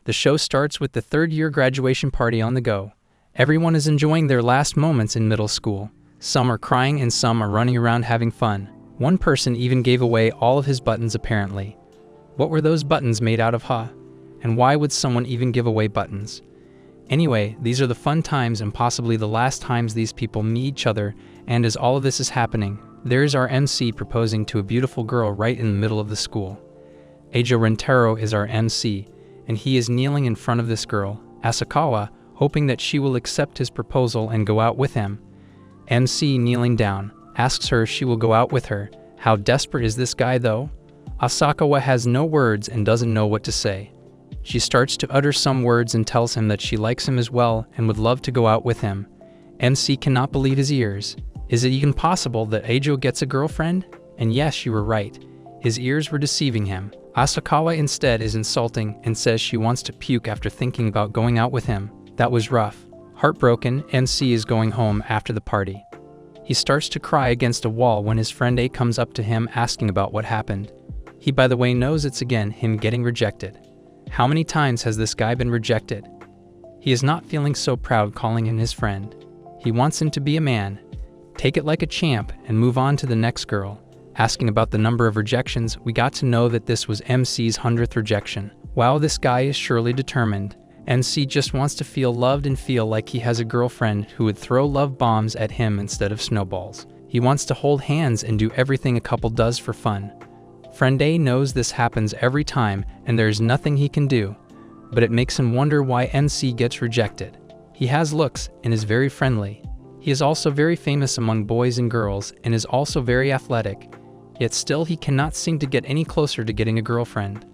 The show starts with the third-year graduation party on the go. Everyone is enjoying their last moments in middle school. Some are crying and some are running around having fun. One person even gave away all of his buttons apparently. What were those buttons made out of, huh? And why would someone even give away buttons? Anyway, these are the fun times and possibly the last times these people meet each other, and as all of this is happening, there's our MC proposing to a beautiful girl right in the middle of the school. Eijo Rentaro is our MC, and he is kneeling in front of this girl, Asakawa, hoping that she will accept his proposal and go out with him. MC, kneeling down, asks her if she will go out with her. How desperate is this guy though? Asakawa has no words and doesn't know what to say. She starts to utter some words and tells him that she likes him as well and would love to go out with him. MC cannot believe his ears. Is it even possible that Eijo gets a girlfriend? And yes, you were right. His ears were deceiving him. Asakawa instead is insulting and says she wants to puke after thinking about going out with him. That was rough. Heartbroken, MC is going home after the party. He starts to cry against a wall when his friend A comes up to him asking about what happened. He, by the way, knows it's again him getting rejected. How many times has this guy been rejected? He is not feeling so proud calling him his friend. He wants him to be a man, take it like a champ, and move on to the next girl. Asking about the number of rejections, we got to know that this was MC's 100th rejection. Wow, this guy is surely determined. MC just wants to feel loved and feel like he has a girlfriend who would throw love bombs at him instead of snowballs. He wants to hold hands and do everything a couple does for fun. Friend A knows this happens every time and there's nothing he can do, but it makes him wonder why MC gets rejected. He has looks and is very friendly. He is also very famous among boys and girls and is also very athletic, yet still he cannot seem to get any closer to getting a girlfriend.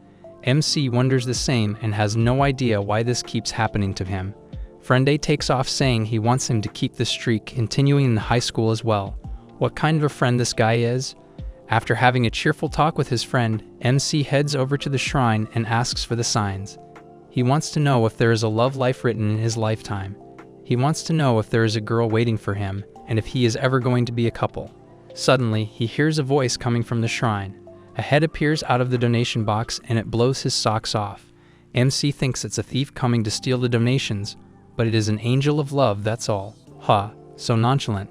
MC wonders the same and has no idea why this keeps happening to him. Friend A takes off saying he wants him to keep the streak continuing in high school as well. What kind of a friend this guy is? After having a cheerful talk with his friend, MC heads over to the shrine and asks for the signs. He wants to know if there is a love life written in his lifetime. He wants to know if there is a girl waiting for him and if he is ever going to be a couple. Suddenly, he hears a voice coming from the shrine. A head appears out of the donation box and it blows his socks off. MC thinks it's a thief coming to steal the donations, but it is an angel of love, that's all. Ha, so nonchalant.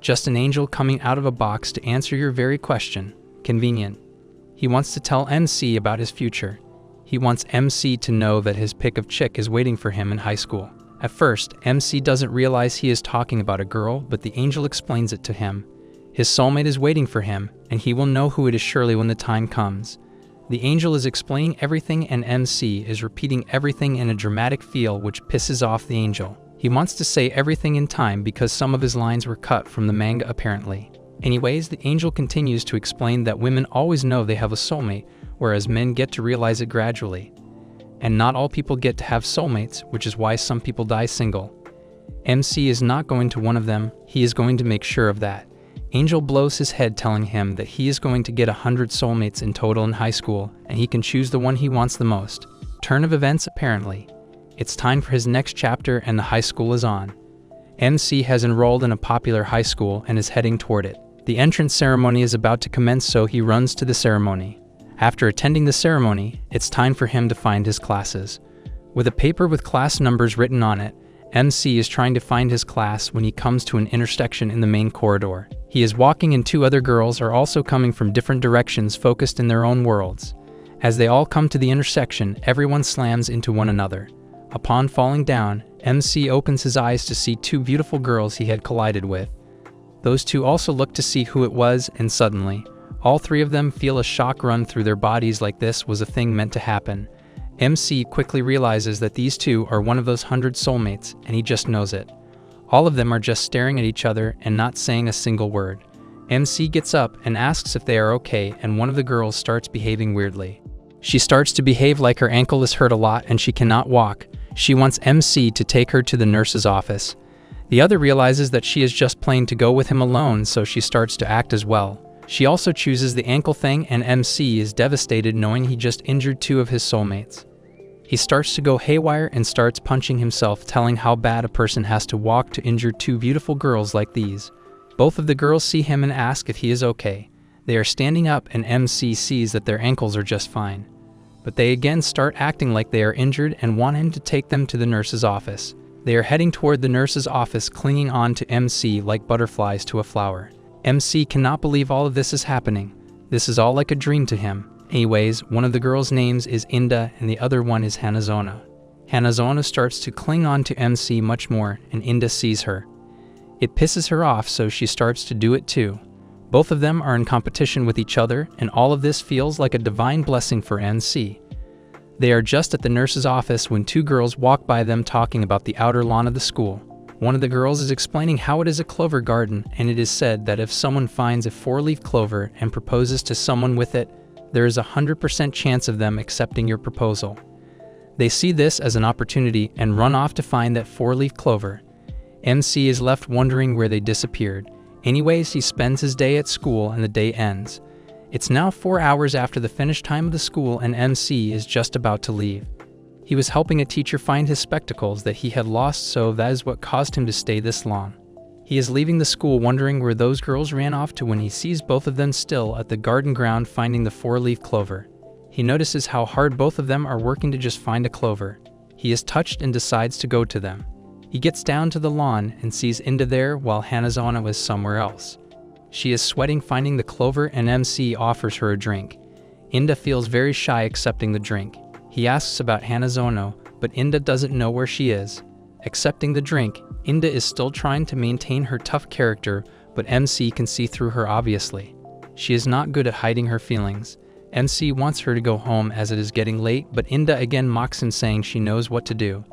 Just an angel coming out of a box to answer your very question. Convenient. He wants to tell MC about his future. He wants MC to know that his pick of chick is waiting for him in high school. At first, MC doesn't realize he is talking about a girl, but the angel explains it to him. His soulmate is waiting for him, and he will know who it is surely when the time comes. The angel is explaining everything and MC is repeating everything in a dramatic feel which pisses off the angel. He wants to say everything in time because some of his lines were cut from the manga apparently. Anyways, the angel continues to explain that women always know they have a soulmate, whereas men get to realize it gradually. And not all people get to have soulmates, which is why some people die single. MC is not going to one of them, he is going to make sure of that. Angel blows his head telling him that he is going to get 100 soulmates in total in high school, and he can choose the one he wants the most. Turn of events apparently. It's time for his next chapter and the high school is on. MC has enrolled in a popular high school and is heading toward it. The entrance ceremony is about to commence, so he runs to the ceremony. After attending the ceremony, it's time for him to find his classes. With a paper with class numbers written on it, MC is trying to find his class when he comes to an intersection in the main corridor. He is walking and two other girls are also coming from different directions focused in their own worlds. As they all come to the intersection, everyone slams into one another. Upon falling down, MC opens his eyes to see two beautiful girls he had collided with. Those two also look to see who it was, and suddenly, all three of them feel a shock run through their bodies like this was a thing meant to happen. MC quickly realizes that these two are one of those 100 soulmates, and he just knows it. All of them are just staring at each other and not saying a single word. MC gets up and asks if they are okay, and one of the girls starts behaving weirdly. She starts to behave like her ankle is hurt a lot and she cannot walk. She wants MC to take her to the nurse's office. The other realizes that she is just plain to go with him alone, so she starts to act as well. She also chooses the ankle thing, and MC is devastated knowing he just injured two of his soulmates. He starts to go haywire and starts punching himself, telling how bad a person has to walk to injure two beautiful girls like these. Both of the girls see him and ask if he is okay. They are standing up and MC sees that their ankles are just fine. but they again start acting like they are injured and want him to take them to the nurse's office. They are heading toward the nurse's office, clinging on to MC like butterflies to a flower. MC cannot believe all of this is happening. This is all like a dream to him. Anyways, one of the girls' names is Inda and the other one is Hanazono. Hanazono starts to cling on to MC much more, and Inda sees her. It pisses her off, so she starts to do it too. Both of them are in competition with each other, and all of this feels like a divine blessing for MC. They are just at the nurse's office when two girls walk by them talking about the outer lawn of the school. One of the girls is explaining how it is a clover garden, and it is said that if someone finds a 4-leaf clover and proposes to someone with it, there is a 100% chance of them accepting your proposal. They see this as an opportunity and run off to find that 4-leaf clover. MC is left wondering where they disappeared. Anyways, he spends his day at school and the day ends. It's now 4 hours after the finish time of the school and MC is just about to leave. He was helping a teacher find his spectacles that he had lost, so that is what caused him to stay this long. He is leaving the school wondering where those girls ran off to when he sees both of them still at the garden ground finding the 4-leaf clover. He notices how hard both of them are working to just find a clover. He is touched and decides to go to them. He gets down to the lawn and sees Inda there while Hanazono is somewhere else. She is sweating finding the clover and MC offers her a drink. Inda feels very shy accepting the drink. He asks about Hanazono, but Inda doesn't know where she is. Accepting the drink, Inda is still trying to maintain her tough character, but MC can see through her obviously. She is not good at hiding her feelings. MC wants her to go home as it is getting late, but Inda again mocks him saying she knows what to do,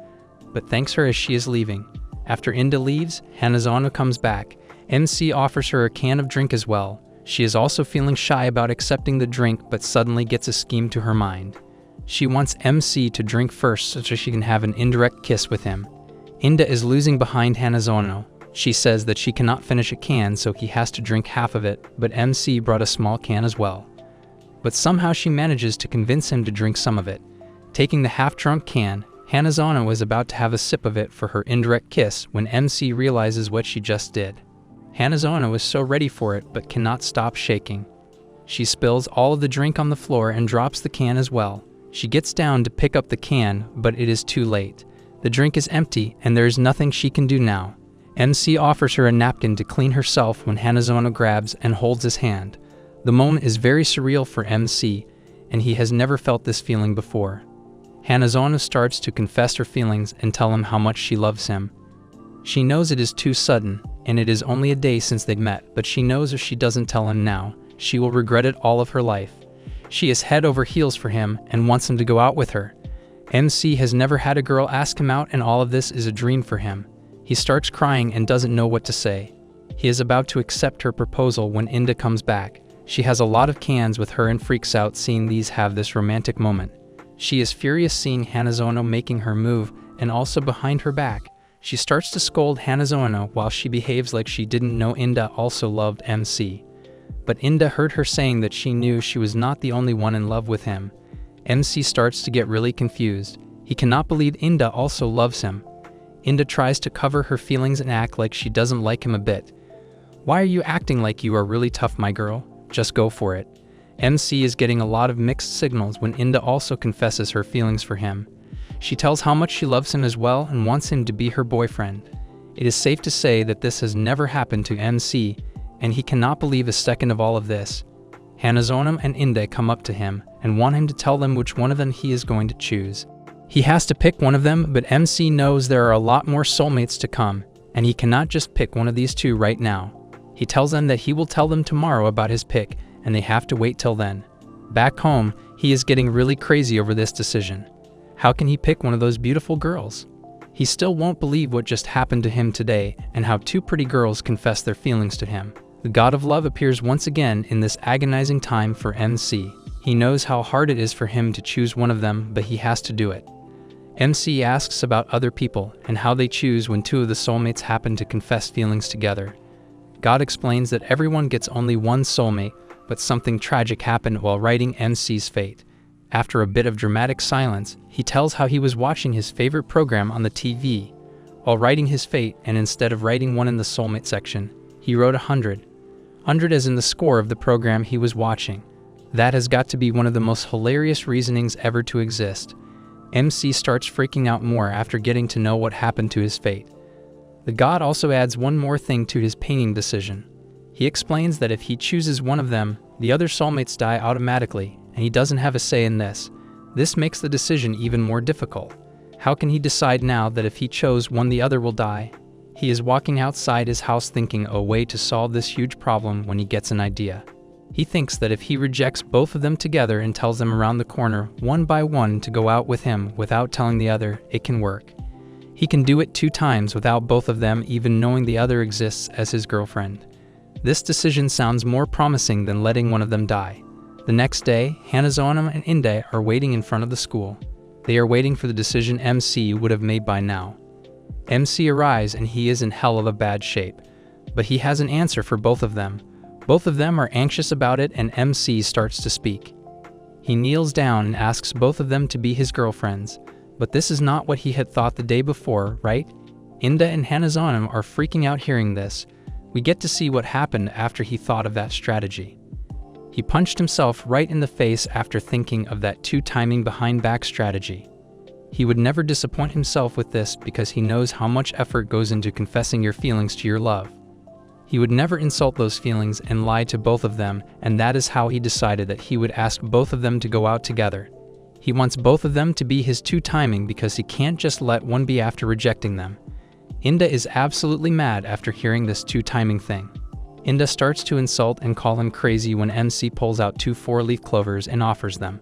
but thanks her as she is leaving. After Inda leaves, Hanazono comes back. MC offers her a can of drink as well. She is also feeling shy about accepting the drink, but suddenly gets a scheme to her mind. She wants MC to drink first so she can have an indirect kiss with him. Inda is losing behind Hanazono. She says that she cannot finish a can, so he has to drink half of it, but MC brought a small can as well. But somehow she manages to convince him to drink some of it. Taking the half-drunk can, Hanazono is about to have a sip of it for her indirect kiss when MC realizes what she just did. Hanazono is so ready for it but cannot stop shaking. She spills all of the drink on the floor and drops the can as well. She gets down to pick up the can, but it is too late. The drink is empty and there is nothing she can do now. MC offers her a napkin to clean herself when Hanazono grabs and holds his hand. The moment is very surreal for MC, and he has never felt this feeling before. Hanazono starts to confess her feelings and tell him how much she loves him. She knows it is too sudden, and it is only a day since they met, but she knows if she doesn't tell him now, she will regret it all of her life. She is head over heels for him and wants him to go out with her. MC has never had a girl ask him out, and all of this is a dream for him. He starts crying and doesn't know what to say. He is about to accept her proposal when Inda comes back. She has a lot of cans with her and freaks out seeing these have this romantic moment. She is furious seeing Hanazono making her move, and also behind her back. She starts to scold Hanazono while she behaves like she didn't know Inda also loved MC. But Inda heard her saying that she knew she was not the only one in love with him. MC starts to get really confused. He cannot believe Inda also loves him. Inda tries to cover her feelings and act like she doesn't like him a bit. "Why are you acting like you are really tough, my girl? Just go for it." MC is getting a lot of mixed signals when Inda also confesses her feelings for him. She tells how much she loves him as well and wants him to be her boyfriend. It is safe to say that this has never happened to MC, and he cannot believe a second of all of this. Hanazono and Inda come up to him and want him to tell them which one of them he is going to choose. He has to pick one of them, but MC knows there are a lot more soulmates to come, and he cannot just pick one of these two right now. He tells them that he will tell them tomorrow about his pick, and they have to wait till then. Back home, he is getting really crazy over this decision. How can he pick one of those beautiful girls? He still won't believe what just happened to him today and how two pretty girls confess their feelings to him. The god of love appears once again in this agonizing time for MC. He knows how hard it is for him to choose one of them, but he has to do it. MC asks about other people and how they choose when two of the soulmates happen to confess feelings together. God explains that everyone gets only one soulmate, but something tragic happened while writing MC's fate. After a bit of dramatic silence, he tells how he was watching his favorite program on the TV. While writing his fate, and instead of writing one in the soulmate section, he wrote 100. 100 as in the score of the program he was watching. That has got to be one of the most hilarious reasonings ever to exist. MC starts freaking out more after getting to know what happened to his fate. The god also adds one more thing to his painting decision. He explains that if he chooses one of them, the other soulmates die automatically, and he doesn't have a say in this. This makes the decision even more difficult. How can he decide now that if he chose one, the other will die? He is walking outside his house thinking a way to solve this huge problem when he gets an idea. He thinks that if he rejects both of them together and tells them around the corner, one by one, to go out with him without telling the other, it can work. He can do it 2 times without both of them even knowing the other exists as his girlfriend. This decision sounds more promising than letting one of them die. The next day, Hanazono and Inde are waiting in front of the school. They are waiting for the decision MC would have made by now. MC arrives and he is in hell of a bad shape, but he has an answer for both of them. Both of them are anxious about it and MC starts to speak. He kneels down and asks both of them to be his girlfriends, but this is not what he had thought the day before, right? Inde and Hanazono are freaking out hearing this. We get to see what happened after he thought of that strategy. He punched himself right in the face after thinking of that 2 timing behind back strategy. He would never disappoint himself with this because he knows how much effort goes into confessing your feelings to your love. He would never insult those feelings and lie to both of them, and that is how he decided that he would ask both of them to go out together. He wants both of them to be his 2 timing because he can't just let one be after rejecting them. Inde is absolutely mad after hearing this 2 timing thing. Inde starts to insult and call him crazy when MC pulls out 2 4-leaf clovers and offers them.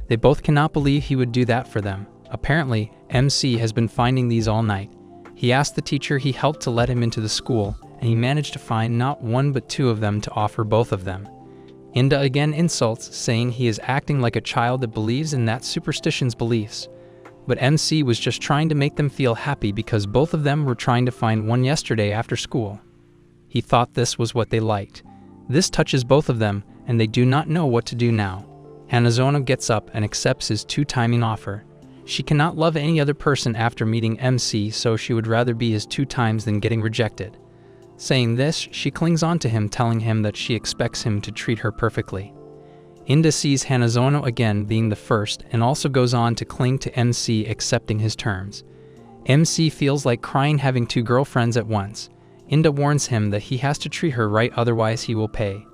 They both cannot believe he would do that for them. Apparently, MC has been finding these all night. He asked the teacher he helped to let him into the school, and he managed to find not 1 but 2 of them to offer both of them. Inde again insults, saying he is acting like a child that believes in that superstition's beliefs. But MC was just trying to make them feel happy because both of them were trying to find one yesterday after school. He thought this was what they liked. This touches both of them, and they do not know what to do now. Hanazono gets up and accepts his 2 timing offer. She cannot love any other person after meeting MC, so she would rather be his 2 times than getting rejected. Saying this, she clings on to him, telling him that she expects him to treat her perfectly. Inde sees Hanazono again being the first and also goes on to cling to MC, accepting his terms. MC feels like crying having 2 girlfriends at once. Inde warns him that he has to treat her right, otherwise he will pay.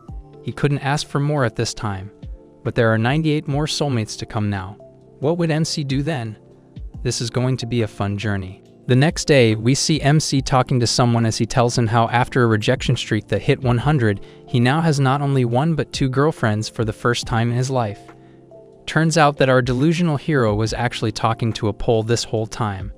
He couldn't ask for more at this time, but there are 98 more soulmates to come now. What would MC do then? This is going to be a fun journey. The next day, we see MC talking to someone as he tells him how after a rejection streak that hit 100, he now has not only 1 but 2 girlfriends for the first time in his life. Turns out that our delusional hero was actually talking to a pole this whole time.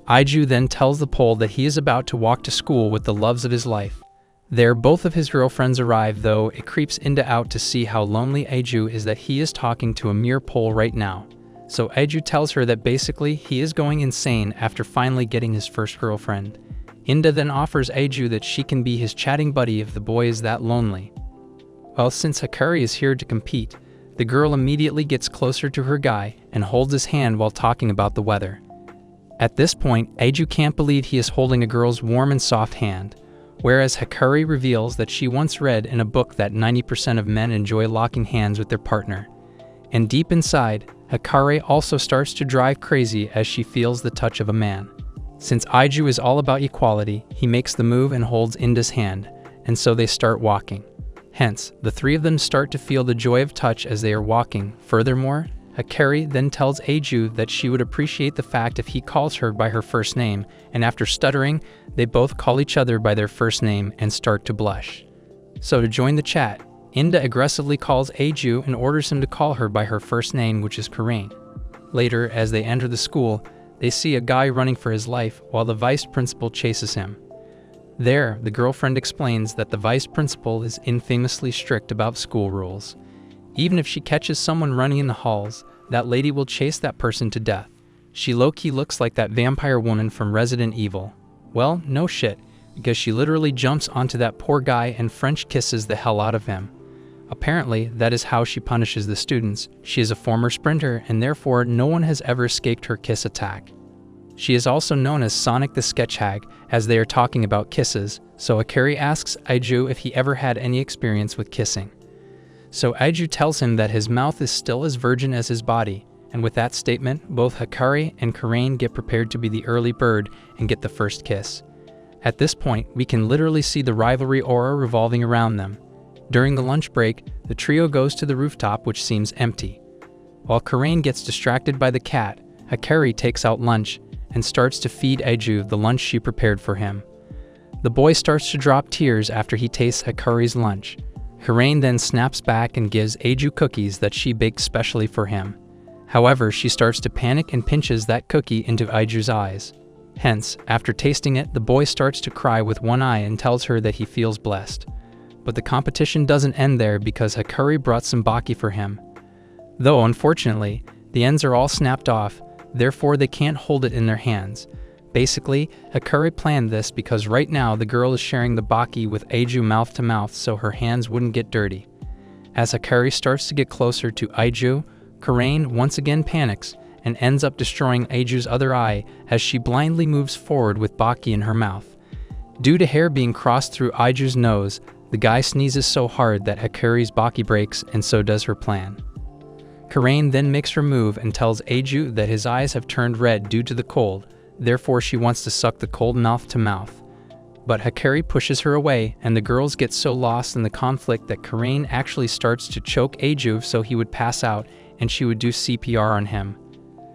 Aiju then tells the pole that he is about to walk to school with the loves of his life. There, both of his girlfriends arrive, though it creeps Inde out to see how lonely Aiju is that he is talking to a mere pole right now. So Aiju tells her that basically he is going insane after finally getting his first girlfriend. Inde then offers Aiju that she can be his chatting buddy if the boy is that lonely. Well, since Hikari is here to compete, the girl immediately gets closer to her guy and holds his hand while talking about the weather. At this point, Aiju can't believe he is holding a girl's warm and soft hand, whereas Hikari reveals that she once read in a book that 90% of men enjoy locking hands with their partner. And deep inside, Hikari also starts to drive crazy as she feels the touch of a man. Since Aiju is all about equality, he makes the move and holds Inde's hand, and so they start walking. Hence, the 3 of them start to feel the joy of touch as they are walking. Furthermore, Hikari then tells Aiju that she would appreciate the fact if he calls her by her first name, and after stuttering, they both call each other by their first name and start to blush. So to join the chat, Inde aggressively calls Aiju and orders him to call her by her first name, which is Karain. Later, as they enter the school, they see a guy running for his life while the vice principal chases him. There, the girlfriend explains that the vice principal is infamously strict about school rules. Even if she catches someone running in the halls, that lady will chase that person to death. She low-key looks like that vampire woman from Resident Evil. Well, no shit, because she literally jumps onto that poor guy and French kisses the hell out of him. Apparently, that is how she punishes the students. She is a former sprinter, and therefore no one has ever escaped her kiss attack. She is also known as Sonic the Sketch Hag, as they are talking about kisses, so Hikari asks Aiju if he ever had any experience with kissing. So Aiju tells him that his mouth is still as virgin as his body, and with that statement, both Hikari and Karain get prepared to be the early bird and get the first kiss. At this point, we can literally see the rivalry aura revolving around them. During the lunch break, the trio goes to the rooftop, which seems empty. While Karain gets distracted by the cat, Hikari takes out lunch and starts to feed Aiju the lunch she prepared for him. The boy starts to drop tears after he tastes Hikari's lunch. Karain then snaps back and gives Aiju cookies that she baked specially for him. However, she starts to panic and pinches that cookie into Aiju's eyes. Hence, after tasting it, the boy starts to cry with one eye and tells her that he feels blessed. But the competition doesn't end there because Hikari brought some baki for him. Though, unfortunately, the ends are all snapped off, therefore they can't hold it in their hands. Basically, Hikari planned this because right now the girl is sharing the baki with Aiju mouth to mouth so her hands wouldn't get dirty. As Hikari starts to get closer to Aiju, Karain once again panics and ends up destroying Aiju's other eye as she blindly moves forward with baki in her mouth. Due to hair being crossed through Aiju's nose, the guy sneezes so hard that Hikari's baki breaks, and so does her plan. Karain then makes her move and tells Aiju that his eyes have turned red due to the cold, therefore she wants to suck the cold mouth to mouth. But Hikari pushes her away, and the girls get so lost in the conflict that Karain actually starts to choke Aiju so he would pass out and she would do CPR on him.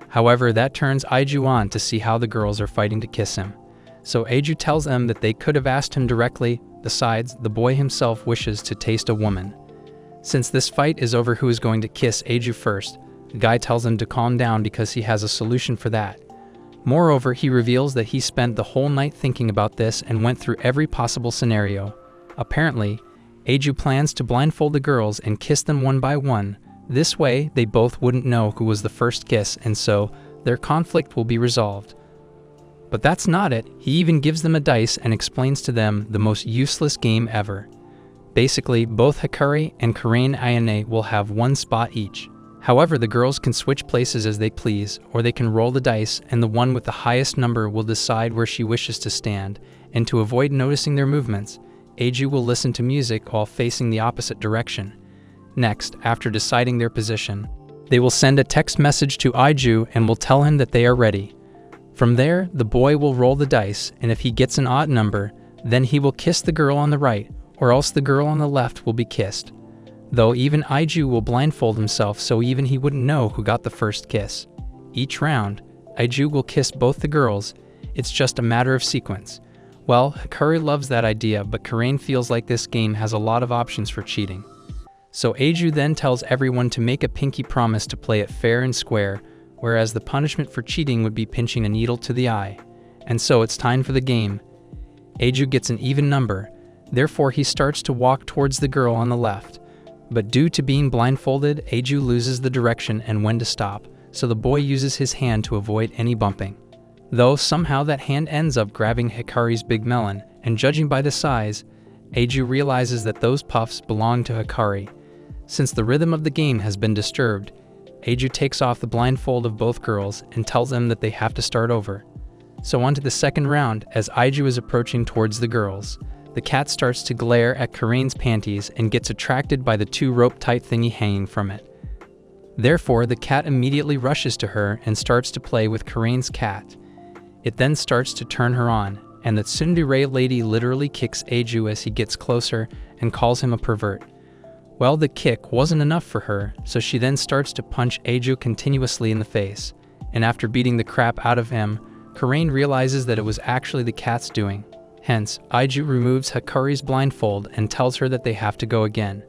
However, that turns Aiju on to see how the girls are fighting to kiss him. So Aiju tells them that they could have asked him directly. Besides, the boy himself wishes to taste a woman. Since this fight is over who is going to kiss Aiju first, the guy tells him to calm down because he has a solution for that. Moreover, he reveals that he spent the whole night thinking about this and went through every possible scenario. Apparently, Aiju plans to blindfold the girls and kiss them one by one. This way, they both wouldn't know who was the first kiss, and so their conflict will be resolved. But that's not it. He even gives them a dice and explains to them the most useless game ever. Basically, both Hikari and Karain Ayane will have one spot each. However, the girls can switch places as they please, or they can roll the dice, and the one with the highest number will decide where she wishes to stand, and to avoid noticing their movements, Aiju will listen to music while facing the opposite direction. Next, after deciding their position, they will send a text message to Aiju and will tell him that they are ready. From there, the boy will roll the dice, and if he gets an odd number, then he will kiss the girl on the right, or else the girl on the left will be kissed. Though even Aiju will blindfold himself so even he wouldn't know who got the first kiss. Each round, Aiju will kiss both the girls. It's just a matter of sequence. Well, Hikari loves that idea, but Karain feels like this game has a lot of options for cheating. So Aiju then tells everyone to make a pinky promise to play it fair and square, whereas the punishment for cheating would be pinching a needle to the eye. And so it's time for the game. Aiju gets an even number, therefore he starts to walk towards the girl on the left. But due to being blindfolded, Aiju loses the direction and when to stop, so the boy uses his hand to avoid any bumping. Though somehow that hand ends up grabbing Hikari's big melon, and judging by the size, Aiju realizes that those puffs belong to Hikari. Since the rhythm of the game has been disturbed, Aiju takes off the blindfold of both girls and tells them that they have to start over. So on to the second round, as Aiju is approaching towards the girls. The cat starts to glare at Karain's panties and gets attracted by the two rope-tight thingy hanging from it. Therefore, the cat immediately rushes to her and starts to play with Karain's cat. It then starts to turn her on, and the tsundere lady literally kicks Aiju as he gets closer and calls him a pervert. Well, the kick wasn't enough for her, so she then starts to punch Aiju continuously in the face. And after beating the crap out of him, Karain realizes that it was actually the cat's doing. Hence, Aiju removes Hikari's blindfold and tells her that they have to go again.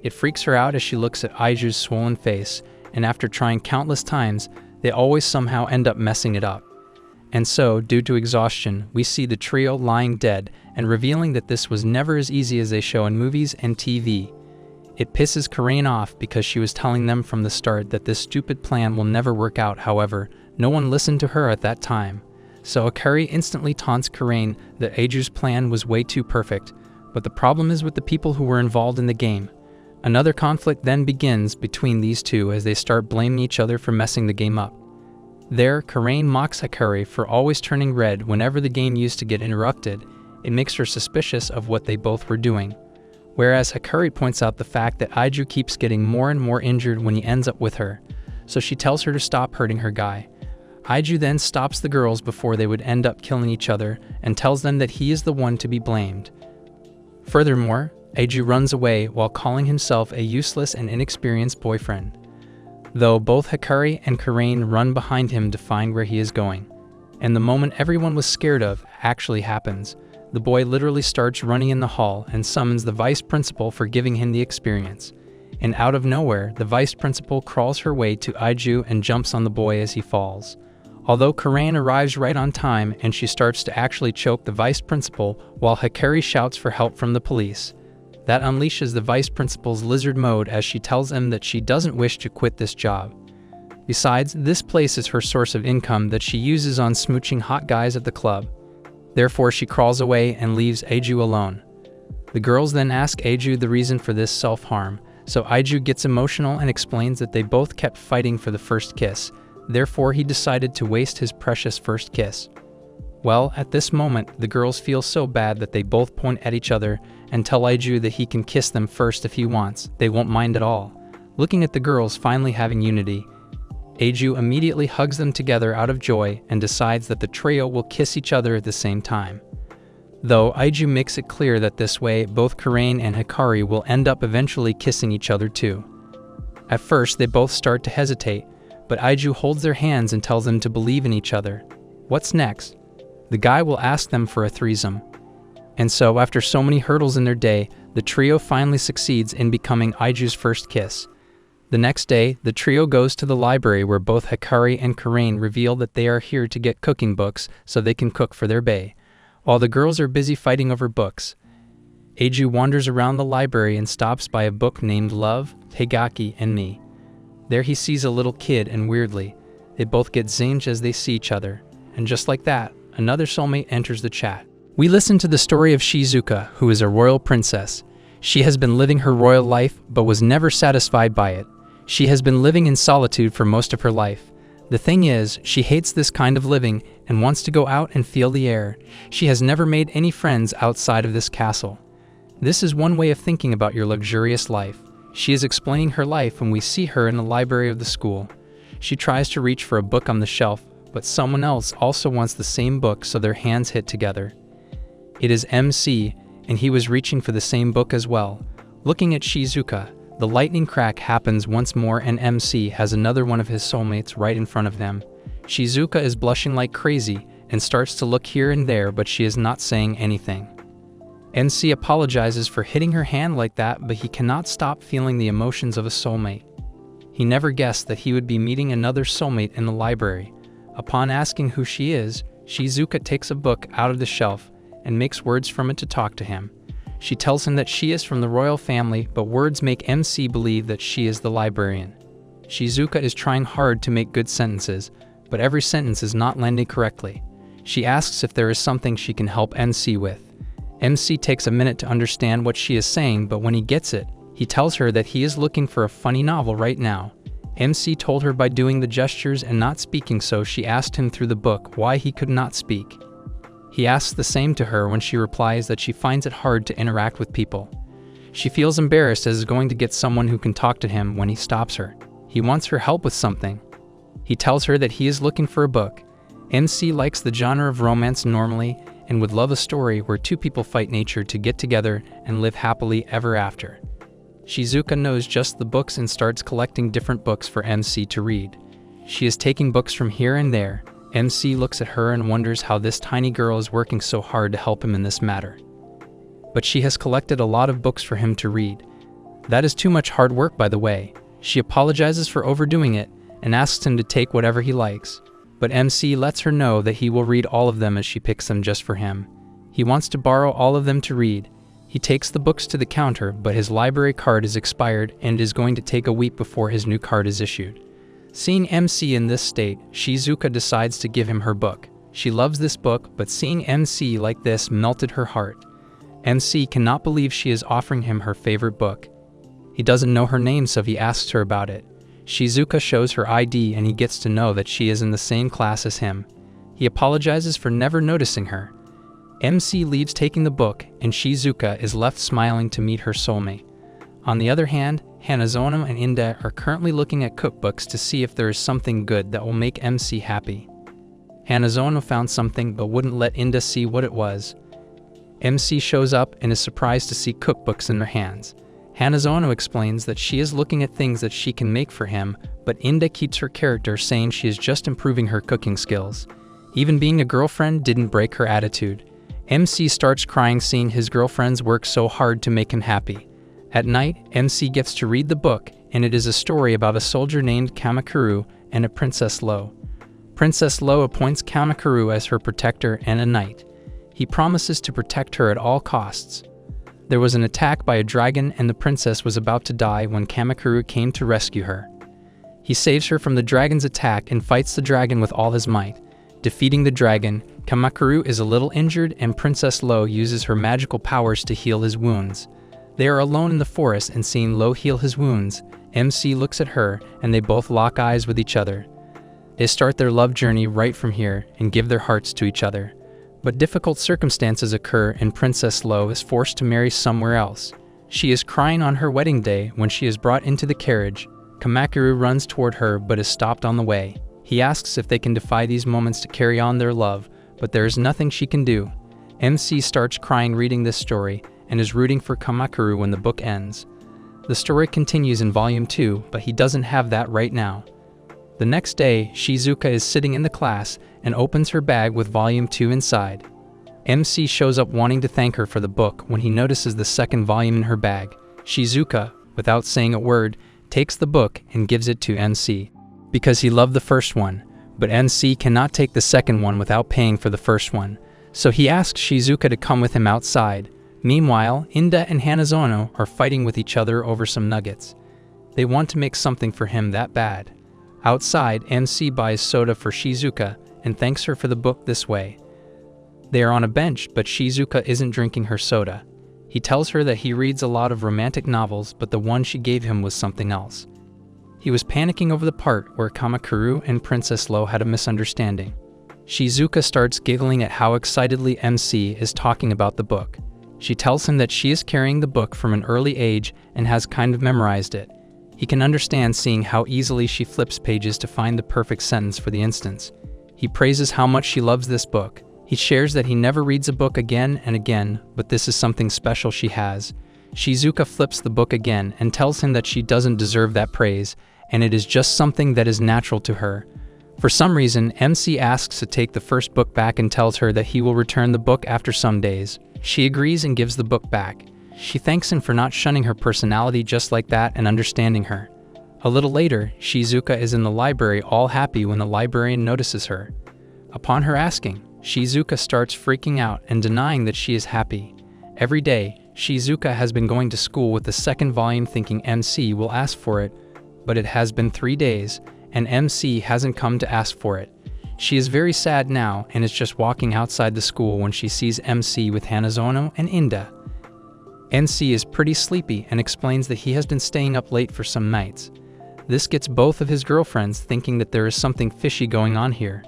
It freaks her out as she looks at Aiju's swollen face, and after trying countless times, they always somehow end up messing it up. And so, due to exhaustion, we see the trio lying dead and revealing that this was never as easy as they show in movies and TV. It pisses Karain off because she was telling them from the start that this stupid plan will never work out. However, no one listened to her at that time. So Hikari instantly taunts Karain that Aiju's plan was way too perfect, but the problem is with the people who were involved in the game. Another conflict then begins between these two as they start blaming each other for messing the game up. There, Karain mocks Hikari for always turning red whenever the game used to get interrupted. It makes her suspicious of what they both were doing. whereas Hikari points out the fact that Aiju keeps getting more and more injured when he ends up with her, so she tells her to stop hurting her guy. Aiju then stops the girls before they would end up killing each other and tells them that he is the one to be blamed. Furthermore, Aiju runs away while calling himself a useless and inexperienced boyfriend, though both Hikari and Karain run behind him to find where he is going. And the moment everyone was scared of actually happens. The boy literally starts running in the hall and summons the vice principal for giving him the experience. And out of nowhere, the vice principal crawls her way to Aiju and jumps on the boy as he falls. Although Karain arrives right on time and she starts to actually choke the vice principal while Hikari shouts for help from the police. That unleashes the vice principal's lizard mode as she tells him that she doesn't wish to quit this job. Besides, this place is her source of income that she uses on smooching hot guys at the club. Therefore, she crawls away and leaves Aiju alone. The girls then ask Aiju the reason for this self-harm, so Aiju gets emotional and explains that they both kept fighting for the first kiss. Therefore, he decided to waste his precious first kiss. Well, at this moment, the girls feel so bad that they both point at each other and tell Aiju that he can kiss them first if he wants. They won't mind at all. Looking at the girls finally having unity, Aiju immediately hugs them together out of joy and decides that the trio will kiss each other at the same time. Though Aiju makes it clear that this way, both Karain and Hikari will end up eventually kissing each other too. At first, they both start to hesitate, but Aiju holds their hands and tells them to believe in each other. What's next? The guy will ask them for a threesome. And so, after so many hurdles in their day, the trio finally succeeds in becoming Aiju's first kiss. The next day, the trio goes to the library where both Hikari and Karain reveal that they are here to get cooking books so they can cook for their bae. While the girls are busy fighting over books, Aiju wanders around the library and stops by a book named Love, Higaki, and Me. There he sees a little kid and weirdly, they both get zinged as they see each other. And just like that, another soulmate enters the chat. We listen to the story of Shizuka, who is a royal princess. She has been living her royal life, but was never satisfied by it. She has been living in solitude for most of her life. The thing is, she hates this kind of living and wants to go out and feel the air. She has never made any friends outside of this castle. This is one way of thinking about your luxurious life. She is explaining her life when we see her in the library of the school. She tries to reach for a book on the shelf, but someone else also wants the same book, so their hands hit together. It is MC, and he was reaching for the same book as well. Looking at Shizuka, the lightning crack happens once more and MC has another one of his soulmates right in front of them. Shizuka is blushing like crazy and starts to look here and there, but she is not saying anything. MC apologizes for hitting her hand like that, but he cannot stop feeling the emotions of a soulmate. He never guessed that he would be meeting another soulmate in the library. Upon asking who she is, Shizuka takes a book out of the shelf and makes words from it to talk to him. She tells him that she is from the royal family, but words make MC believe that she is the librarian. Shizuka is trying hard to make good sentences, but every sentence is not landing correctly. She asks if there is something she can help MC with. MC takes a minute to understand what she is saying, but when he gets it, he tells her that he is looking for a funny novel right now. MC told her by doing the gestures and not speaking, so she asked him through the book why he could not speak. He asks the same to her when she replies that she finds it hard to interact with people. She feels embarrassed as is going to get someone who can talk to him when he stops her. He wants her help with something. He tells her that he is looking for a book. MC likes the genre of romance normally and would love a story where two people fight nature to get together and live happily ever after. Shizuka knows just the books and starts collecting different books for MC to read. She is taking books from here and there. MC looks at her and wonders how this tiny girl is working so hard to help him in this matter. But she has collected a lot of books for him to read. That is too much hard work, by the way. She apologizes for overdoing it and asks him to take whatever he likes. But MC lets her know that he will read all of them as she picks them just for him. He wants to borrow all of them to read. He takes the books to the counter, but his library card is expired and is going to take a week before his new card is issued. Seeing MC in this state, Shizuka decides to give him her book. She loves this book, but seeing MC like this melted her heart. MC cannot believe she is offering him her favorite book. He doesn't know her name, so he asks her about it. Shizuka shows her ID and he gets to know that she is in the same class as him. He apologizes for never noticing her. MC leaves taking the book, and Shizuka is left smiling to meet her soulmate. On the other hand, Hanazono and Inda are currently looking at cookbooks to see if there is something good that will make MC happy. Hanazono found something but wouldn't let Inda see what it was. MC shows up and is surprised to see cookbooks in their hands. Hanazono explains that she is looking at things that she can make for him, but Inda keeps her character, saying she is just improving her cooking skills. Even being a girlfriend didn't break her attitude. MC starts crying seeing his girlfriends work so hard to make him happy. At night, MC gets to read the book, and it is a story about a soldier named Kamakuru and a Princess Lo. Princess Lo appoints Kamakuru as her protector and a knight. He promises to protect her at all costs. There was an attack by a dragon and the princess was about to die when Kamakuru came to rescue her. He saves her from the dragon's attack and fights the dragon with all his might. Defeating the dragon, Kamakuru is a little injured and Princess Lo uses her magical powers to heal his wounds. They are alone in the forest and seeing Lo heal his wounds, MC looks at her and they both lock eyes with each other. They start their love journey right from here and give their hearts to each other. But difficult circumstances occur and Princess Lo is forced to marry somewhere else. She is crying on her wedding day when she is brought into the carriage. Kamakuru runs toward her but is stopped on the way. He asks if they can defy these moments to carry on their love, but there is nothing she can do. MC starts crying reading this story and is rooting for Kamakuru when the book ends. The story continues in Volume 2, but he doesn't have that right now. The next day, Shizuka is sitting in the class and opens her bag with Volume 2 inside. MC shows up wanting to thank her for the book when he notices the second volume in her bag. Shizuka, without saying a word, takes the book and gives it to MC. Because he loved the first one, but MC cannot take the second one without paying for the first one, so he asks Shizuka to come with him outside. Meanwhile, Inda and Hanazono are fighting with each other over some nuggets. They want to make something for him that bad. Outside, MC buys soda for Shizuka and thanks her for the book this way. They are on a bench, but Shizuka isn't drinking her soda. He tells her that he reads a lot of romantic novels, but the one she gave him was something else. He was panicking over the part where Kamakuru and Princess Lo had a misunderstanding. Shizuka starts giggling at how excitedly MC is talking about the book. She tells him that she is carrying the book from an early age and has kind of memorized it. He can understand seeing how easily she flips pages to find the perfect sentence for the instance. He praises how much she loves this book. He shares that he never reads a book again and again, but this is something special she has. Shizuka flips the book again and tells him that she doesn't deserve that praise, and it is just something that is natural to her. For some reason, MC asks to take the first book back and tells her that he will return the book after some days. She agrees and gives the book back. She thanks him for not shunning her personality just like that and understanding her. A little later, Shizuka is in the library all happy when the librarian notices her. Upon her asking, Shizuka starts freaking out and denying that she is happy. Every day, Shizuka has been going to school with the second volume thinking MC will ask for it, but it has been 3 days, and MC hasn't come to ask for it. She is very sad now and is just walking outside the school when she sees MC with Hanazono and Inda. MC is pretty sleepy and explains that he has been staying up late for some nights. This gets both of his girlfriends thinking that there is something fishy going on here.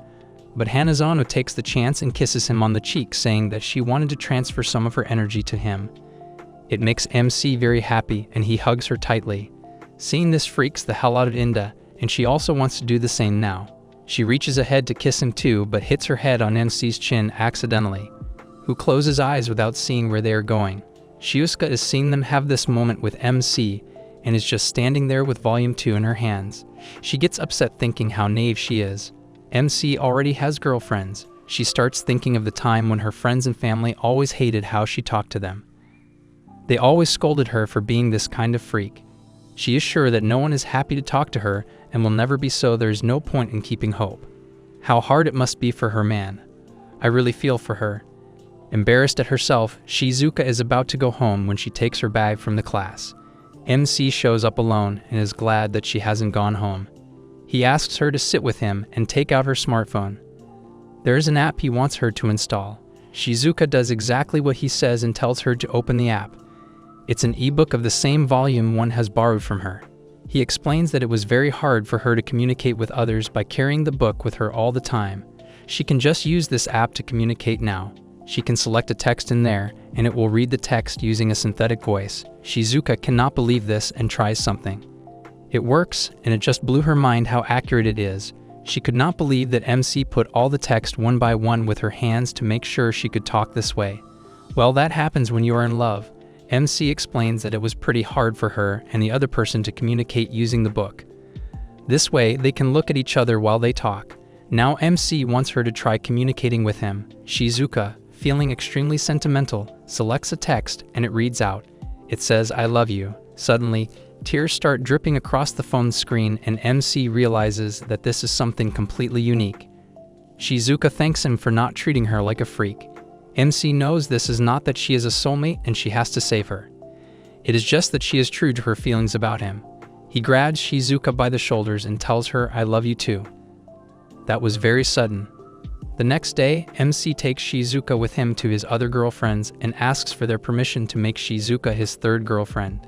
But Hanazono takes the chance and kisses him on the cheek, saying that she wanted to transfer some of her energy to him. It makes MC very happy and he hugs her tightly. Seeing this freaks the hell out of Inda, and she also wants to do the same now. She reaches ahead to kiss him too, but hits her head on MC's chin accidentally, who closes eyes without seeing where they are going. Shizuka is seeing them have this moment with MC and is just standing there with Volume 2 in her hands. She gets upset thinking how naive she is. MC already has girlfriends. She starts thinking of the time when her friends and family always hated how she talked to them. They always scolded her for being this kind of freak. She is sure that no one is happy to talk to her and will never be, so there is no point in keeping hope. How hard it must be for her man. I really feel for her. Embarrassed at herself, Shizuka is about to go home when she takes her bag from the class. MC shows up alone and is glad that she hasn't gone home. He asks her to sit with him and take out her smartphone. There is an app he wants her to install. Shizuka does exactly what he says and tells her to open the app. It's an ebook of the same volume one has borrowed from her. He explains that it was very hard for her to communicate with others by carrying the book with her all the time. She can just use this app to communicate now. She can select a text in there, and it will read the text using a synthetic voice. Shizuka cannot believe this and tries something. It works, and it just blew her mind how accurate it is. She could not believe that MC put all the text one by one with her hands to make sure she could talk this way. Well, that happens when you are in love. MC explains that it was pretty hard for her and the other person to communicate using the book. This way, they can look at each other while they talk. Now MC wants her to try communicating with him. Shizuka, feeling extremely sentimental, selects a text and it reads out. It says, "I love you." Suddenly, tears start dripping across the phone screen and MC realizes that this is something completely unique. Shizuka thanks him for not treating her like a freak. MC knows this is not that she is a soulmate and she has to save her. It is just that she is true to her feelings about him. He grabs Shizuka by the shoulders and tells her, "I love you too." That was very sudden. The next day, MC takes Shizuka with him to his other girlfriends and asks for their permission to make Shizuka his third girlfriend.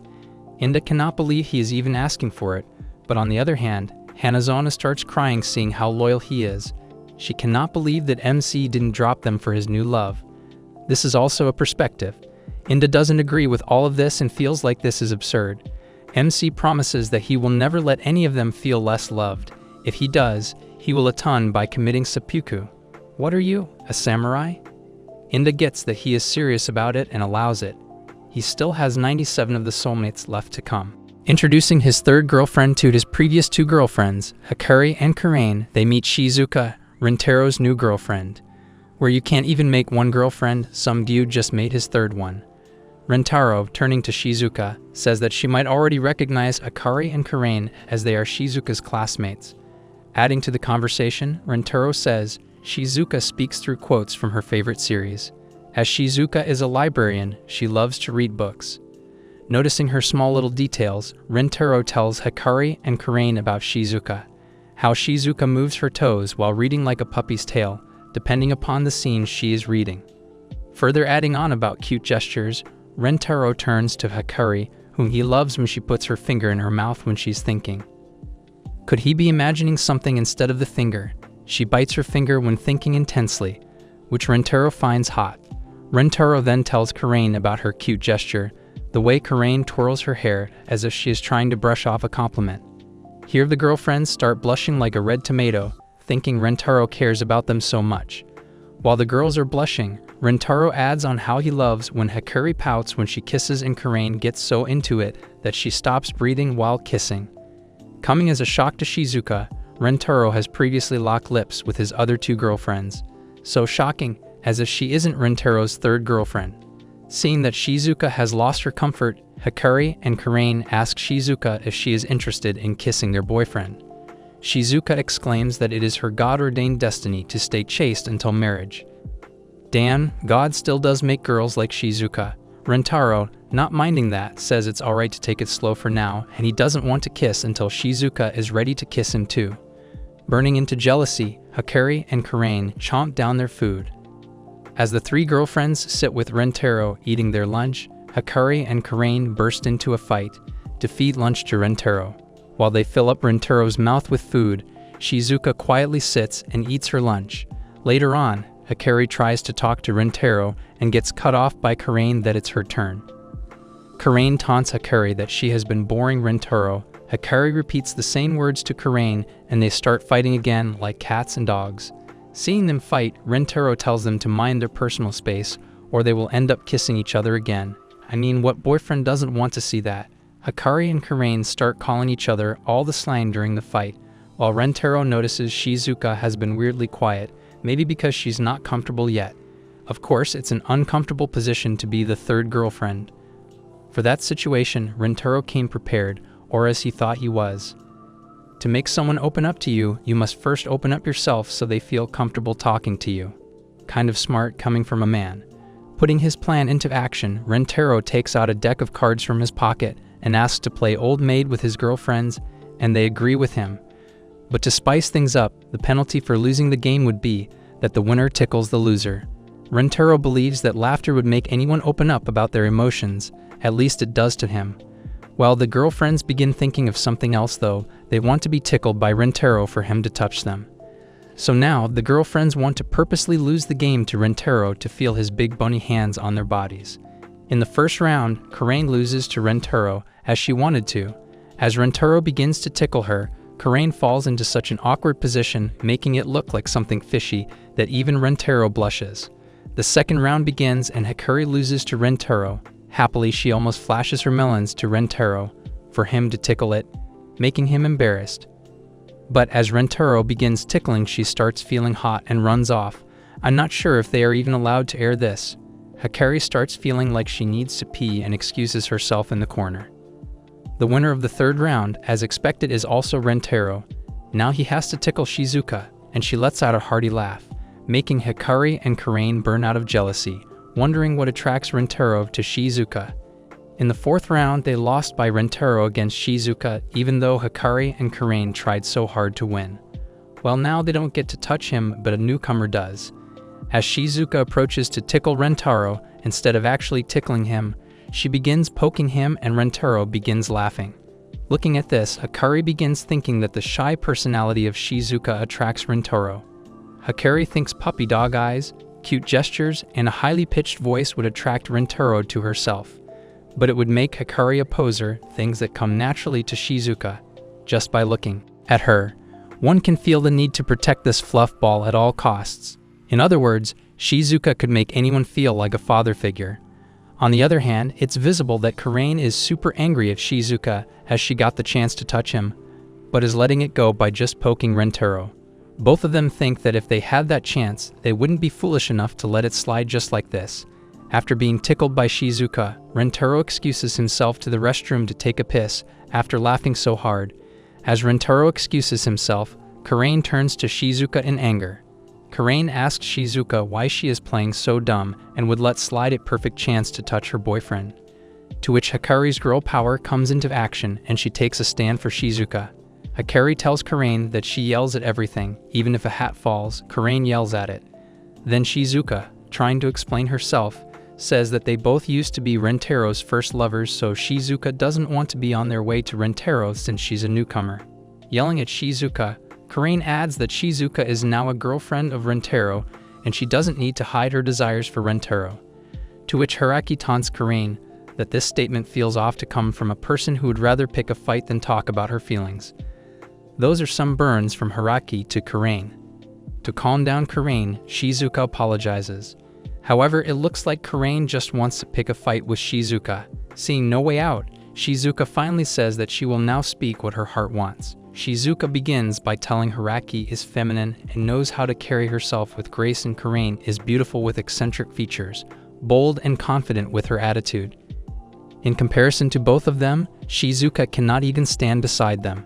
Inda cannot believe he is even asking for it, but on the other hand, Hanazona starts crying seeing how loyal he is. She cannot believe that MC didn't drop them for his new love. This is also a perspective. Inda doesn't agree with all of this and feels like this is absurd. MC promises that he will never let any of them feel less loved. If he does, he will atone by committing seppuku. What are you, a samurai? Inda gets that he is serious about it and allows it. He still has 97 of the soulmates left to come. Introducing his third girlfriend to his previous two girlfriends, Hikari and Karain, they meet Shizuka, Rintaro's new girlfriend. Where you can't even make one girlfriend, some dude just made his third one. Rintaro, turning to Shizuka, says that she might already recognize Hikari and Karain as they are Shizuka's classmates. Adding to the conversation, Rintaro says Shizuka speaks through quotes from her favorite series. As Shizuka is a librarian, she loves to read books. Noticing her small little details, Rintaro tells Hikari and Karain about Shizuka, how Shizuka moves her toes while reading like a puppy's tail, depending upon the scene she is reading. Further adding on about cute gestures, Rintaro turns to Hikari, whom he loves when she puts her finger in her mouth when she's thinking. Could he be imagining something instead of the finger? She bites her finger when thinking intensely, which Rintaro finds hot. Rintaro then tells Karain about her cute gesture, the way Karain twirls her hair as if she is trying to brush off a compliment. Here the girlfriends start blushing like a red tomato, thinking Rintaro cares about them so much. While the girls are blushing, Rintaro adds on how he loves when Hikari pouts when she kisses and Karain gets so into it that she stops breathing while kissing. Coming as a shock to Shizuka, Rintaro has previously locked lips with his other two girlfriends. So shocking, as if she isn't Rintaro's third girlfriend. Seeing that Shizuka has lost her comfort, Hikari and Karain ask Shizuka if she is interested in kissing their boyfriend. Shizuka exclaims that it is her God-ordained destiny to stay chaste until marriage. Damn, God still does make girls like Shizuka. Rintaro, not minding that, says it's alright to take it slow for now, and he doesn't want to kiss until Shizuka is ready to kiss him too. Burning into jealousy, Hikari and Karain chomp down their food. As the three girlfriends sit with Rintaro eating their lunch, Hikari and Karain burst into a fight to feed lunch to Rintaro. While they fill up Rintaro's mouth with food, Shizuka quietly sits and eats her lunch. Later on, Hikari tries to talk to Rintaro and gets cut off by Karain that it's her turn. Karain taunts Hikari that she has been boring Rintaro. Hikari repeats the same words to Karain and they start fighting again like cats and dogs. Seeing them fight, Rintaro tells them to mind their personal space or they will end up kissing each other again. I mean, what boyfriend doesn't want to see that? Hikari and Karain start calling each other all the slang during the fight, while Rintaro notices Shizuka has been weirdly quiet, maybe because she's not comfortable yet. Of course, it's an uncomfortable position to be the third girlfriend. For that situation, Rintaro came prepared, or as he thought he was. To make someone open up to you, you must first open up yourself so they feel comfortable talking to you. Kind of smart coming from a man. Putting his plan into action, Rintaro takes out a deck of cards from his pocket and asks to play Old Maid with his girlfriends, and they agree with him. But to spice things up, the penalty for losing the game would be that the winner tickles the loser. Rintaro believes that laughter would make anyone open up about their emotions, at least it does to him. While the girlfriends begin thinking of something else though, they want to be tickled by Rintaro for him to touch them. So now, the girlfriends want to purposely lose the game to Rentaro to feel his big bony hands on their bodies. In the first round, Karain loses to Rentaro as she wanted to. As Rentaro begins to tickle her, Karain falls into such an awkward position, making it look like something fishy, that even Rentaro blushes. The second round begins and Hikari loses to Rentaro. Happily, she almost flashes her melons to Rentaro for him to tickle it, making him embarrassed. But as Rentaro begins tickling, she starts feeling hot and runs off. I'm not sure if they are even allowed to air this. Hikari starts feeling like she needs to pee and excuses herself in the corner. The winner of the third round, as expected, is also Rentaro. Now he has to tickle Shizuka, and she lets out a hearty laugh, making Hikari and Karain burn out of jealousy, wondering what attracts Rentaro to Shizuka. In the fourth round, they lost by Rentaro against Shizuka, even though Hikari and Karain tried so hard to win. Well, now they don't get to touch him, but a newcomer does. As Shizuka approaches to tickle Rentaro, instead of actually tickling him, she begins poking him and Rentaro begins laughing. Looking at this, Hikari begins thinking that the shy personality of Shizuka attracts Rentaro. Hikari thinks puppy dog eyes, cute gestures, and a highly pitched voice would attract Rentaro to herself. But it would make Hikari a poser, things that come naturally to Shizuka. Just by looking at her, one can feel the need to protect this fluff ball at all costs. In other words, Shizuka could make anyone feel like a father figure. On the other hand, it's visible that Karain is super angry at Shizuka as she got the chance to touch him, but is letting it go by just poking Rentaro. Both of them think that if they had that chance, they wouldn't be foolish enough to let it slide just like this. After being tickled by Shizuka, Rentaro excuses himself to the restroom to take a piss after laughing so hard. As Rentaro excuses himself, Karain turns to Shizuka in anger. Karain asks Shizuka why she is playing so dumb and would let slide a perfect chance to touch her boyfriend. To which Hikari's girl power comes into action and she takes a stand for Shizuka. Hikari tells Karain that she yells at everything, even if a hat falls, Karain yells at it. Then Shizuka, trying to explain herself, says that they both used to be Rentaro's first lovers, so Shizuka doesn't want to be on their way to Rentaro since she's a newcomer. Yelling at Shizuka, Karain adds that Shizuka is now a girlfriend of Rentaro and she doesn't need to hide her desires for Rentaro. To which Hiraki taunts Karain that this statement feels off to come from a person who would rather pick a fight than talk about her feelings. Those are some burns from Hiraki to Karain. To calm down Karain, Shizuka apologizes. However, it looks like Karain just wants to pick a fight with Shizuka. Seeing no way out, Shizuka finally says that she will now speak what her heart wants. Shizuka begins by telling Hiraki is feminine and knows how to carry herself with grace, and Karain is beautiful with eccentric features, bold and confident with her attitude. In comparison to both of them, Shizuka cannot even stand beside them.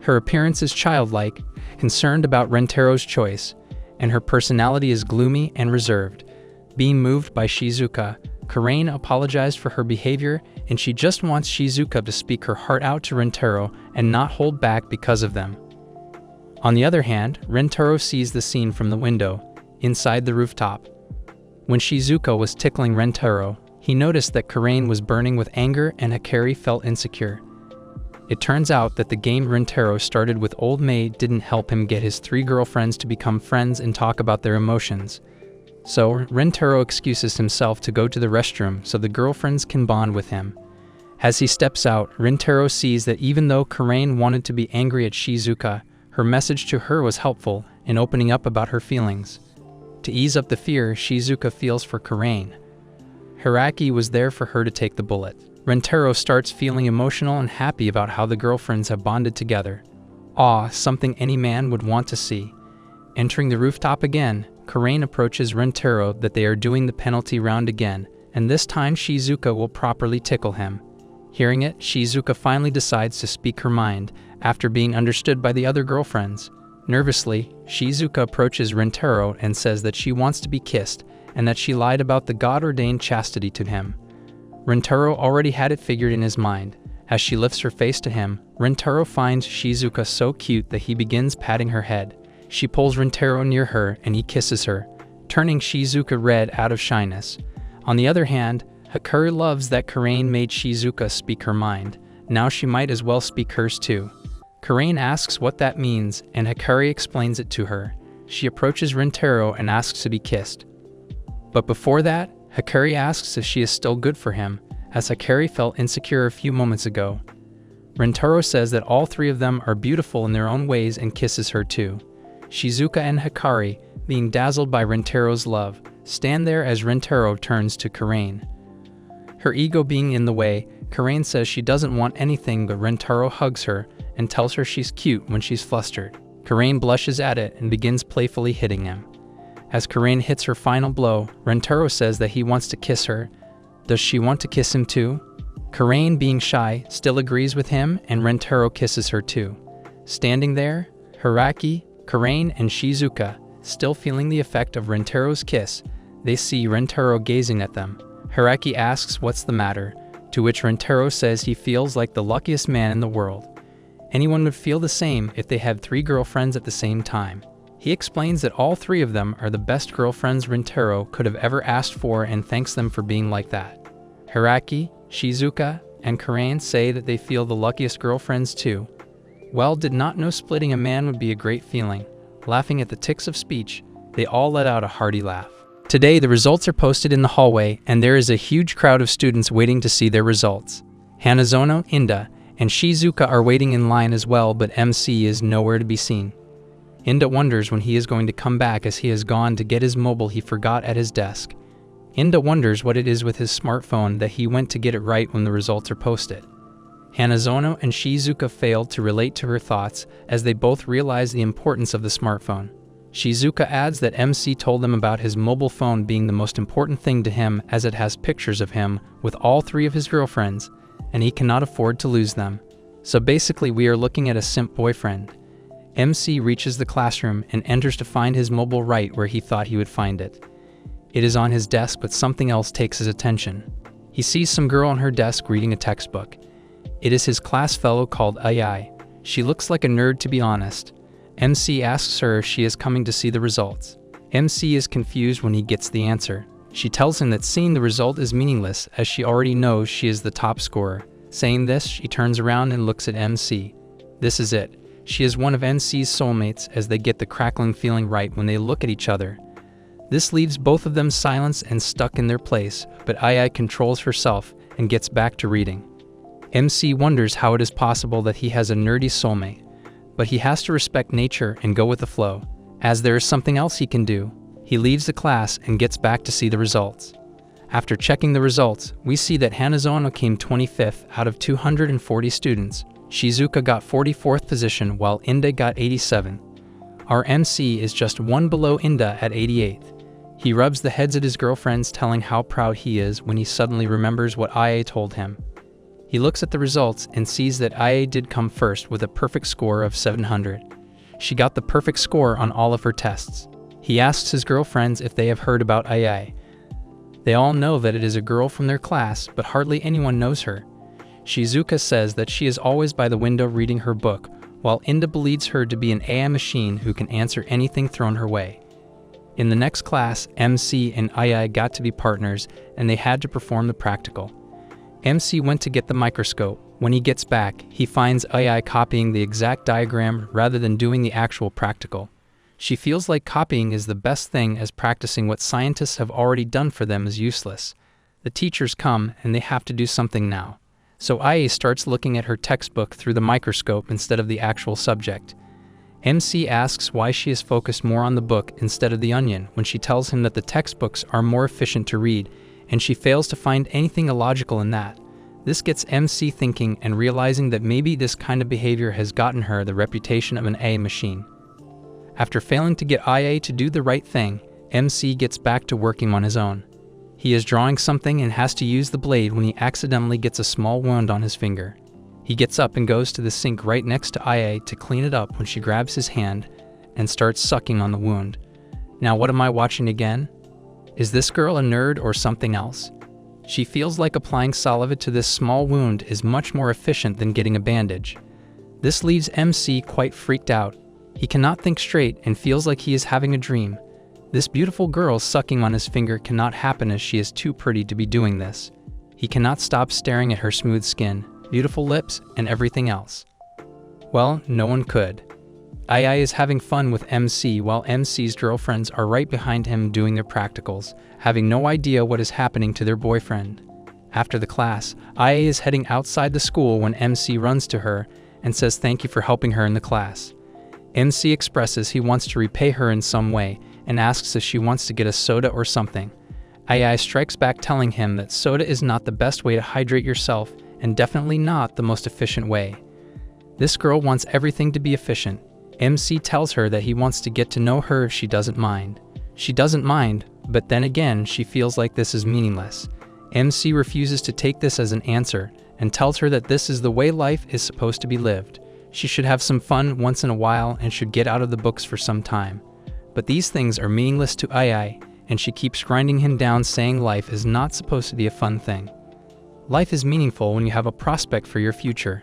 Her appearance is childlike, concerned about Rentaro's choice, and her personality is gloomy and reserved. Being moved by Shizuka, Karain apologized for her behavior and she just wants Shizuka to speak her heart out to Rentaro and not hold back because of them. On the other hand, Rentaro sees the scene from the window, inside the rooftop. When Shizuka was tickling Rentaro, he noticed that Karain was burning with anger and Hikari felt insecure. It turns out that the game Rentaro started with Old Maid didn't help him get his 3 girlfriends to become friends and talk about their emotions. So, Rentaro excuses himself to go to the restroom so the girlfriends can bond with him. As he steps out, Rentaro sees that even though Karain wanted to be angry at Shizuka, her message to her was helpful in opening up about her feelings. To ease up the fear Shizuka feels for Karain, Hiraki was there for her to take the bullet. Rentaro starts feeling emotional and happy about how the girlfriends have bonded together. Something any man would want to see. Entering the rooftop again, Karain approaches Rentaro that they are doing the penalty round again, and this time Shizuka will properly tickle him. Hearing it, Shizuka finally decides to speak her mind, after being understood by the other girlfriends. Nervously, Shizuka approaches Rentaro and says that she wants to be kissed, and that she lied about the God-ordained chastity to him. Rentaro already had it figured in his mind. As she lifts her face to him, Rentaro finds Shizuka so cute that he begins patting her head. She pulls Rentaro near her and he kisses her, turning Shizuka red out of shyness. On the other hand, Hikari loves that Karain made Shizuka speak her mind. Now she might as well speak hers too. Karain asks what that means, and Hikari explains it to her. She approaches Rintaro and asks to be kissed. But before that, Hikari asks if she is still good for him, as Hikari felt insecure a few moments ago. Rintaro says that all three of them are beautiful in their own ways and kisses her too. Shizuka and Hikari, being dazzled by Rintaro's love, stand there as Rintaro turns to Karain. Her ego being in the way, Karain says she doesn't want anything, but Rintaro hugs her and tells her she's cute when she's flustered. Karain blushes at it and begins playfully hitting him. As Karain hits her final blow, Rintaro says that he wants to kiss her. Does she want to kiss him too? Karain, being shy, still agrees with him, and Rintaro kisses her too. Standing there, Hiraki, Karain, and Shizuka, still feeling the effect of Rintaro's kiss, they see Rintaro gazing at them. Hiraki asks what's the matter, to which Rintaro says he feels like the luckiest man in the world. Anyone would feel the same if they had 3 girlfriends at the same time. He explains that all 3 of them are the best girlfriends Rintaro could have ever asked for and thanks them for being like that. Hiraki, Shizuka, and Karain say that they feel the luckiest girlfriends too. Well, did not know splitting a man would be a great feeling. Laughing at the tics of speech, they all let out a hearty laugh. Today, the results are posted in the hallway, and there is a huge crowd of students waiting to see their results. Hanazono, Inda, and Shizuka are waiting in line as well, but MC is nowhere to be seen. Inda wonders when he is going to come back, as he has gone to get his mobile he forgot at his desk. Inda wonders what it is with his smartphone that he went to get it right when the results are posted. Hanazono and Shizuka failed to relate to her thoughts, as they both realize the importance of the smartphone. Shizuka adds that MC told them about his mobile phone being the most important thing to him, as it has pictures of him with all 3 of his girlfriends, and he cannot afford to lose them. So basically we are looking at a simp boyfriend. MC reaches the classroom and enters to find his mobile right where he thought he would find it. It is on his desk, but something else takes his attention. He sees some girl on her desk reading a textbook. It is his class fellow called Ai. She looks like a nerd, to be honest. MC asks her if she is coming to see the results. MC is confused when he gets the answer. She tells him that seeing the result is meaningless, as she already knows she is the top scorer. Saying this, she turns around and looks at MC. This is it. She is one of MC's soulmates, as they get the crackling feeling right when they look at each other. This leaves both of them silenced and stuck in their place, but Ai controls herself and gets back to reading. MC wonders how it is possible that he has a nerdy soulmate, but he has to respect nature and go with the flow, as there is something else he can do. He leaves the class and gets back to see the results. After checking the results, we see that Hanazono came 25th out of 240 students. Shizuka got 44th position, while Inda got 87th. Our MC is just 1 below Inda at 88th. He rubs the heads of his girlfriends, telling how proud he is when he suddenly remembers what Ia told him. He looks at the results and sees that Ia did come first with a perfect score of 700. She got the perfect score on all of her tests. He asks his girlfriends if they have heard about Ia. They all know that it is a girl from their class, but hardly anyone knows her. Shizuka says that she is always by the window reading her book, while Inda believes her to be an AI machine who can answer anything thrown her way. In the next class, MC and Ia got to be partners, and they had to perform the practical. MC went to get the microscope. When he gets back, he finds Ia copying the exact diagram rather than doing the actual practical. She feels like copying is the best thing, as practicing what scientists have already done for them is useless. The teachers come, and they have to do something now. So Ia starts looking at her textbook through the microscope instead of the actual subject. MC asks why she is focused more on the book instead of the onion, when she tells him that the textbooks are more efficient to read, and she fails to find anything illogical in that. This gets MC thinking and realizing that maybe this kind of behavior has gotten her the reputation of an A machine. After failing to get IA to do the right thing, MC gets back to working on his own. He is drawing something and has to use the blade when he accidentally gets a small wound on his finger. He gets up and goes to the sink right next to IA to clean it up when she grabs his hand and starts sucking on the wound. Now what am I watching again? Is this girl a nerd or something else? She feels like applying saliva to this small wound is much more efficient than getting a bandage. This leaves MC quite freaked out. He cannot think straight and feels like he is having a dream. This beautiful girl sucking on his finger cannot happen, as she is too pretty to be doing this. He cannot stop staring at her smooth skin, beautiful lips, and everything else. Well, no one could. Ai is having fun with MC while MC's girlfriends are right behind him doing their practicals, having no idea what is happening to their boyfriend. After the class, Ai is heading outside the school when MC runs to her and says thank you for helping her in the class. MC expresses he wants to repay her in some way and asks if she wants to get a soda or something. Ai strikes back telling him that soda is not the best way to hydrate yourself and definitely not the most efficient way. This girl wants everything to be efficient. MC tells her that he wants to get to know her if she doesn't mind. She doesn't mind, but then again she feels like this is meaningless. MC refuses to take this as an answer and tells her that this is the way life is supposed to be lived. She should have some fun once in a while and should get out of the books for some time. But these things are meaningless to Ai, and she keeps grinding him down saying life is not supposed to be a fun thing. Life is meaningful when you have a prospect for your future,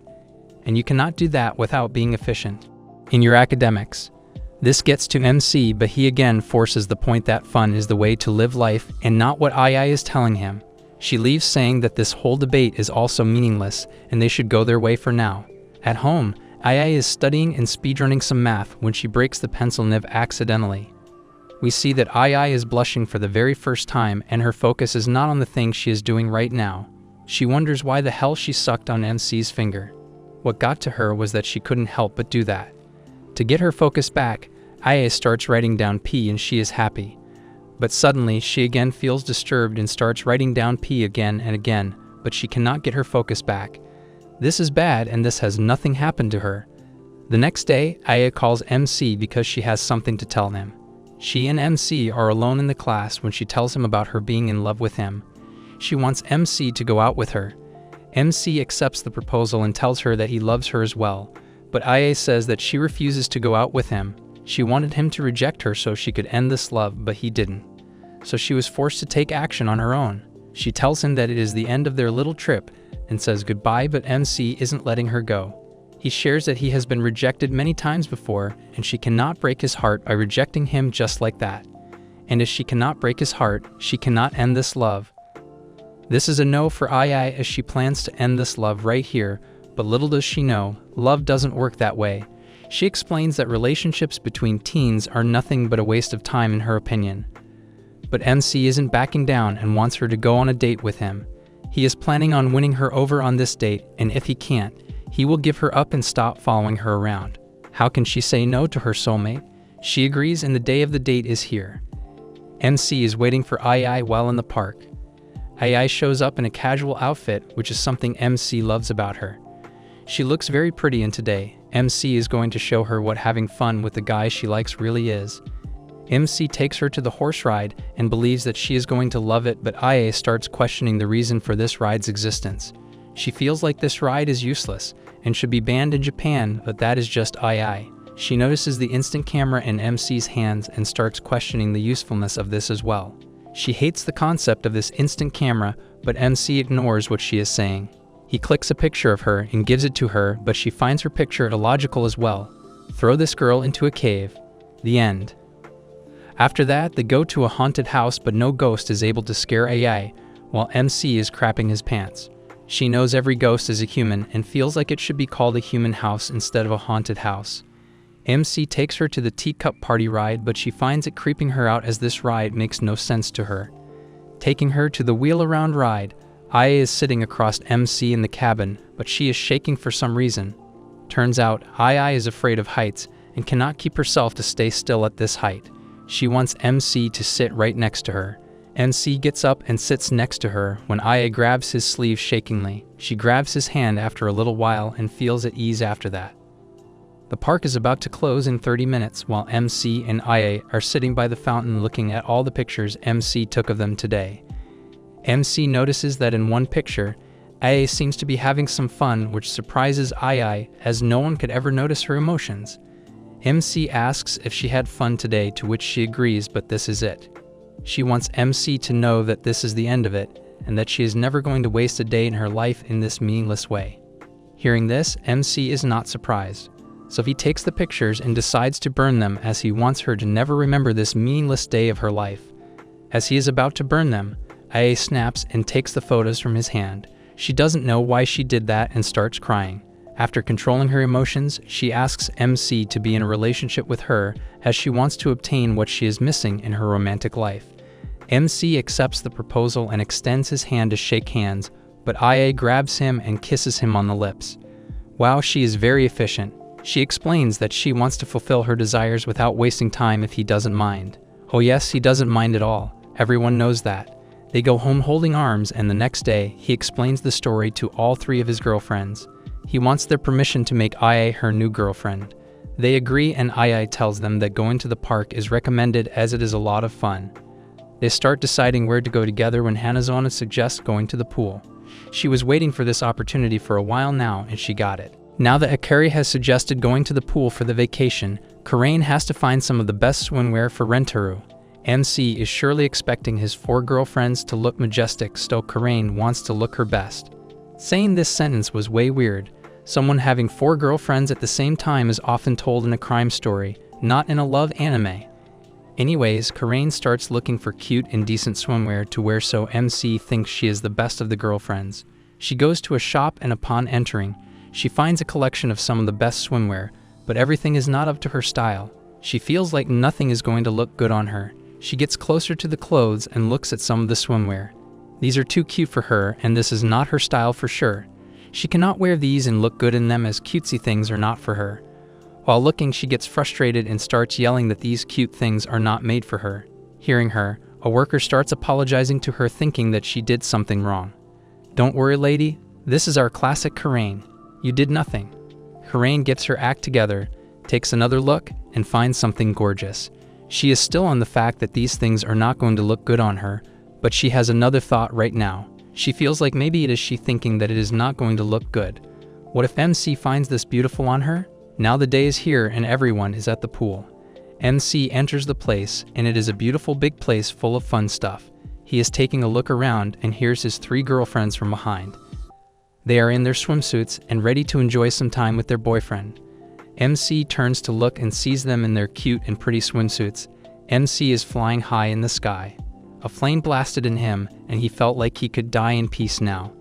and you cannot do that without being efficient in your academics. This gets to MC, but he again forces the point that fun is the way to live life and not what Ai is telling him. She leaves saying that this whole debate is also meaningless and they should go their way for now. At home, Ai is studying and speedrunning some math when she breaks the pencil nib accidentally. We see that Ai is blushing for the very first time and her focus is not on the thing she is doing right now. She wonders why the hell she sucked on MC's finger. What got to her was that she couldn't help but do that. To get her focus back, Ai starts writing down P and she is happy. But suddenly, she again feels disturbed and starts writing down P again and again, but she cannot get her focus back. This is bad and this has nothing happened to her. The next day, Ai calls MC because she has something to tell him. She and MC are alone in the class when she tells him about her being in love with him. She wants MC to go out with her. MC accepts the proposal and tells her that he loves her as well, but Ai says that she refuses to go out with him. She wanted him to reject her so she could end this love, but he didn't. So she was forced to take action on her own. She tells him that it is the end of their little trip and says goodbye, but MC isn't letting her go. He shares that he has been rejected many times before and she cannot break his heart by rejecting him just like that. And if she cannot break his heart, she cannot end this love. This is a no for Ai as she plans to end this love right here, but little does she know, love doesn't work that way. She explains that relationships between teens are nothing but a waste of time in her opinion. But MC isn't backing down and wants her to go on a date with him. He is planning on winning her over on this date, and if he can't, he will give her up and stop following her around. How can she say no to her soulmate? She agrees and the day of the date is here. MC is waiting for Ai while in the park. Ai shows up in a casual outfit, which is something MC loves about her. She looks very pretty and today, MC is going to show her what having fun with the guy she likes really is. MC takes her to the horse ride and believes that she is going to love it, but Ai starts questioning the reason for this ride's existence. She feels like this ride is useless and should be banned in Japan, but that is just Ai. She notices the instant camera in MC's hands and starts questioning the usefulness of this as well. She hates the concept of this instant camera, but MC ignores what she is saying. He clicks a picture of her and gives it to her, but she finds her picture illogical as well. Throw this girl into a cave. The end. After that, they go to a haunted house, but no ghost is able to scare Ai, while MC is crapping his pants. She knows every ghost is a human and feels like it should be called a human house instead of a haunted house. MC takes her to the teacup party ride, but she finds it creeping her out as this ride makes no sense to her. Taking her to the wheel-around ride, Ai is sitting across MC in the cabin, but she is shaking for some reason. Turns out, Ai is afraid of heights and cannot keep herself to stay still at this height. She wants MC to sit right next to her. MC gets up and sits next to her when Ai grabs his sleeve shakingly. She grabs his hand after a little while and feels at ease after that. The park is about to close in 30 minutes while MC and Ai are sitting by the fountain looking at all the pictures MC took of them today. MC notices that in one picture, Ai seems to be having some fun, which surprises Ai as no one could ever notice her emotions. MC asks if she had fun today, to which she agrees, but this is it. She wants MC to know that this is the end of it and that she is never going to waste a day in her life in this meaningless way. Hearing this, MC is not surprised. So he takes the pictures and decides to burn them as he wants her to never remember this meaningless day of her life. As he is about to burn them, Ai snaps and takes the photos from his hand. She doesn't know why she did that and starts crying. After controlling her emotions, she asks MC to be in a relationship with her as she wants to obtain what she is missing in her romantic life. MC accepts the proposal and extends his hand to shake hands, but IA grabs him and kisses him on the lips. Wow, she is very efficient. She explains that she wants to fulfill her desires without wasting time if he doesn't mind. Oh yes, he doesn't mind at all. Everyone knows that. They go home holding arms, and the next day, he explains the story to all three of his girlfriends. He wants their permission to make IA her new girlfriend. They agree, and IA tells them that going to the park is recommended as it is a lot of fun. They start deciding where to go together when Hanazono suggests going to the pool. She was waiting for this opportunity for a while now, and she got it. Now that Hikari has suggested going to the pool for the vacation, Karain has to find some of the best swimwear for Rentaro. MC is surely expecting his 4 girlfriends to look majestic, so Karain wants to look her best. Saying this sentence was way weird. Someone having 4 girlfriends at the same time is often told in a crime story, not in a love anime. Anyways, Karain starts looking for cute and decent swimwear to wear, so MC thinks she is the best of the girlfriends. She goes to a shop, and upon entering, she finds a collection of some of the best swimwear, but everything is not up to her style. She feels like nothing is going to look good on her. She gets closer to the clothes and looks at some of the swimwear. These are too cute for her, and this is not her style for sure. She cannot wear these and look good in them, as cutesy things are not for her. While looking, she gets frustrated and starts yelling that these cute things are not made for her. Hearing her, a worker starts apologizing to her, thinking that she did something wrong. Don't worry, lady. This is our classic Karain. You did nothing. Karain gets her act together, takes another look, and finds something gorgeous. She is still on the fact that these things are not going to look good on her, but she has another thought right now. She feels like maybe it is she thinking that it is not going to look good. What if MC finds this beautiful on her? Now the day is here and everyone is at the pool. MC enters the place, and it is a beautiful big place full of fun stuff. He is taking a look around and hears his 3 girlfriends from behind. They are in their swimsuits and ready to enjoy some time with their boyfriend. MC turns to look and sees them in their cute and pretty swimsuits. MC is flying high in the sky. A flame blasted in him, and he felt like he could die in peace now.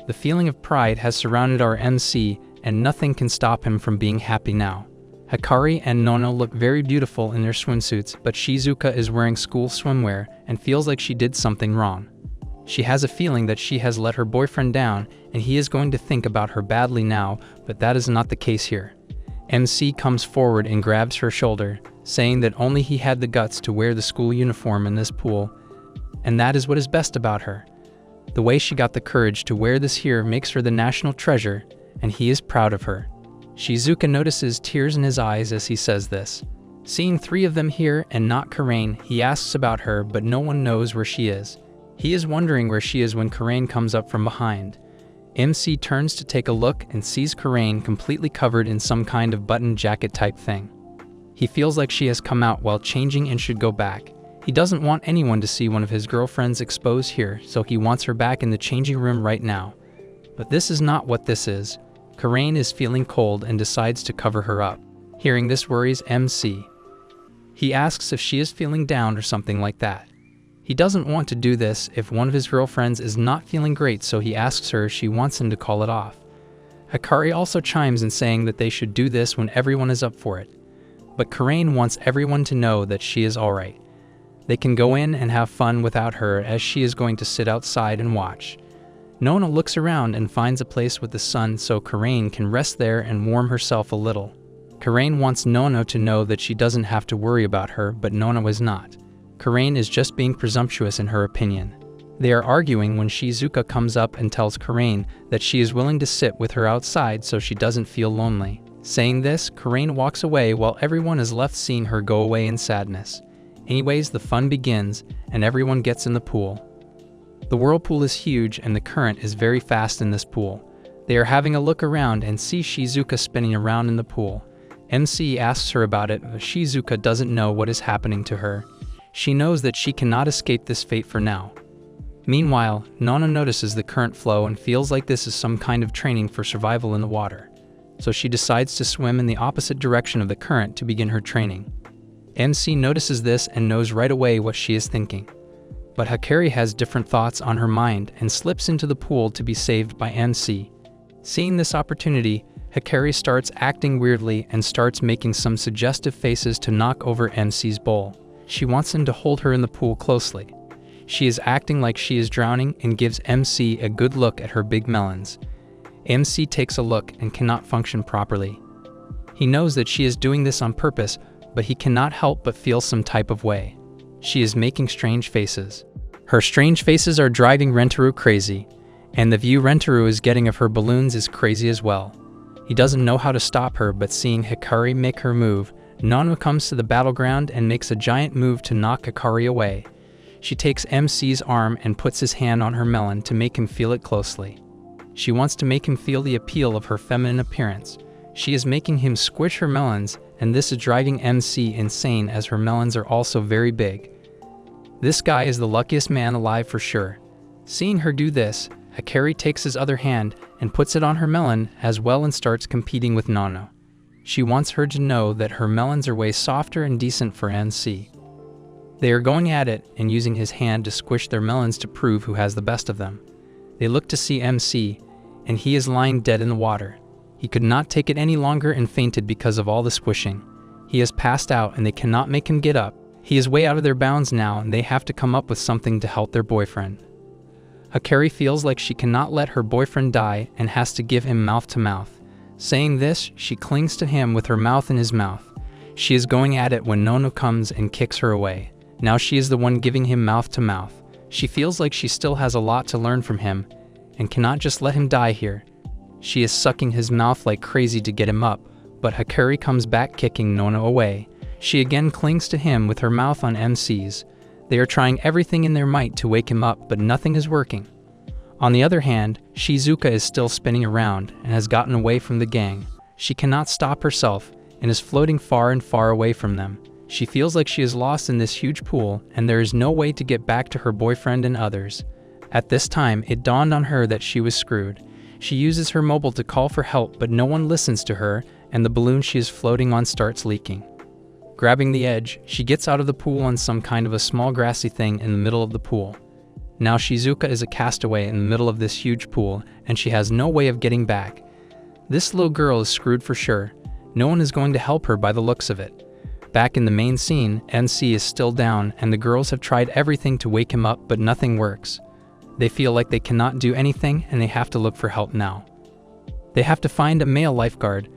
The feeling of pride has surrounded our MC, and nothing can stop him from being happy now. Hikari and Nono look very beautiful in their swimsuits, but Shizuka is wearing school swimwear and feels like she did something wrong. She has a feeling that she has let her boyfriend down, and he is going to think about her badly now, but that is not the case here. MC comes forward and grabs her shoulder, saying that only he had the guts to wear the school uniform in this pool, and that is what is best about her. The way she got the courage to wear this here makes her the national treasure, and he is proud of her. Shizuka notices tears in his eyes as he says this. Seeing 3 of them here and not Karain, he asks about her, but no one knows where she is. He is wondering where she is when Karain comes up from behind. MC turns to take a look and sees Karain completely covered in some kind of button jacket type thing. He feels like she has come out while changing and should go back. He doesn't want anyone to see one of his girlfriends exposed here, so he wants her back in the changing room right now. But this is not what this is. Karain is feeling cold and decides to cover her up. Hearing this worries MC. He asks if she is feeling down or something like that. He doesn't want to do this if one of his girlfriends is not feeling great, so he asks her if she wants him to call it off. Hikari also chimes in saying that they should do this when everyone is up for it. But Karain wants everyone to know that she is alright. They can go in and have fun without her, as she is going to sit outside and watch. Nona looks around and finds a place with the sun so Karain can rest there and warm herself a little. Karain wants Nona to know that she doesn't have to worry about her, but Nona is not. Karain is just being presumptuous in her opinion. They are arguing when Shizuka comes up and tells Karain that she is willing to sit with her outside so she doesn't feel lonely. Saying this, Karain walks away while everyone is left seeing her go away in sadness. Anyways, the fun begins and everyone gets in the pool. The whirlpool is huge and the current is very fast in this pool. They are having a look around and see Shizuka spinning around in the pool. MC asks her about it, but Shizuka doesn't know what is happening to her. She knows that she cannot escape this fate for now. Meanwhile, Nona notices the current flow and feels like this is some kind of training for survival in the water. So she decides to swim in the opposite direction of the current to begin her training. MC notices this and knows right away what she is thinking. But Hikari has different thoughts on her mind and slips into the pool to be saved by MC. Seeing this opportunity, Hikari starts acting weirdly and starts making some suggestive faces to knock over MC's bowl. She wants him to hold her in the pool closely. She is acting like she is drowning and gives MC a good look at her big melons. MC takes a look and cannot function properly. He knows that she is doing this on purpose, but he cannot help but feel some type of way. She is making strange faces. Her strange faces are driving Rentaro crazy, and the view Rentaro is getting of her balloons is crazy as well. He doesn't know how to stop her, but seeing Hikari make her move, Nono comes to the battleground and makes a giant move to knock Hikari away. She takes MC's arm and puts his hand on her melon to make him feel it closely. She wants to make him feel the appeal of her feminine appearance. She is making him squish her melons, and this is driving MC insane as her melons are also very big. This guy is the luckiest man alive for sure. Seeing her do this, Hikari takes his other hand and puts it on her melon as well and starts competing with Nono. She wants her to know that her melons are way softer and decent for MC. They are going at it and using his hand to squish their melons to prove who has the best of them. They look to see MC, and he is lying dead in the water. He could not take it any longer and fainted because of all the squishing. He has passed out and they cannot make him get up. He is way out of their bounds now and they have to come up with something to help their boyfriend. Hikari feels like she cannot let her boyfriend die and has to give him mouth to mouth. Saying this, she clings to him with her mouth in his mouth. She is going at it when Nono comes and kicks her away. Now she is the one giving him mouth to mouth. She feels like she still has a lot to learn from him and cannot just let him die here. She is sucking his mouth like crazy to get him up, but Hikari comes back kicking Nono away. She again clings to him with her mouth on MC's. They are trying everything in their might to wake him up, but nothing is working. On the other hand, Shizuka is still spinning around and has gotten away from the gang. She cannot stop herself and is floating far and far away from them. She feels like she is lost in this huge pool and there is no way to get back to her boyfriend and others. At this time, it dawned on her that she was screwed. She uses her mobile to call for help, but no one listens to her and the balloon she is floating on starts leaking. Grabbing the edge, she gets out of the pool on some kind of a small grassy thing in the middle of the pool. Now Shizuka is a castaway in the middle of this huge pool and she has no way of getting back. This little girl is screwed for sure. No one is going to help her by the looks of it. Back in the main scene, MC is still down and the girls have tried everything to wake him up, but nothing works. They feel like they cannot do anything and they have to look for help now. They have to find a male lifeguard.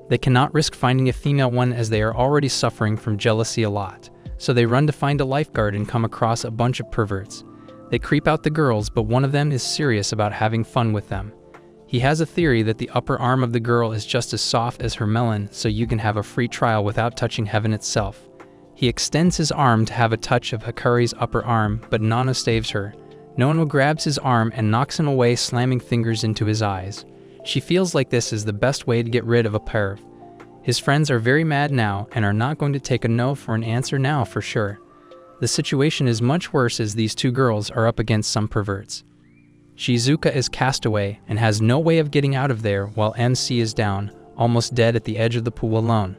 They cannot risk finding a female one as they are already suffering from jealousy a lot. So they run to find a lifeguard and come across a bunch of perverts. They creep out the girls, but one of them is serious about having fun with them. He has a theory that the upper arm of the girl is just as soft as her melon, so you can have a free trial without touching heaven itself. He extends his arm to have a touch of Hikari's upper arm, but Nono saves her. Nono grabs his arm and knocks him away, slamming fingers into his eyes. She feels like this is the best way to get rid of a perv. His friends are very mad now and are not going to take a no for an answer now for sure. The situation is much worse as these two girls are up against some perverts. Shizuka is cast away and has no way of getting out of there while MC is down, almost dead at the edge of the pool alone.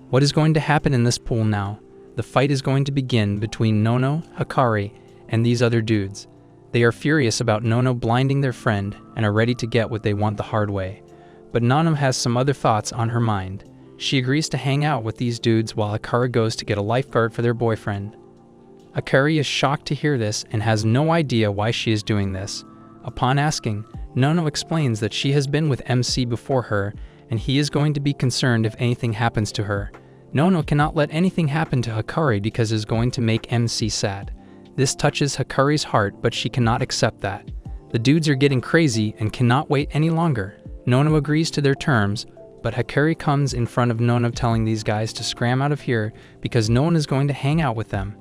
What is going to happen in this pool now? The fight is going to begin between Nono, Hikari, and these other dudes. They are furious about Nono blinding their friend and are ready to get what they want the hard way. But Nono has some other thoughts on her mind. She agrees to hang out with these dudes while Hikari goes to get a lifeguard for their boyfriend. Hikari is shocked to hear this and has no idea why she is doing this. Upon asking, Nono explains that she has been with MC before her and he is going to be concerned if anything happens to her. Nono cannot let anything happen to Hikari because it is going to make MC sad. This touches Hikari's heart, but she cannot accept that. The dudes are getting crazy and cannot wait any longer. Nono agrees to their terms, but Hikari comes in front of Nono telling these guys to scram out of here because no one is going to hang out with them.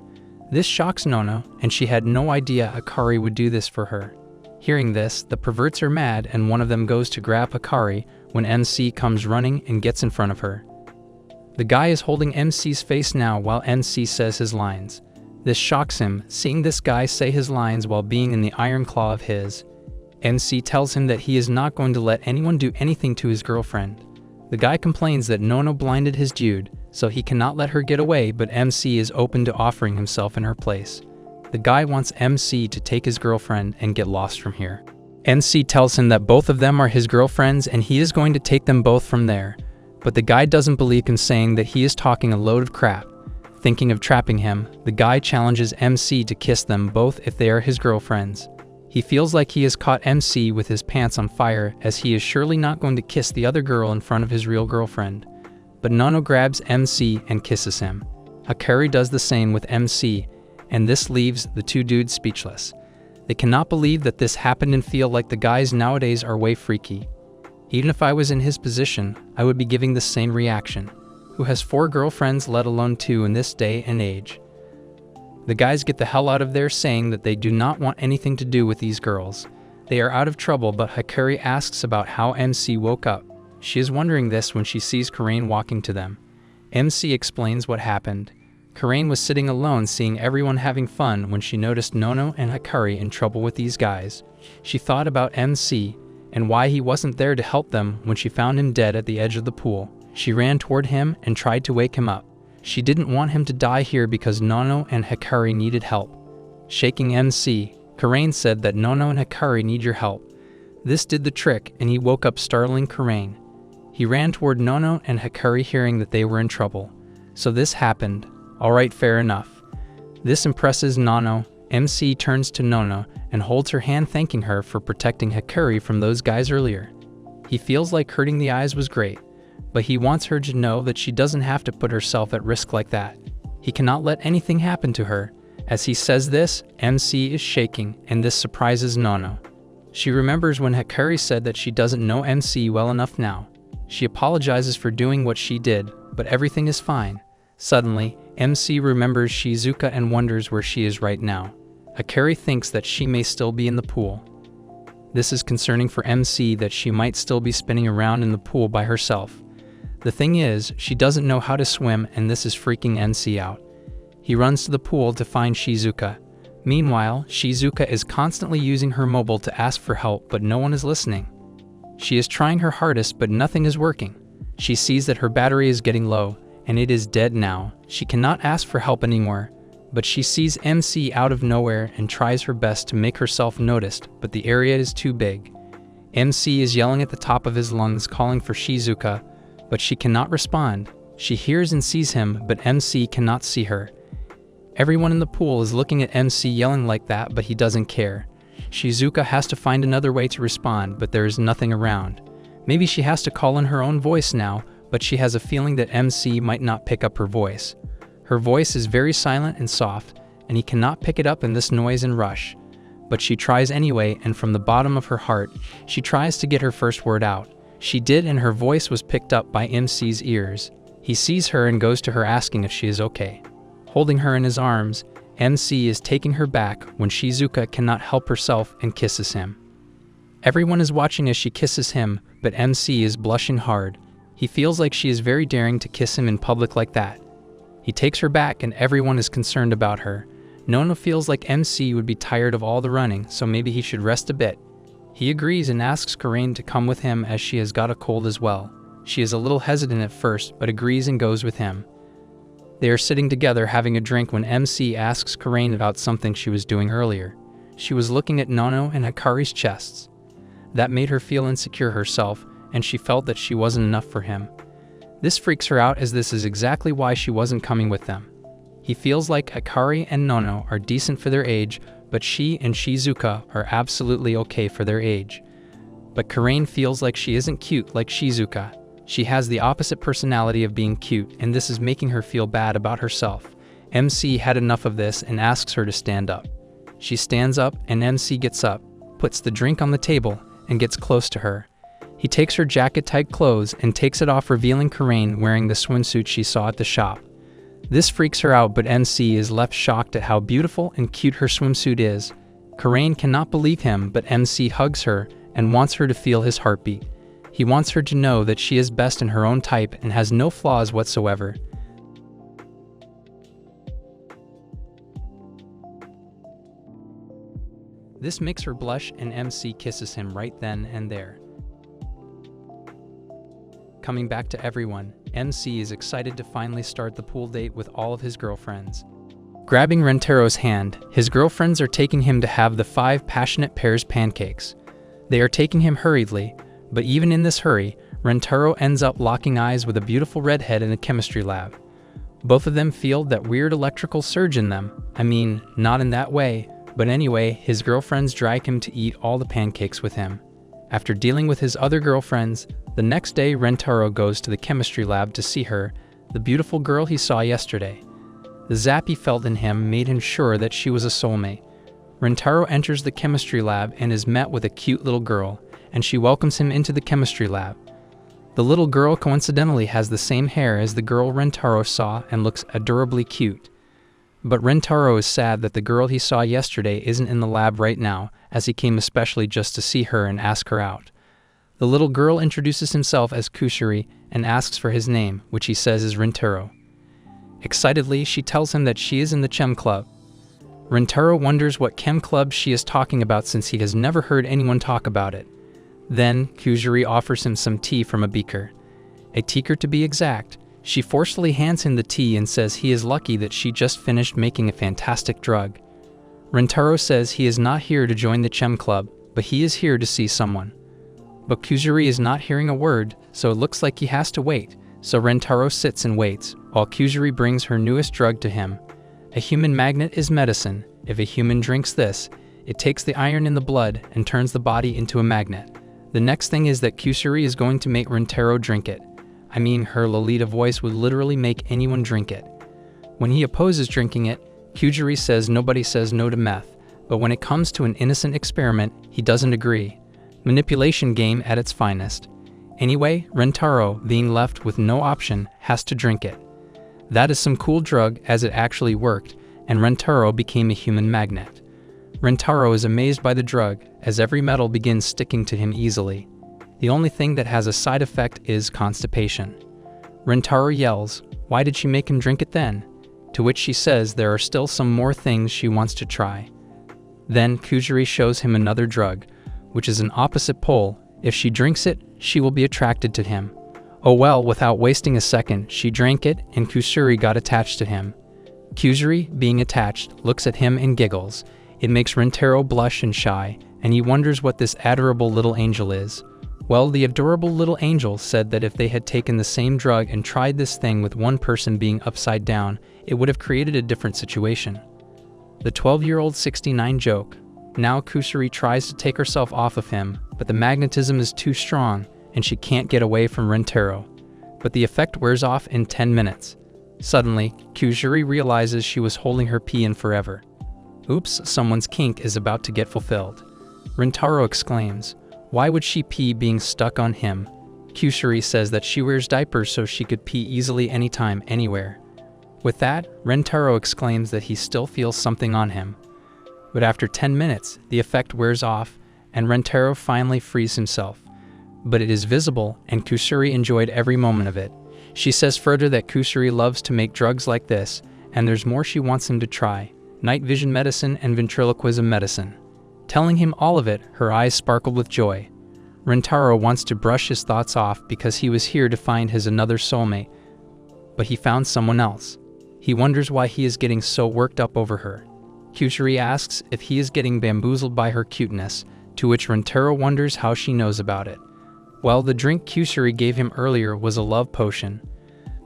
This shocks Nono, and she had no idea Hikari would do this for her. Hearing this, the perverts are mad and one of them goes to grab Hikari when MC comes running and gets in front of her. The guy is holding MC's face now while MC says his lines. This shocks him, seeing this guy say his lines while being in the iron claw of his. MC tells him that he is not going to let anyone do anything to his girlfriend. The guy complains that Nono blinded his dude, so he cannot let her get away, but MC is open to offering himself in her place. The guy wants MC to take his girlfriend and get lost from here. MC tells him that both of them are his girlfriends and he is going to take them both from there. But the guy doesn't believe him, saying that he is talking a load of crap. Thinking of trapping him, the guy challenges MC to kiss them both if they are his girlfriends. He feels like he has caught MC with his pants on fire, as he is surely not going to kiss the other girl in front of his real girlfriend. But Nono grabs MC and kisses him. Hikari does the same with MC, and this leaves the two dudes speechless. They cannot believe that this happened and feel like the guys nowadays are way freaky. Even if I was in his position, I would be giving the same reaction. Who has 4 girlfriends, let alone 2 in this day and age? The guys get the hell out of there, saying that they do not want anything to do with these girls. They are out of trouble, but Hikari asks about how MC woke up. She is wondering this when she sees Karain walking to them. MC explains what happened. Karain was sitting alone, seeing everyone having fun, when she noticed Nono and Hikari in trouble with these guys. She thought about MC and why he wasn't there to help them when she found him dead at the edge of the pool. She ran toward him and tried to wake him up. She didn't want him to die here because Nono and Hikari needed help. Shaking MC, Karain said that Nono and Hikari need your help. This did the trick, and he woke up, startling Karain. He ran toward Nono and Hikari, hearing that they were in trouble. So this happened. Alright, fair enough. This impresses Nono. MC turns to Nono and holds her hand, thanking her for protecting Hikari from those guys earlier. He feels like hurting the eyes was great, but he wants her to know that she doesn't have to put herself at risk like that. He cannot let anything happen to her. As he says this, MC is shaking, and this surprises Nono. She remembers when Hikari said that she doesn't know MC well enough now. She apologizes for doing what she did, but everything is fine. Suddenly, MC remembers Shizuka and wonders where she is right now. Hikari thinks that she may still be in the pool. This is concerning for MC, that she might still be spinning around in the pool by herself. The thing is, she doesn't know how to swim, and this is freaking MC out. He runs to the pool to find Shizuka. Meanwhile, Shizuka is constantly using her mobile to ask for help, but no one is listening. She is trying her hardest, but nothing is working. She sees that her battery is getting low, and it is dead now. She cannot ask for help anymore, but she sees MC out of nowhere and tries her best to make herself noticed, but the area is too big. MC is yelling at the top of his lungs, calling for Shizuka, but she cannot respond. She hears and sees him, but MC cannot see her. Everyone in the pool is looking at MC yelling like that, but he doesn't care. Shizuka has to find another way to respond, but there is nothing around. Maybe she has to call in her own voice now, but she has a feeling that MC might not pick up her voice. Her voice is very silent and soft, and he cannot pick it up in this noise and rush. But she tries anyway, and from the bottom of her heart, she tries to get her first word out. She did, and her voice was picked up by MC's ears. He sees her and goes to her, asking if she is okay. Holding her in his arms, MC is taking her back when Shizuka cannot help herself and kisses him. Everyone is watching as she kisses him, but MC is blushing hard. He feels like she is very daring to kiss him in public like that. He takes her back, and everyone is concerned about her. Nono feels like MC would be tired of all the running, so maybe he should rest a bit. He agrees and asks Karain to come with him, as she has got a cold as well. She is a little hesitant at first, but agrees and goes with him. They are sitting together having a drink when MC asks Karain about something she was doing earlier. She was looking at Nono and Hikari's chests. That made her feel insecure herself, and she felt that she wasn't enough for him. This freaks her out, as this is exactly why she wasn't coming with them. He feels like Hikari and Nono are decent for their age, but she and Shizuka are absolutely okay for their age. But Karain feels like she isn't cute like Shizuka. She has the opposite personality of being cute, and this is making her feel bad about herself. MC had enough of this and asks her to stand up. She stands up, and MC gets up, puts the drink on the table, and gets close to her. He takes her jacket-type clothes and takes it off, revealing Karain wearing the swimsuit she saw at the shop. This freaks her out, but MC is left shocked at how beautiful and cute her swimsuit is. Karain cannot believe him, but MC hugs her and wants her to feel his heartbeat. He wants her to know that she is best in her own type and has no flaws whatsoever. This makes her blush, and MC kisses him right then and there. Coming back to everyone, MC is excited to finally start the pool date with all of his girlfriends. Grabbing Rentero's hand, his girlfriends are taking him to have the 5 passionate pears pancakes. They are taking him hurriedly, but even in this hurry, Rentaro ends up locking eyes with a beautiful redhead in a chemistry lab. Both of them feel that weird electrical surge in them. I mean, not in that way, but anyway, his girlfriends drag him to eat all the pancakes with him. After dealing with his other girlfriends, the next day Rentaro goes to the chemistry lab to see her, the beautiful girl he saw yesterday. The zap he felt in him made him sure that she was a soulmate. Rentaro enters the chemistry lab and is met with a cute little girl, and she welcomes him into the chemistry lab. The little girl coincidentally has the same hair as the girl Rentaro saw and looks adorably cute. But Rentaro is sad that the girl he saw yesterday isn't in the lab right now, as he came especially just to see her and ask her out. The little girl introduces himself as Kusuri and asks for his name, which he says is Rentaro. Excitedly, she tells him that she is in the Chem Club. Rentaro wonders what Chem Club she is talking about since he has never heard anyone talk about it. Then, Kusuri offers him some tea from a beaker. A teaker to be exact. She forcefully hands him the tea and says he is lucky that she just finished making a fantastic drug. Rentaro says he is not here to join the Chem Club, but he is here to see someone. But Kusuri is not hearing a word, so it looks like he has to wait, so Rentaro sits and waits, while Kusuri brings her newest drug to him. A human magnet is medicine. If a human drinks this, it takes the iron in the blood and turns the body into a magnet. The next thing is that Kusuri is going to make Rentaro drink it. I mean, her Lolita voice would literally make anyone drink it. When he opposes drinking it, Kusuri says nobody says no to meth, but when it comes to an innocent experiment, he doesn't agree. Manipulation game at its finest. Anyway, Rentaro, being left with no option, has to drink it. That is some cool drug as it actually worked, and Rentaro became a human magnet. Rentaro is amazed by the drug, as every metal begins sticking to him easily. The only thing that has a side effect is constipation. Rentaro yells, "Why did she make him drink it then?" To which she says there are still some more things she wants to try. Then Kusuri shows him another drug, which is an opposite pole. If she drinks it, she will be attracted to him. Oh well, without wasting a second, she drank it and Kusuri got attached to him. Kusuri, being attached, looks at him and giggles. It makes Rentaro blush and shy, and he wonders what this adorable little angel is. Well, the adorable little angel said that if they had taken the same drug and tried this thing with one person being upside down, it would have created a different situation. The 12-year-old 69 joke. Now Kusuri tries to take herself off of him, but the magnetism is too strong, and she can't get away from Rentaro. But the effect wears off in 10 minutes. Suddenly, Kusuri realizes she was holding her pee in forever. Oops, someone's kink is about to get fulfilled. Rentaro exclaims, "Why would she pee being stuck on him?" Kusuri says that she wears diapers so she could pee easily anytime, anywhere. With that, Rentaro exclaims that he still feels something on him. But after 10 minutes, the effect wears off, and Rentaro finally frees himself. But it is visible, and Kusuri enjoyed every moment of it. She says further that Kusuri loves to make drugs like this, and there's more she wants him to try. Night vision medicine and ventriloquism medicine. Telling him all of it, her eyes sparkled with joy. Rentaro wants to brush his thoughts off because he was here to find his another soulmate, but he found someone else. He wonders why he is getting so worked up over her. Kusuri asks if he is getting bamboozled by her cuteness, to which Rentaro wonders how she knows about it. Well, the drink Kusuri gave him earlier was a love potion.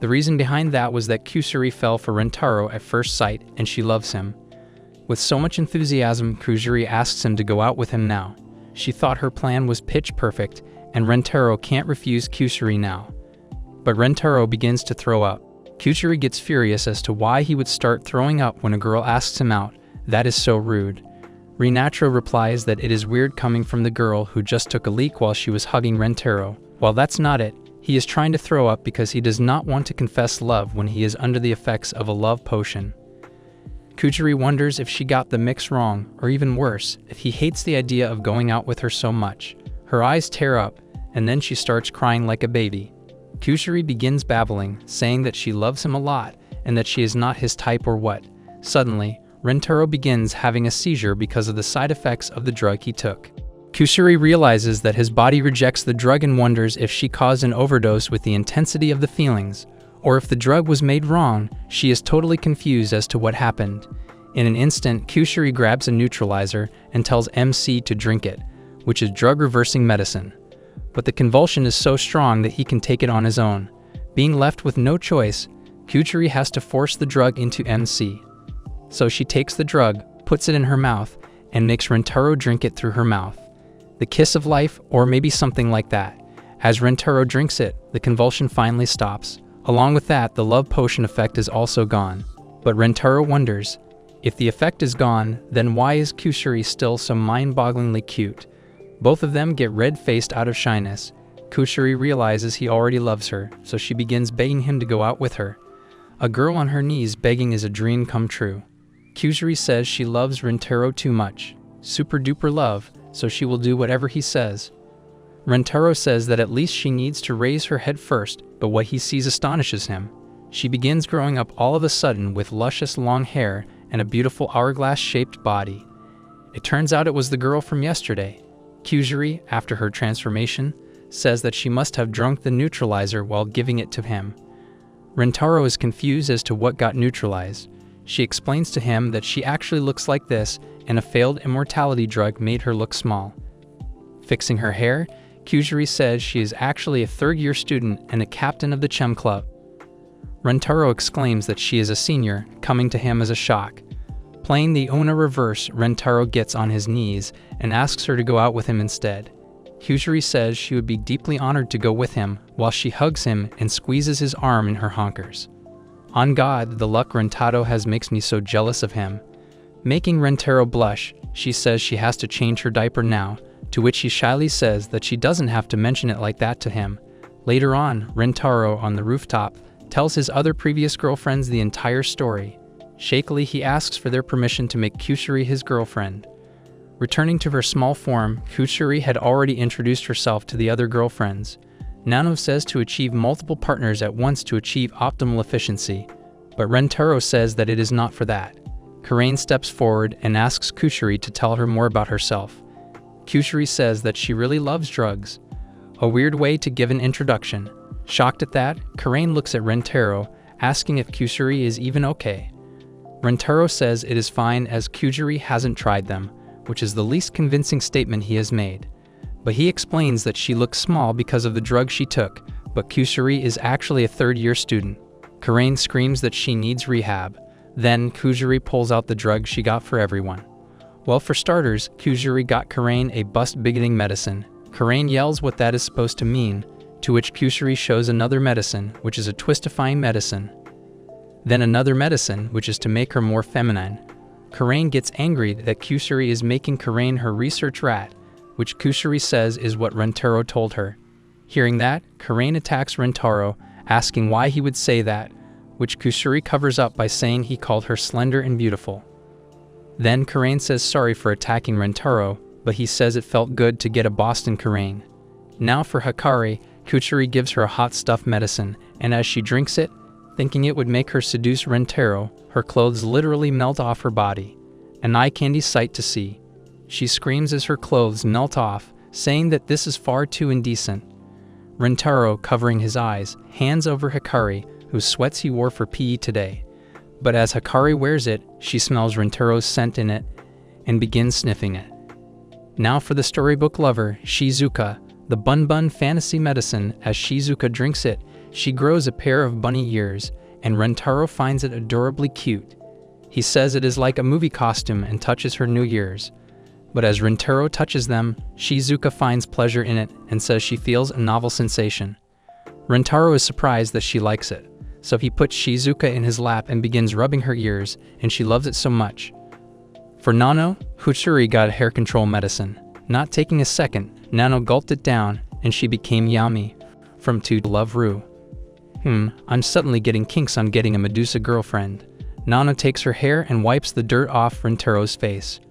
The reason behind that was that Kusuri fell for Rentaro at first sight and she loves him. With so much enthusiasm, Kusuri asks him to go out with him now. She thought her plan was pitch perfect, and Rentaro can't refuse Kusuri now. But Rentaro begins to throw up. Kusuri gets furious as to why he would start throwing up when a girl asks him out. That is so rude. Rinatro replies that it is weird coming from the girl who just took a leak while she was hugging Rentaro. While that's not it, he is trying to throw up because he does not want to confess love when he is under the effects of a love potion. Kusuri wonders if she got the mix wrong, or even worse, if he hates the idea of going out with her so much. Her eyes tear up, and then she starts crying like a baby. Kusuri begins babbling, saying that she loves him a lot, and that she is not his type or what. Suddenly, Rentaro begins having a seizure because of the side effects of the drug he took. Kusuri realizes that his body rejects the drug and wonders if she caused an overdose with the intensity of the feelings, or if the drug was made wrong. She is totally confused as to what happened. In an instant, Kusuri grabs a neutralizer and tells MC to drink it. which is drug-reversing medicine. But the convulsion is so strong that he can take it on his own. Being left with no choice, Kuchuri has to force the drug into MC. So she takes the drug, puts it in her mouth, and makes Rentaro drink it through her mouth. The kiss of life, or maybe something like that. As Rentaro drinks it, the convulsion finally stops. Along with that, the love potion effect is also gone. But Rentaro wonders, if the effect is gone, then why is Kuchuri still so mind-bogglingly cute? Both of them get red-faced out of shyness. Kuchuri realizes he already loves her, so she begins begging him to go out with her. A girl on her knees begging is a dream come true. Kuchuri says she loves Rentaro too much. Super-duper love, so she will do whatever he says. Rentaro says that at least she needs to raise her head first, but what he sees astonishes him. She begins growing up all of a sudden with luscious long hair and a beautiful hourglass-shaped body. It turns out it was the girl from yesterday. Kuchuri, after her transformation, says that she must have drunk the neutralizer while giving it to him. Rentaro is confused as to what got neutralized. She explains to him that she actually looks like this and a failed immortality drug made her look small. Fixing her hair, Kuchuri says she is actually a third-year student and a captain of the Chem Club. Rentaro exclaims that she is a senior, coming to him as a shock. Playing the Ona reverse, Rentaro gets on his knees and asks her to go out with him instead. Kuchuri says she would be deeply honored to go with him, while she hugs him and squeezes his arm in her honkers. On God, the luck Rentaro has makes me so jealous of him. Making Rentaro blush, she says she has to change her diaper now, to which he shyly says that she doesn't have to mention it like that to him. Later on, Rentaro, on the rooftop, tells his other previous girlfriends the entire story. Shakily, he asks for their permission to make Kuchuri his girlfriend. Returning to her small form, Kuchuri had already introduced herself to the other girlfriends. Nano says to achieve multiple partners at once to achieve optimal efficiency, but Rentaro says that it is not for that. Karain steps forward and asks Kuchuri to tell her more about herself. Kuchuri says that she really loves drugs. A weird way to give an introduction. Shocked at that, Karain looks at Rentaro, asking if Kuchuri is even okay. Rentaro says it is fine as Kuchuri hasn't tried them, which is the least convincing statement he has made. But he explains that she looks small because of the drug she took, but Kuchuri is actually a third-year student. Karain screams that she needs rehab. Then Kuchuri pulls out the drug she got for everyone. Well, for starters, Kuchuri got Karain a bust-bigoting medicine. Karain yells what that is supposed to mean, to which Kuchuri shows another medicine, which is a twistifying medicine. Then another medicine, which is to make her more feminine. Karain gets angry that Kuchuri is making Karain her research rat, which Kuchuri says is what Rentaro told her. Hearing that, Karain attacks Rentaro, asking why he would say that, which Kuchuri covers up by saying he called her slender and beautiful. Then Karain says sorry for attacking Rentaro, but he says it felt good to get a Boston Karain. Now for Hikari, Kuchuri gives her a hot stuff medicine, and as she drinks it, thinking it would make her seduce Rentaro, her clothes literally melt off her body. An eye-candy sight to see. She screams as her clothes melt off, saying that this is far too indecent. Rentaro, covering his eyes, hands over Hikari, whose sweats he wore for PE today. But as Hikari wears it, she smells Rentaro's scent in it and begins sniffing it. Now for the storybook lover, Shizuka, the bun fantasy medicine. As Shizuka drinks it, she grows a pair of bunny ears, and Rentaro finds it adorably cute. He says it is like a movie costume and touches her new ears. But as Rentaro touches them, Shizuka finds pleasure in it and says she feels a novel sensation. Rentaro is surprised that she likes it, so he puts Shizuka in his lap and begins rubbing her ears, and she loves it so much. For Nano, Kuchuri got a hair control medicine. Not taking a second, Nano gulped it down, and she became Yami. From to love Ru. I'm suddenly getting kinks on getting a Medusa girlfriend. Nano takes her hair and wipes the dirt off Rentaro's face.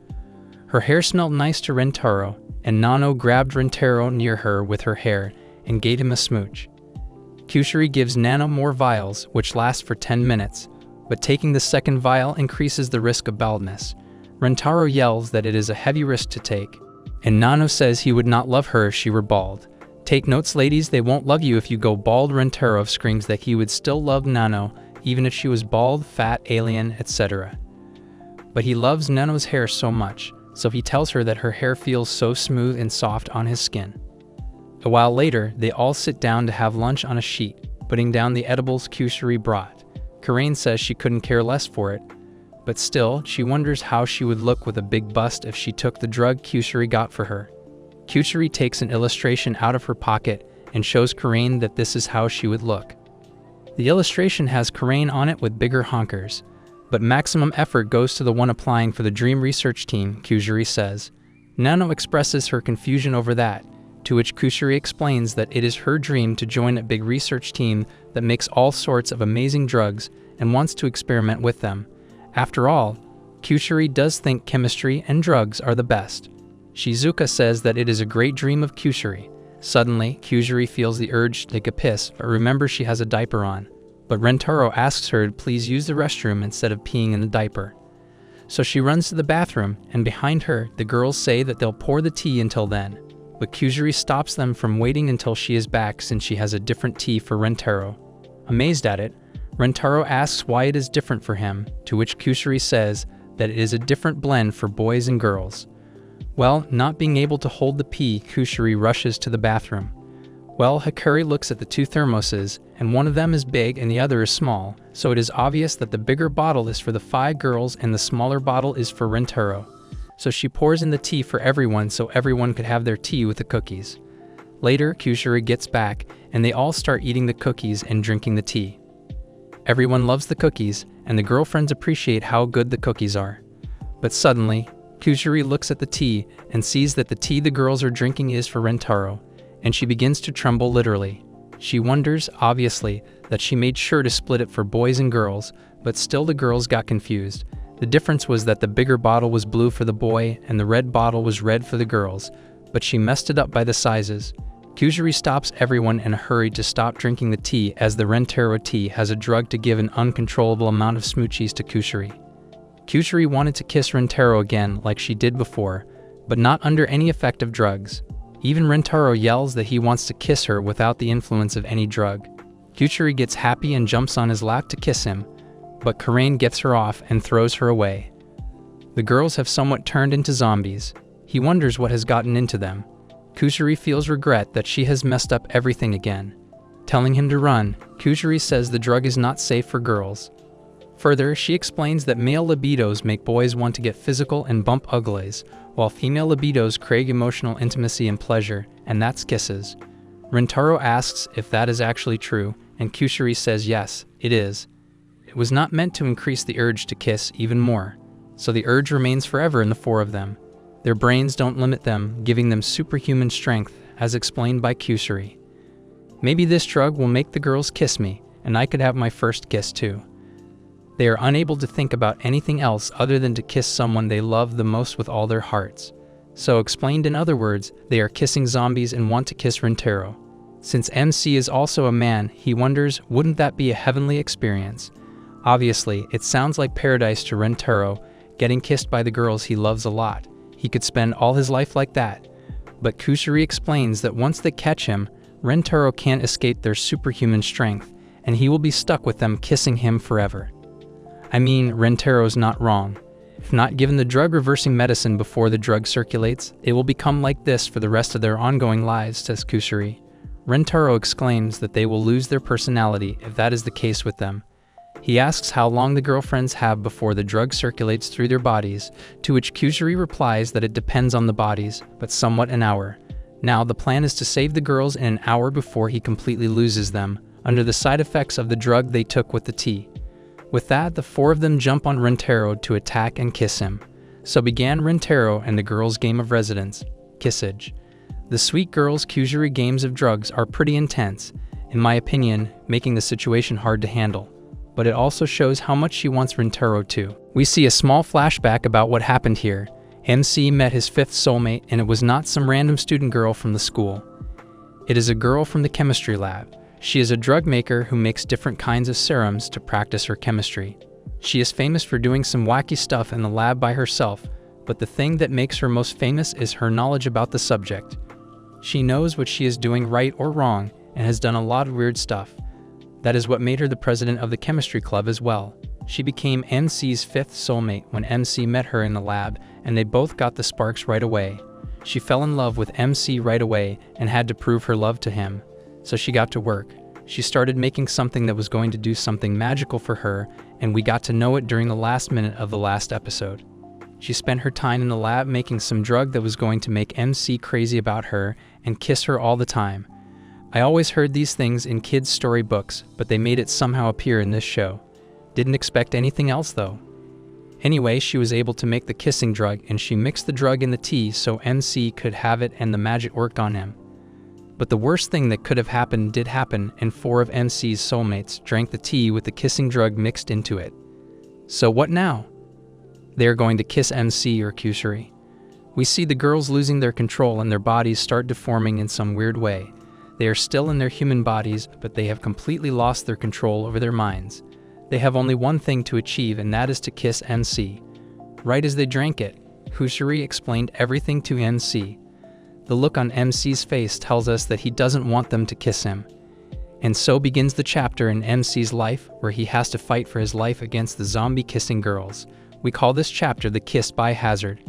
Her hair smelled nice to Rentaro, and Nano grabbed Rentaro near her with her hair and gave him a smooch. Kuchuri gives Nano more vials, which last for 10 minutes, but taking the second vial increases the risk of baldness. Rentaro yells that it is a heavy risk to take, and Nano says he would not love her if she were bald. Take notes, ladies, they won't love you if you go bald. Rentaro screams that he would still love Nano, even if she was bald, fat, alien, etc. But he loves Nano's hair so much, so he tells her that her hair feels so smooth and soft on his skin. A while later, they all sit down to have lunch on a sheet, putting down the edibles Kusari brought. Karain says she couldn't care less for it, but still, she wonders how she would look with a big bust if she took the drug Kusari got for her. Kusari takes an illustration out of her pocket and shows Karain that this is how she would look. The illustration has Karain on it with bigger honkers, but maximum effort goes to the one applying for the Dream Research Team, Kusari says. Nano expresses her confusion over that, to which Kusari explains that it is her dream to join a big research team that makes all sorts of amazing drugs and wants to experiment with them. After all, Kusari does think chemistry and drugs are the best. Shizuka says that it is a great dream of Kusari. Suddenly, Kusari feels the urge to take a piss, but remembers she has a diaper on. But Rentaro asks her to please use the restroom instead of peeing in the diaper. So she runs to the bathroom, and behind her, the girls say that they'll pour the tea until then. But Kusari stops them from waiting until she is back since she has a different tea for Rentaro. Amazed at it, Rentaro asks why it is different for him, to which Kusari says that it is a different blend for boys and girls. Well, not being able to hold the pee, Kusari rushes to the bathroom. Well, Hikari looks at the two thermoses, and one of them is big and the other is small, so it is obvious that the bigger bottle is for the 5 girls and the smaller bottle is for Rentaro. So she pours in the tea for everyone so everyone could have their tea with the cookies. Later, Kusari gets back, and they all start eating the cookies and drinking the tea. Everyone loves the cookies, and the girlfriends appreciate how good the cookies are. But suddenly, Kusari looks at the tea and sees that the tea the girls are drinking is for Rentaro, and she begins to tremble literally. She wonders, obviously, that she made sure to split it for boys and girls, but still the girls got confused. The difference was that the bigger bottle was blue for the boy and the red bottle was red for the girls, but she messed it up by the sizes. Kusari stops everyone in a hurry to stop drinking the tea as the Rentaro tea has a drug to give an uncontrollable amount of smoochies to Kusari. Kusari wanted to kiss Rentaro again like she did before, but not under any effect of drugs. Even Rentaro yells that he wants to kiss her without the influence of any drug. Kusari gets happy and jumps on his lap to kiss him, but Karain gets her off and throws her away. The girls have somewhat turned into zombies. He wonders what has gotten into them. Kusari feels regret that she has messed up everything again. Telling him to run, Kusari says the drug is not safe for girls. Further, she explains that male libidos make boys want to get physical and bump uglies, while female libidos crave emotional intimacy and pleasure, and that's kisses. Rentaro asks if that is actually true, and Kusari says yes, it is. It was not meant to increase the urge to kiss even more, so the urge remains forever in the 4 of them. Their brains don't limit them, giving them superhuman strength, as explained by Kusari. Maybe this drug will make the girls kiss me, and I could have my first kiss too. They are unable to think about anything else other than to kiss someone they love the most with all their hearts. So explained in other words, they are kissing zombies and want to kiss Rentaro. Since MC is also a man, he wonders, wouldn't that be a heavenly experience? Obviously, it sounds like paradise to Rentaro, getting kissed by the girls he loves a lot. He could spend all his life like that. But Kusari explains that once they catch him, Rentaro can't escape their superhuman strength, and he will be stuck with them kissing him forever. I mean, Rentaro's not wrong. If not given the drug-reversing medicine before the drug circulates, it will become like this for the rest of their ongoing lives, says Kusari. Rentaro exclaims that they will lose their personality if that is the case with them. He asks how long the girlfriends have before the drug circulates through their bodies, to which Kusari replies that it depends on the bodies, but somewhat an hour. Now, the plan is to save the girls in an hour before he completely loses them, under the side effects of the drug they took with the tea. With that, the 4 of them jump on Rentaro to attack and kiss him. So began Rentaro and the girls' game of residence, Kissage. The sweet girls' Kusari games of drugs are pretty intense, in my opinion, making the situation hard to handle. But it also shows how much she wants Rentaro too. We see a small flashback about what happened here. MC met his 5th soulmate, and it was not some random student girl from the school. It is a girl from the chemistry lab. She is a drug maker who makes different kinds of serums to practice her chemistry. She is famous for doing some wacky stuff in the lab by herself, but the thing that makes her most famous is her knowledge about the subject. She knows what she is doing right or wrong, and has done a lot of weird stuff. That is what made her the president of the chemistry club as well. She became MC's fifth soulmate when MC met her in the lab, and they both got the sparks right away. She fell in love with MC right away and had to prove her love to him. So she got to work. She started making something that was going to do something magical for her, and we got to know it during the last minute of the last episode. She spent her time in the lab making some drug that was going to make MC crazy about her and kiss her all the time. I always heard these things in kids' storybooks, but they made it somehow appear in this show. Didn't expect anything else though. Anyway, she was able to make the kissing drug, and she mixed the drug in the tea so MC could have it, and the magic worked on him. But the worst thing that could have happened did happen, and 4 of MC's soulmates drank the tea with the kissing drug mixed into it. So what now? They are going to kiss MC or Kusari. We see the girls losing their control and their bodies start deforming in some weird way. They are still in their human bodies, but they have completely lost their control over their minds. They have only one thing to achieve, and that is to kiss MC. Right as they drank it, Kusari explained everything to MC. The look on MC's face tells us that he doesn't want them to kiss him. And so begins the chapter in MC's life where he has to fight for his life against the zombie kissing girls. We call this chapter the Kiss by Hazard.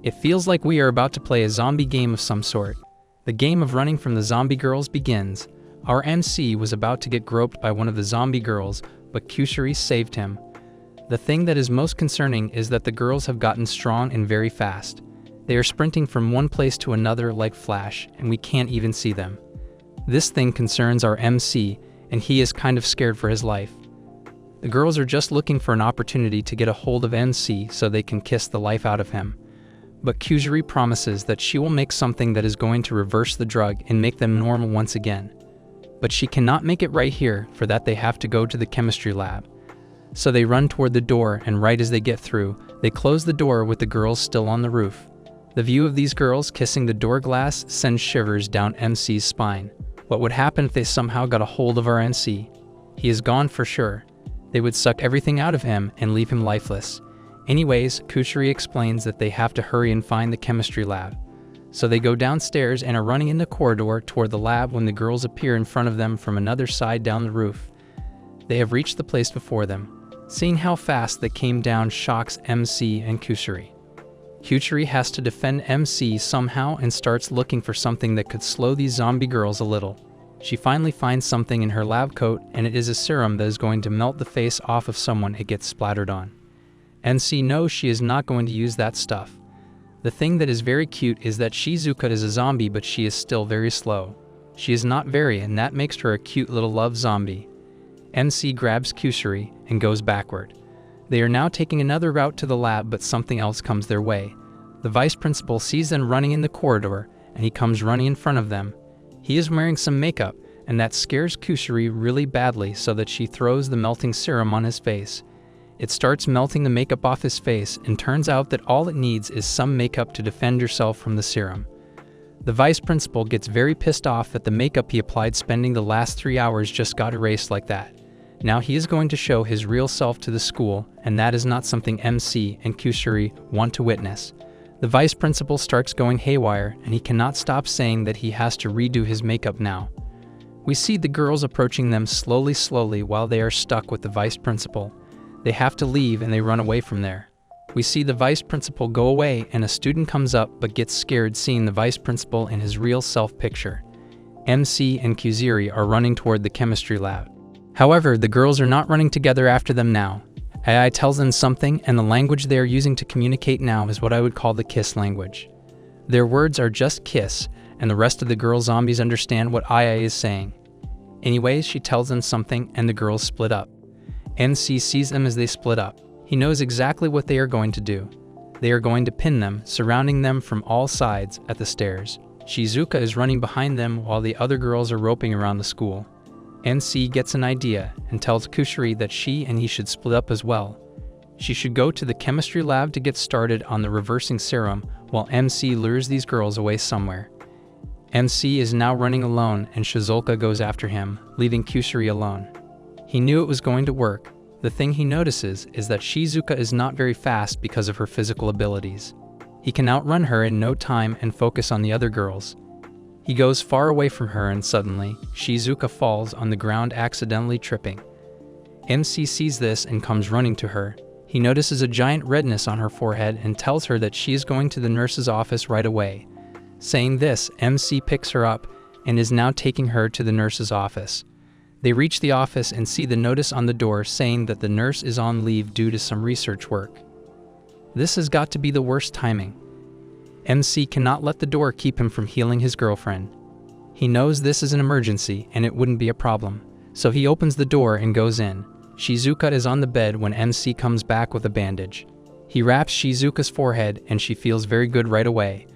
It feels like we are about to play a zombie game of some sort. The game of running from the zombie girls begins. Our MC was about to get groped by one of the zombie girls, but Kusari saved him. The thing that is most concerning is that the girls have gotten strong and very fast. They are sprinting from one place to another like Flash, and we can't even see them. This thing concerns our MC, and he is kind of scared for his life. The girls are just looking for an opportunity to get a hold of MC so they can kiss the life out of him. But Kusari promises that she will make something that is going to reverse the drug and make them normal once again. But she cannot make it right here, for that they have to go to the chemistry lab. So they run toward the door, and right as they get through, they close the door with the girls still on the roof. The view of these girls kissing the door glass sends shivers down MC's spine. What would happen if they somehow got a hold of our MC? He is gone for sure. They would suck everything out of him and leave him lifeless. Anyways, Kusari explains that they have to hurry and find the chemistry lab. So they go downstairs and are running in the corridor toward the lab when the girls appear in front of them from another side down the roof. They have reached the place before them. Seeing how fast they came down shocks MC and Kusari. Kusari has to defend MC somehow and starts looking for something that could slow these zombie girls a little. She finally finds something in her lab coat, and it is a serum that is going to melt the face off of someone it gets splattered on. MC knows she is not going to use that stuff. The thing that is very cute is that Shizuka is a zombie, but she is still very slow. She is not very, and that makes her a cute little love zombie. MC grabs Kusari and goes backward. They are now taking another route to the lab, but something else comes their way. The vice principal sees them running in the corridor, and he comes running in front of them. He is wearing some makeup, and that scares Kusari really badly so that she throws the melting serum on his face. It starts melting the makeup off his face, and turns out that all it needs is some makeup to defend yourself from the serum. The vice principal gets very pissed off that the makeup he applied spending the last 3 hours just got erased like that. Now he is going to show his real self to the school, and that is not something MC and Kusari want to witness. The vice principal starts going haywire, and he cannot stop saying that he has to redo his makeup now. We see the girls approaching them slowly while they are stuck with the vice principal. They have to leave and they run away from there. We see the vice principal go away, and a student comes up but gets scared seeing the vice principal in his real self picture. MC and Kusari are running toward the chemistry lab. However, the girls are not running together after them now. AI tells them something, and the language they are using to communicate now is what I would call the kiss language. Their words are just kiss, and the rest of the girl zombies understand what AI is saying. Anyways, she tells them something, and the girls split up. MC sees them as they split up. He knows exactly what they are going to do. They are going to pin them, surrounding them from all sides at the stairs. Shizuka is running behind them while the other girls are roping around the school. MC gets an idea and tells Kusari that she and he should split up as well. She should go to the chemistry lab to get started on the reversing serum while MC lures these girls away somewhere. MC is now running alone, and Shizuka goes after him, leaving Kusari alone. He knew it was going to work. The thing he notices is that Shizuka is not very fast because of her physical abilities. He can outrun her in no time and focus on the other girls. He goes far away from her, and suddenly, Shizuka falls on the ground, accidentally tripping. MC sees this and comes running to her. He notices a giant redness on her forehead and tells her that she is going to the nurse's office right away. Saying this, MC picks her up and is now taking her to the nurse's office. They reach the office and see the notice on the door saying that the nurse is on leave due to some research work. This has got to be the worst timing. MC cannot let the door keep him from healing his girlfriend. He knows this is an emergency and it wouldn't be a problem, so he opens the door and goes in. Shizuka is on the bed when MC comes back with a bandage. He wraps Shizuka's forehead and she feels very good right away.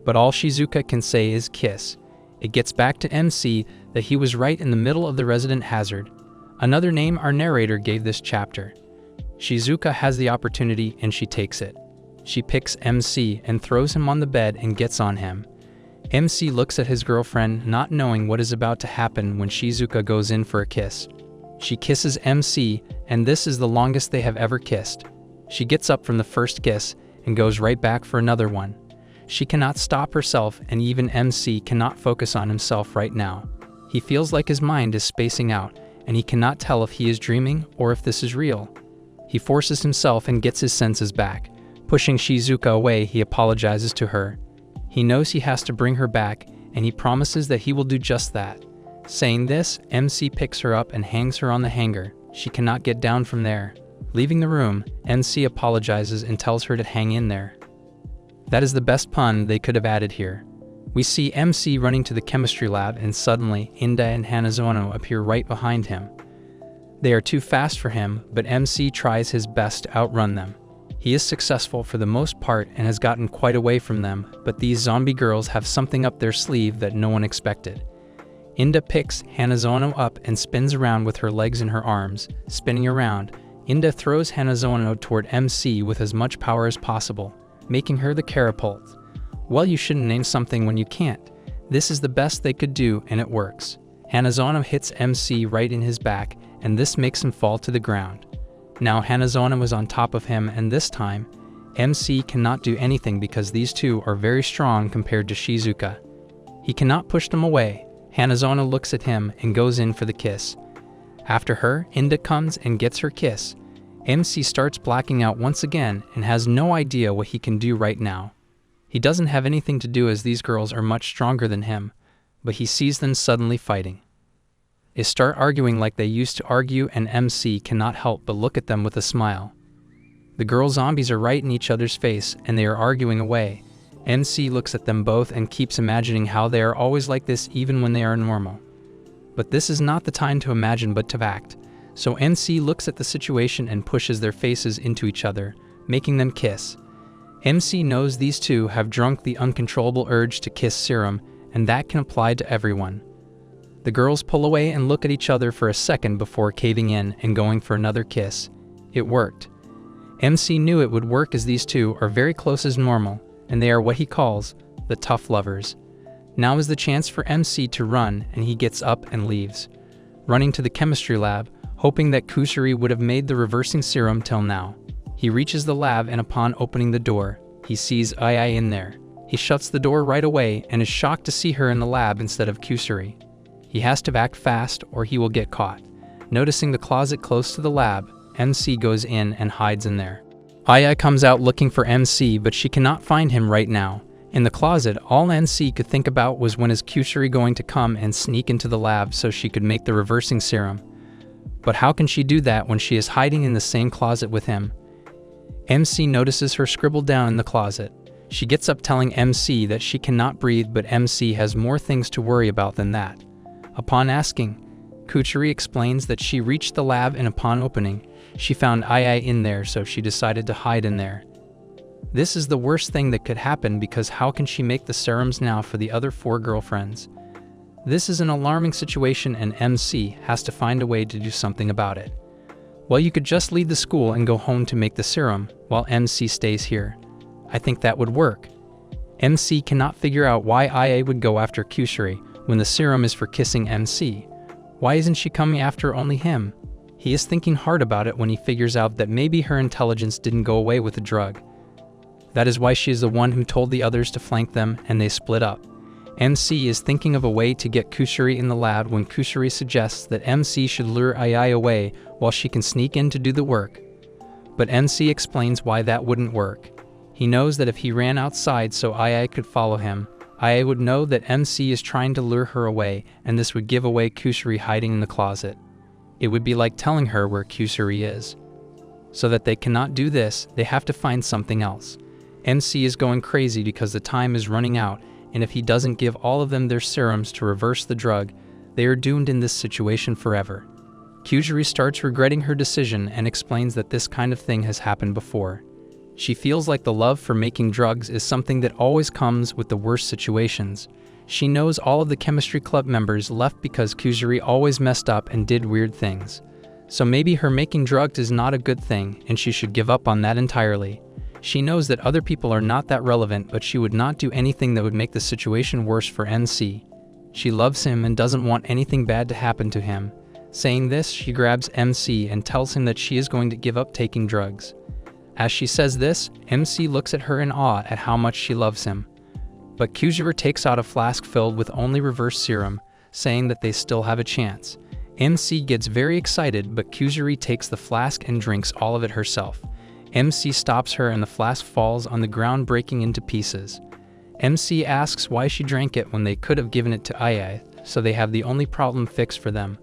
But all Shizuka can say is kiss. It gets back to MC that he was right in the middle of the resident hazard. Another name our narrator gave this chapter. Shizuka has the opportunity and she takes it. She picks MC and throws him on the bed and gets on him. MC looks at his girlfriend, not knowing what is about to happen when Shizuka goes in for a kiss. She kisses MC, and this is the longest they have ever kissed. She gets up from the first kiss and goes right back for another one. She cannot stop herself, and even MC cannot focus on himself right now. He feels like his mind is spacing out, and he cannot tell if he is dreaming or if this is real. He forces himself and gets his senses back. Pushing Shizuka away, he apologizes to her. He knows he has to bring her back, and he promises that he will do just that. Saying this, MC picks her up and hangs her on the hanger. She cannot get down from there. Leaving the room, MC apologizes and tells her to hang in there. That is the best pun they could have added here. We see MC running to the chemistry lab and suddenly Inda and Hanazono appear right behind him. They are too fast for him, but MC tries his best to outrun them. He is successful for the most part and has gotten quite away from them, but these zombie girls have something up their sleeve that no one expected. Inda picks Hanazono up and spins around with her legs in her arms. Spinning around, Inda throws Hanazono toward MC with as much power as possible, making her the catapult. Well, you shouldn't name something when you can't. This is the best they could do, and it works. Hanazono hits MC right in his back, and this makes him fall to the ground. Now Hanazono is on top of him, and this time, MC cannot do anything because these two are very strong compared to Shizuka. He cannot push them away. Hanazono looks at him and goes in for the kiss. After her, Inda comes and gets her kiss. MC starts blacking out once again and has no idea what he can do right now. He doesn't have anything to do as these girls are much stronger than him, but he sees them suddenly fighting. They start arguing like they used to argue, and MC cannot help but look at them with a smile. The girl zombies are right in each other's face and they are arguing away. MC looks at them both and keeps imagining how they are always like this even when they are normal. But this is not the time to imagine but to act. So MC looks at the situation and pushes their faces into each other, making them kiss. MC knows these two have drunk the uncontrollable urge to kiss serum, and that can apply to everyone. The girls pull away and look at each other for a second before caving in and going for another kiss. It worked. MC knew it would work as these two are very close as normal, and they are what he calls the tough lovers. Now is the chance for MC to run, and he gets up and leaves, running to the chemistry lab, hoping that Kusuri would have made the reversing serum till now. He reaches the lab, and upon opening the door, he sees Ai in there. He shuts the door right away and is shocked to see her in the lab instead of Kusuri. He has to act fast or he will get caught. Noticing the closet close to the lab, MC goes in and hides in there. Ai comes out looking for MC, but she cannot find him right now. In the closet, all MC could think about was when is Kusuri going to come and sneak into the lab so she could make the reversing serum. But how can she do that when she is hiding in the same closet with him? MC notices her scribbled down in the closet. She gets up telling MC that she cannot breathe, but MC has more things to worry about than that. Upon asking, Kusuri explains that she reached the lab and upon opening, she found Ai in there, so she decided to hide in there. This is the worst thing that could happen because how can she make the serums now for the other 4 girlfriends? This is an alarming situation and MC has to find a way to do something about it. Well, you could just leave the school and go home to make the serum while MC stays here. I think that would work. MC cannot figure out why Ai would go after Kusuri when the serum is for kissing MC. Why isn't she coming after only him? He is thinking hard about it when he figures out that maybe her intelligence didn't go away with the drug. That is why she is the one who told the others to flank them and they split up. MC is thinking of a way to get Kusuri in the lab when Kusuri suggests that MC should lure Ai away while she can sneak in to do the work. But MC explains why that wouldn't work. He knows that if he ran outside so Ai could follow him, Ai would know that MC is trying to lure her away, and this would give away Kusuri hiding in the closet. It would be like telling her where Kusuri is. So that they cannot do this, they have to find something else. MC is going crazy because the time is running out, and if he doesn't give all of them their serums to reverse the drug, they are doomed in this situation forever. Kusuri starts regretting her decision and explains that this kind of thing has happened before. She feels like the love for making drugs is something that always comes with the worst situations. She knows all of the chemistry club members left because Kusuri always messed up and did weird things. So maybe her making drugs is not a good thing, and she should give up on that entirely. She knows that other people are not that relevant, but she would not do anything that would make the situation worse for MC. She loves him and doesn't want anything bad to happen to him. Saying this, she grabs MC and tells him that she is going to give up taking drugs. As she says this, MC looks at her in awe at how much she loves him. But Kusuri takes out a flask filled with only reverse serum, saying that they still have a chance. MC gets very excited, but Kusuri takes the flask and drinks all of it herself. MC stops her and the flask falls on the ground, breaking into pieces. MC asks why she drank it when they could have given it to Ai, so they have the only problem fixed for them.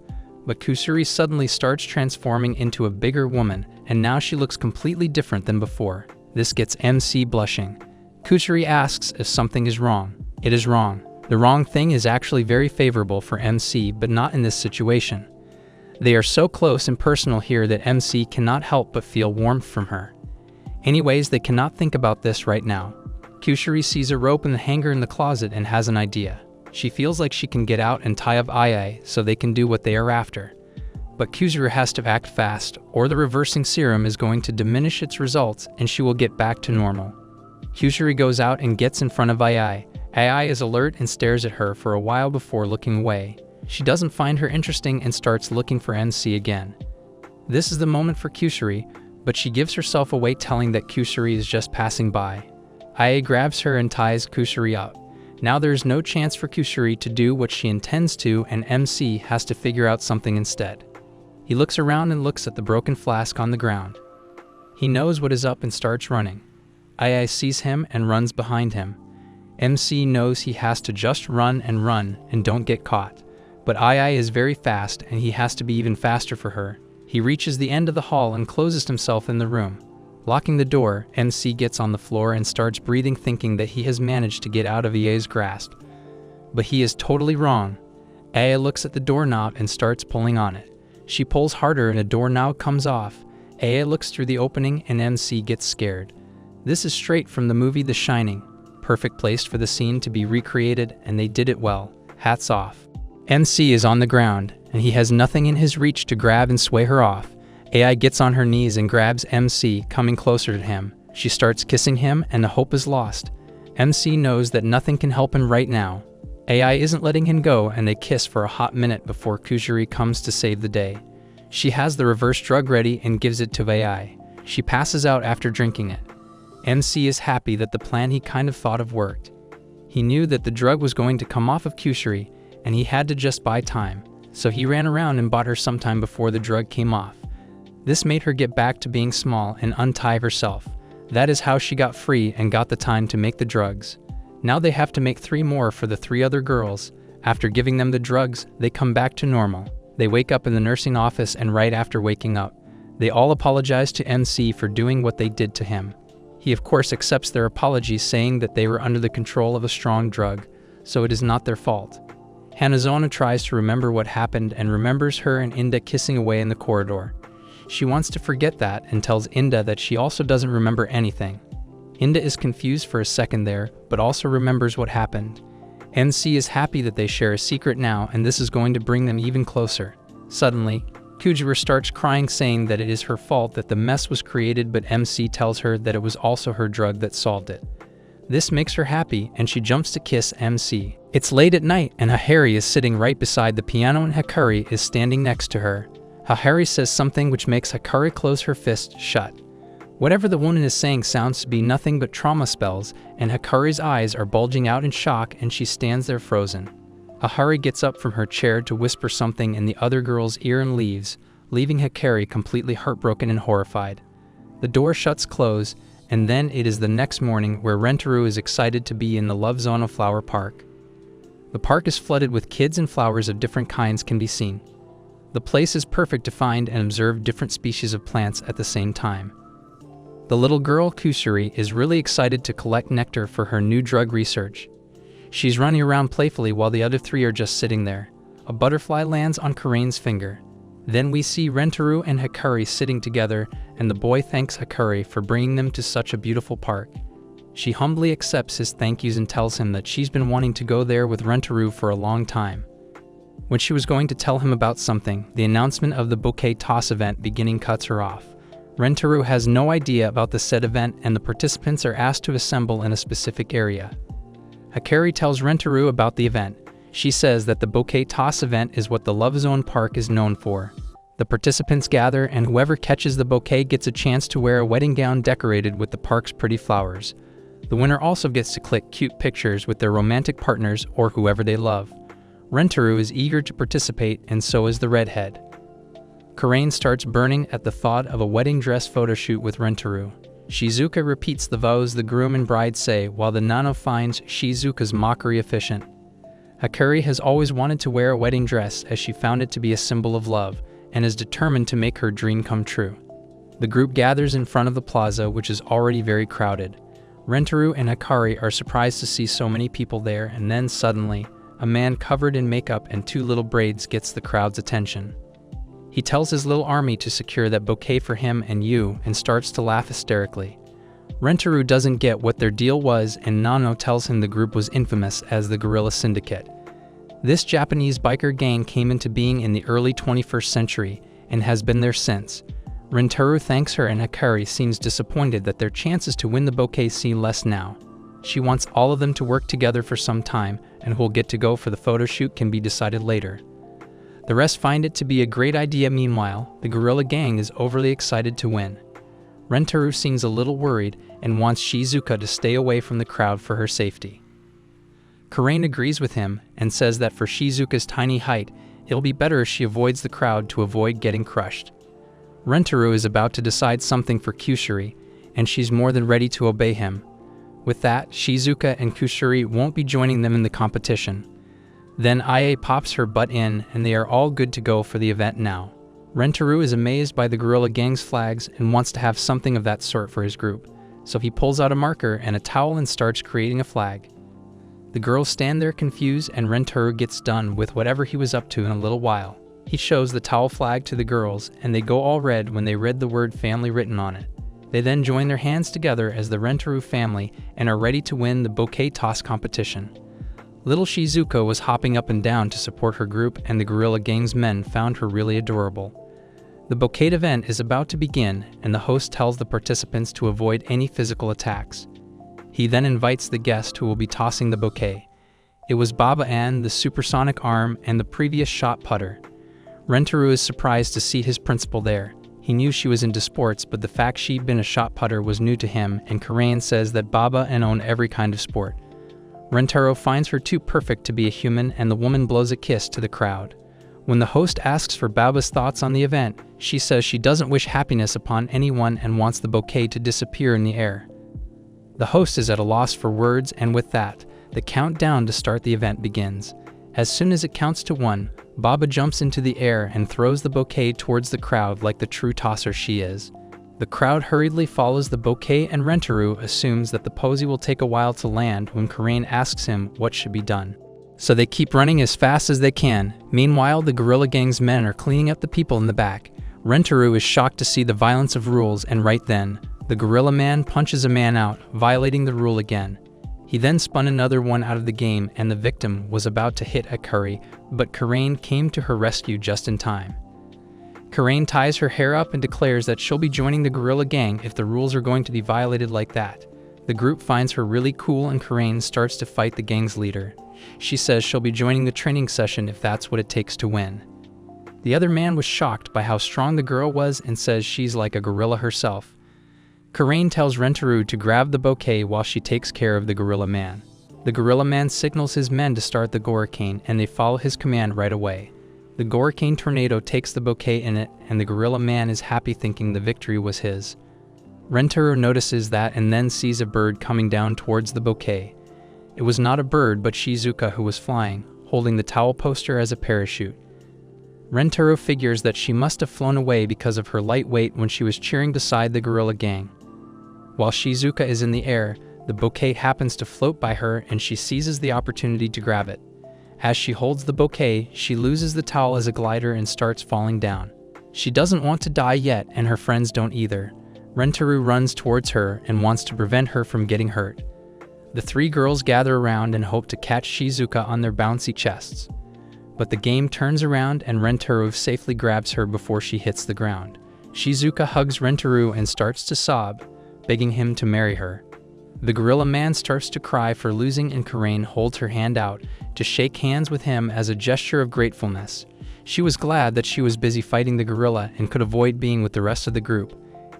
But Kusuri suddenly starts transforming into a bigger woman, and now she looks completely different than before. This gets MC blushing. Kusuri asks if something is wrong. It is wrong. The wrong thing is actually very favorable for MC, but not in this situation. They are so close and personal here that MC cannot help but feel warmth from her. Anyways, they cannot think about this right now. Kusuri sees a rope in the hanger in the closet and has an idea. She feels like she can get out and tie up Ai so they can do what they are after. But Kusuri has to act fast, or the reversing serum is going to diminish its results and she will get back to normal. Kusuri goes out and gets in front of Ai. Ai is alert and stares at her for a while before looking away. She doesn't find her interesting and starts looking for MC again. This is the moment for Kusuri, but she gives herself away telling that Kusuri is just passing by. Ai grabs her and ties Kusuri up. Now there is no chance for Kusuri to do what she intends to, and MC has to figure out something instead. He looks around and looks at the broken flask on the ground. He knows what is up and starts running. Ai sees him and runs behind him. MC knows he has to just run and don't get caught. But Ai is very fast and he has to be even faster for her. He reaches the end of the hall and closes himself in the room. Locking the door, MC gets on the floor and starts breathing, thinking that he has managed to get out of Ai's grasp. But he is totally wrong. Ai looks at the doorknob and starts pulling on it. She pulls harder and a doorknob comes off. Ai looks through the opening and MC gets scared. This is straight from the movie The Shining. Perfect place for the scene to be recreated, and they did it well. Hats off. MC is on the ground, and he has nothing in his reach to grab and sway her off. Ai gets on her knees and grabs MC, coming closer to him. She starts kissing him, and the hope is lost. MC knows that nothing can help him right now. Ai isn't letting him go, and they kiss for a hot minute before Kusuri comes to save the day. She has the reverse drug ready and gives it to Ai. She passes out after drinking it. MC is happy that the plan he kind of thought of worked. He knew that the drug was going to come off of Kusuri, and he had to just buy time, so he ran around and bought her sometime before the drug came off. This made her get back to being small and untie herself. That is how she got free and got the time to make the drugs. Now they have to make 3 more for the 3 other girls. After giving them the drugs, they come back to normal. They wake up in the nursing office, and right after waking up, they all apologize to MC for doing what they did to him. He of course accepts their apologies, saying that they were under the control of a strong drug, so it is not their fault. Hanazono tries to remember what happened and remembers her and Inda kissing away in the corridor. She wants to forget that and tells Inda that she also doesn't remember anything. Inda is confused for a second there, but also remembers what happened. MC is happy that they share a secret now, and this is going to bring them even closer. Suddenly, Kusuri starts crying, saying that it is her fault that the mess was created, but MC tells her that it was also her drug that solved it. This makes her happy, and she jumps to kiss MC. It's late at night, and Hahari is sitting right beside the piano and Hikari is standing next to her. Hahari says something which makes Hikari close her fist shut. Whatever the woman is saying sounds to be nothing but trauma spells, and Hikari's eyes are bulging out in shock and she stands there frozen. Ahari gets up from her chair to whisper something in the other girl's ear and leaves, leaving Hikari completely heartbroken and horrified. The door shuts close, and then it is the next morning where Rentaro is excited to be in the Love Zone of Flower Park. The park is flooded with kids and flowers of different kinds can be seen. The place is perfect to find and observe different species of plants at the same time. The little girl, Kusuri, is really excited to collect nectar for her new drug research. She's running around playfully while the other three are just sitting there. A butterfly lands on Karane's finger. Then we see Rentaro and Hikari sitting together, and the boy thanks Hikari for bringing them to such a beautiful park. She humbly accepts his thank yous and tells him that she's been wanting to go there with Rentaro for a long time. When she was going to tell him about something, the announcement of the bouquet toss event beginning cuts her off. Rentaro has no idea about the said event, and the participants are asked to assemble in a specific area. Hikari tells Rentaro about the event. She says that the bouquet toss event is what the Love Zone Park is known for. The participants gather, and whoever catches the bouquet gets a chance to wear a wedding gown decorated with the park's pretty flowers. The winner also gets to click cute pictures with their romantic partners or whoever they love. Rentaro is eager to participate, and so is the redhead. Karane starts burning at the thought of a wedding dress photo shoot with Rentaro. Shizuka repeats the vows the groom and bride say, while the Nano finds Shizuka's mockery efficient. Hikari has always wanted to wear a wedding dress as she found it to be a symbol of love, and is determined to make her dream come true. The group gathers in front of the plaza, which is already very crowded. Rentaro and Hikari are surprised to see so many people there, and then suddenly, a man covered in makeup and two little braids gets the crowd's attention. He tells his little army to secure that bouquet for him and you, and starts to laugh hysterically. Rentaro doesn't get what their deal was, and Nano tells him the group was infamous as the Gorilla Syndicate. This Japanese biker gang came into being in the early 21st century and has been there since. Rentaro thanks her, and Hikari seems disappointed that their chances to win the bouquet seem less now. She wants all of them to work together for some time, and who'll get to go for the photo shoot can be decided later. The rest find it to be a great idea. Meanwhile, the Gorilla Gang is overly excited to win. Rentaro seems a little worried and wants Shizuka to stay away from the crowd for her safety. Karane agrees with him and says that for Shizuka's tiny height, it'll be better if she avoids the crowd to avoid getting crushed. Rentaro is about to decide something for Kusuri, and she's more than ready to obey him. With that, Shizuka and Kusuri won't be joining them in the competition. Then Ie pops her butt in, and they are all good to go for the event now. Rentaro is amazed by the Gorilla Gang's flags and wants to have something of that sort for his group, so he pulls out a marker and a towel and starts creating a flag. The girls stand there confused, and Rentaro gets done with whatever he was up to in a little while. He shows the towel flag to the girls, and they go all red when they read the word family written on it. They then join their hands together as the Rentaro family and are ready to win the bouquet toss competition. Little Shizuka was hopping up and down to support her group, and the Gorilla Gang's men found her really adorable. The bouquet event is about to begin, and the host tells the participants to avoid any physical attacks. He then invites the guest who will be tossing the bouquet. It was Baba Ann, the supersonic arm, and the previous shot putter. Rentaro is surprised to see his principal there. He knew she was into sports, but the fact she'd been a shot putter was new to him, and Karane says that Baba Ann owned every kind of sport. Rentaro finds her too perfect to be a human, and the woman blows a kiss to the crowd. When the host asks for Baba's thoughts on the event, she says she doesn't wish happiness upon anyone and wants the bouquet to disappear in the air. The host is at a loss for words, and with that, the countdown to start the event begins. As soon as it counts to 1, Baba jumps into the air and throws the bouquet towards the crowd like the true tosser she is. The crowd hurriedly follows the bouquet, and Rentaro assumes that the posy will take a while to land when Karane asks him what should be done. So they keep running as fast as they can. Meanwhile, the Gorilla Gang's men are cleaning up the people in the back. Rentaro is shocked to see the violence of rules, and right then, the Gorilla Man punches a man out, violating the rule again. He then spun another one out of the game, and the victim was about to hit Hikari, but Karane came to her rescue just in time. Karane ties her hair up and declares that she'll be joining the Gorilla Gang if the rules are going to be violated like that. The group finds her really cool, and Karane starts to fight the gang's leader. She says she'll be joining the training session if that's what it takes to win. The other man was shocked by how strong the girl was and says she's like a gorilla herself. Karain tells Rentaro to grab the bouquet while she takes care of the Gorilla Man. The Gorilla Man signals his men to start the Goricane, and they follow his command right away. The Goricane tornado takes the bouquet in it, and the Gorilla Man is happy thinking the victory was his. Rentaro notices that and then sees a bird coming down towards the bouquet. It was not a bird but Shizuka who was flying, holding the towel poster as a parachute. Rentaro figures that she must have flown away because of her light weight when she was cheering beside the gorilla gang. While Shizuka is in the air, the bouquet happens to float by her and she seizes the opportunity to grab it. As she holds the bouquet, she loses the towel as a glider and starts falling down. She doesn't want to die yet, and her friends don't either. Rentaro runs towards her and wants to prevent her from getting hurt. The three girls gather around and hope to catch Shizuka on their bouncy chests. But the game turns around and Rentaro safely grabs her before she hits the ground. Shizuka hugs Rentaro and starts to sob, begging him to marry her. The Gorilla Man starts to cry for losing and Karain holds her hand out to shake hands with him as a gesture of gratefulness. She was glad that she was busy fighting the gorilla and could avoid being with the rest of the group.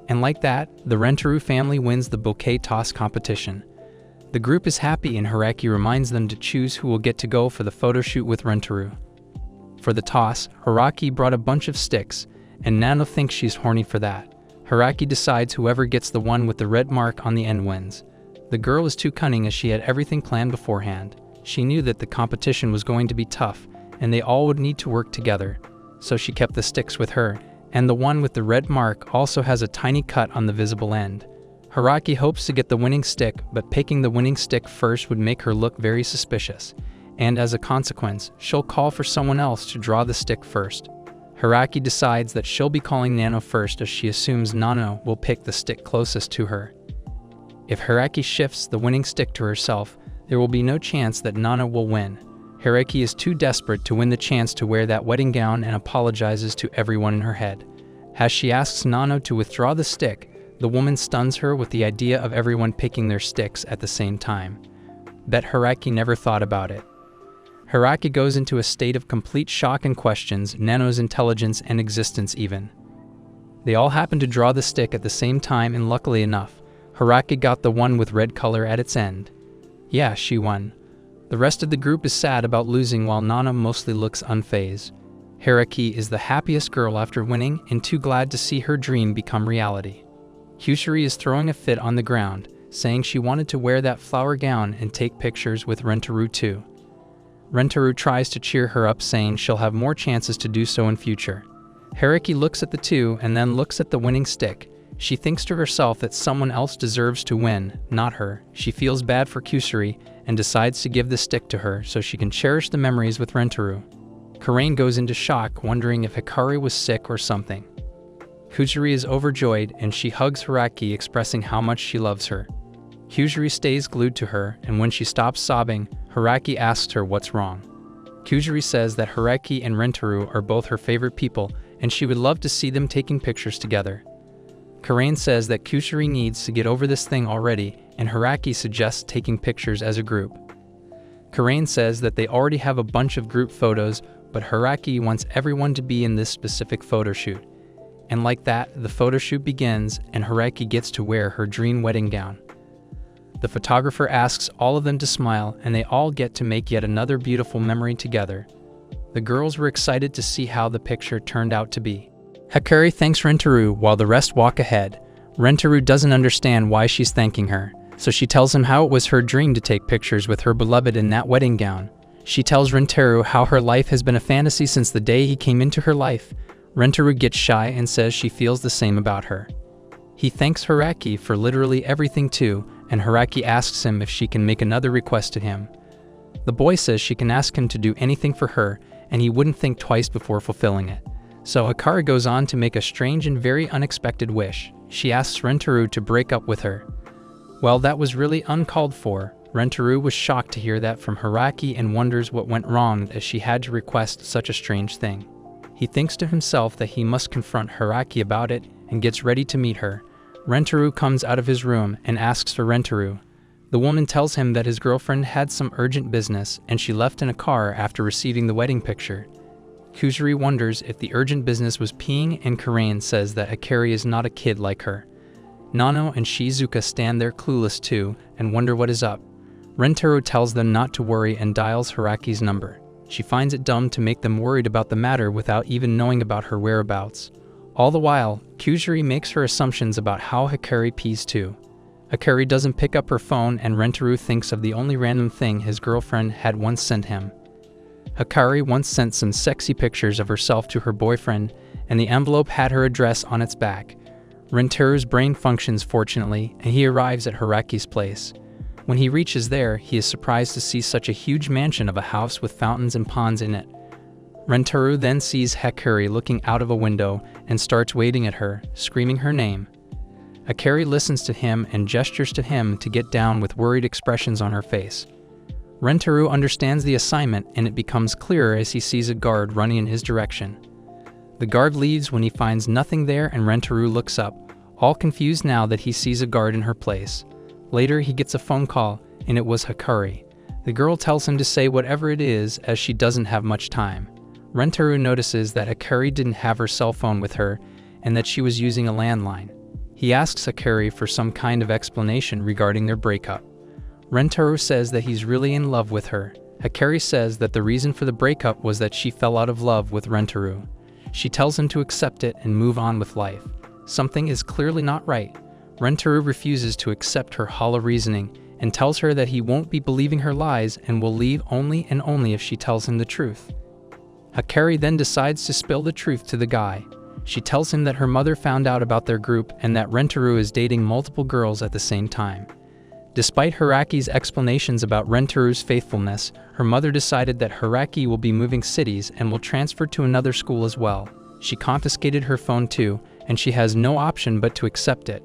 And like that, the Rentaro family wins the bouquet toss competition. The group is happy and Hiraki reminds them to choose who will get to go for the photo shoot with Rentaro. For the toss, Hiraki brought a bunch of sticks, and Nano thinks she's horny for that. Hiraki decides whoever gets the one with the red mark on the end wins. The girl is too cunning as she had everything planned beforehand. She knew that the competition was going to be tough, and they all would need to work together. So she kept the sticks with her, and the one with the red mark also has a tiny cut on the visible end. Hiraki hopes to get the winning stick, but picking the winning stick first would make her look very suspicious, and as a consequence, she'll call for someone else to draw the stick first. Hiraki decides that she'll be calling Nano first as she assumes Nano will pick the stick closest to her. If Hiraki shifts the winning stick to herself, there will be no chance that Nano will win. Hiraki is too desperate to win the chance to wear that wedding gown and apologizes to everyone in her head. As she asks Nano to withdraw the stick, the woman stuns her with the idea of everyone picking their sticks at the same time. Bet Hiraki never thought about it. Hiraki goes into a state of complete shock and questions Nano's intelligence and existence even. They all happen to draw the stick at the same time and luckily enough, Hiraki got the one with red color at its end. Yeah, she won. The rest of the group is sad about losing while Nano mostly looks unfazed. Hiraki is the happiest girl after winning and too glad to see her dream become reality. Kusari is throwing a fit on the ground, saying she wanted to wear that flower gown and take pictures with Rentaro too. Rentaro tries to cheer her up, saying she'll have more chances to do so in future. Hiraki looks at the two and then looks at the winning stick. She thinks to herself that someone else deserves to win, not her. She feels bad for Kusari and decides to give the stick to her so she can cherish the memories with Rentaro. Karain goes into shock, wondering if Hikari was sick or something. Kusari is overjoyed and she hugs Hiraki, expressing how much she loves her. Kusari stays glued to her, and when she stops sobbing, Hiraki asks her what's wrong. Kusari says that Hiraki and Rentaro are both her favorite people and she would love to see them taking pictures together. Karain says that Kusari needs to get over this thing already, and Hiraki suggests taking pictures as a group. Karain says that they already have a bunch of group photos, but Hiraki wants everyone to be in this specific photo shoot. And like that, the photo shoot begins and Hiraki gets to wear her dream wedding gown. The photographer asks all of them to smile and they all get to make yet another beautiful memory together. The girls were excited to see how the picture turned out to be. Hikari thanks Rentaro while the rest walk ahead. Rentaro doesn't understand why she's thanking her, so she tells him how it was her dream to take pictures with her beloved in that wedding gown. She tells Rentaro how her life has been a fantasy since the day he came into her life. Rentaro gets shy and says she feels the same about her. He thanks Hiraki for literally everything too, and Hiraki asks him if she can make another request to him. The boy says she can ask him to do anything for her, and he wouldn't think twice before fulfilling it. So Hikari goes on to make a strange and very unexpected wish. She asks Rentaro to break up with her. Well, that was really uncalled for. Rentaro was shocked to hear that from Hiraki and wonders what went wrong as she had to request such a strange thing. He thinks to himself that he must confront Hiraki about it and gets ready to meet her. Rentaro comes out of his room and asks for Rentaro. The woman tells him that his girlfriend had some urgent business and she left in a car after receiving the wedding picture. Kusari wonders if the urgent business was peeing, and Karain says that Hikari is not a kid like her. Nano and Shizuka stand there clueless too and wonder what is up. Rentaro tells them not to worry and dials Hiraki's number. She finds it dumb to make them worried about the matter without even knowing about her whereabouts. All the while, Kuzuri makes her assumptions about how Hikari pees too. Hikari doesn't pick up her phone and Rentaro thinks of the only random thing his girlfriend had once sent him. Hikari once sent some sexy pictures of herself to her boyfriend, and the envelope had her address on its back. Rentaro's brain functions fortunately, and he arrives at Hiraki's place. When he reaches there, he is surprised to see such a huge mansion of a house with fountains and ponds in it. Rentaro then sees Hikari looking out of a window and starts waving at her, screaming her name. Hikari listens to him and gestures to him to get down with worried expressions on her face. Rentaro understands the assignment and it becomes clearer as he sees a guard running in his direction. The guard leaves when he finds nothing there and Rentaro looks up, all confused now that he sees a guard in her place. Later he gets a phone call and it was Hikari. The girl tells him to say whatever it is as she doesn't have much time. Rentaro notices that Hikari didn't have her cell phone with her and that she was using a landline. He asks Hikari for some kind of explanation regarding their breakup. Rentaro says that he's really in love with her. Hikari says that the reason for the breakup was that she fell out of love with Rentaro. She tells him to accept it and move on with life. Something is clearly not right. Rentaro refuses to accept her hollow reasoning and tells her that he won't be believing her lies and will leave only and only if she tells him the truth. Hikari then decides to spill the truth to the guy. She tells him that her mother found out about their group and that Rentaro is dating multiple girls at the same time. Despite Hiraki's explanations about Rentaro's faithfulness, her mother decided that Hiraki will be moving cities and will transfer to another school as well. She confiscated her phone too, and she has no option but to accept it.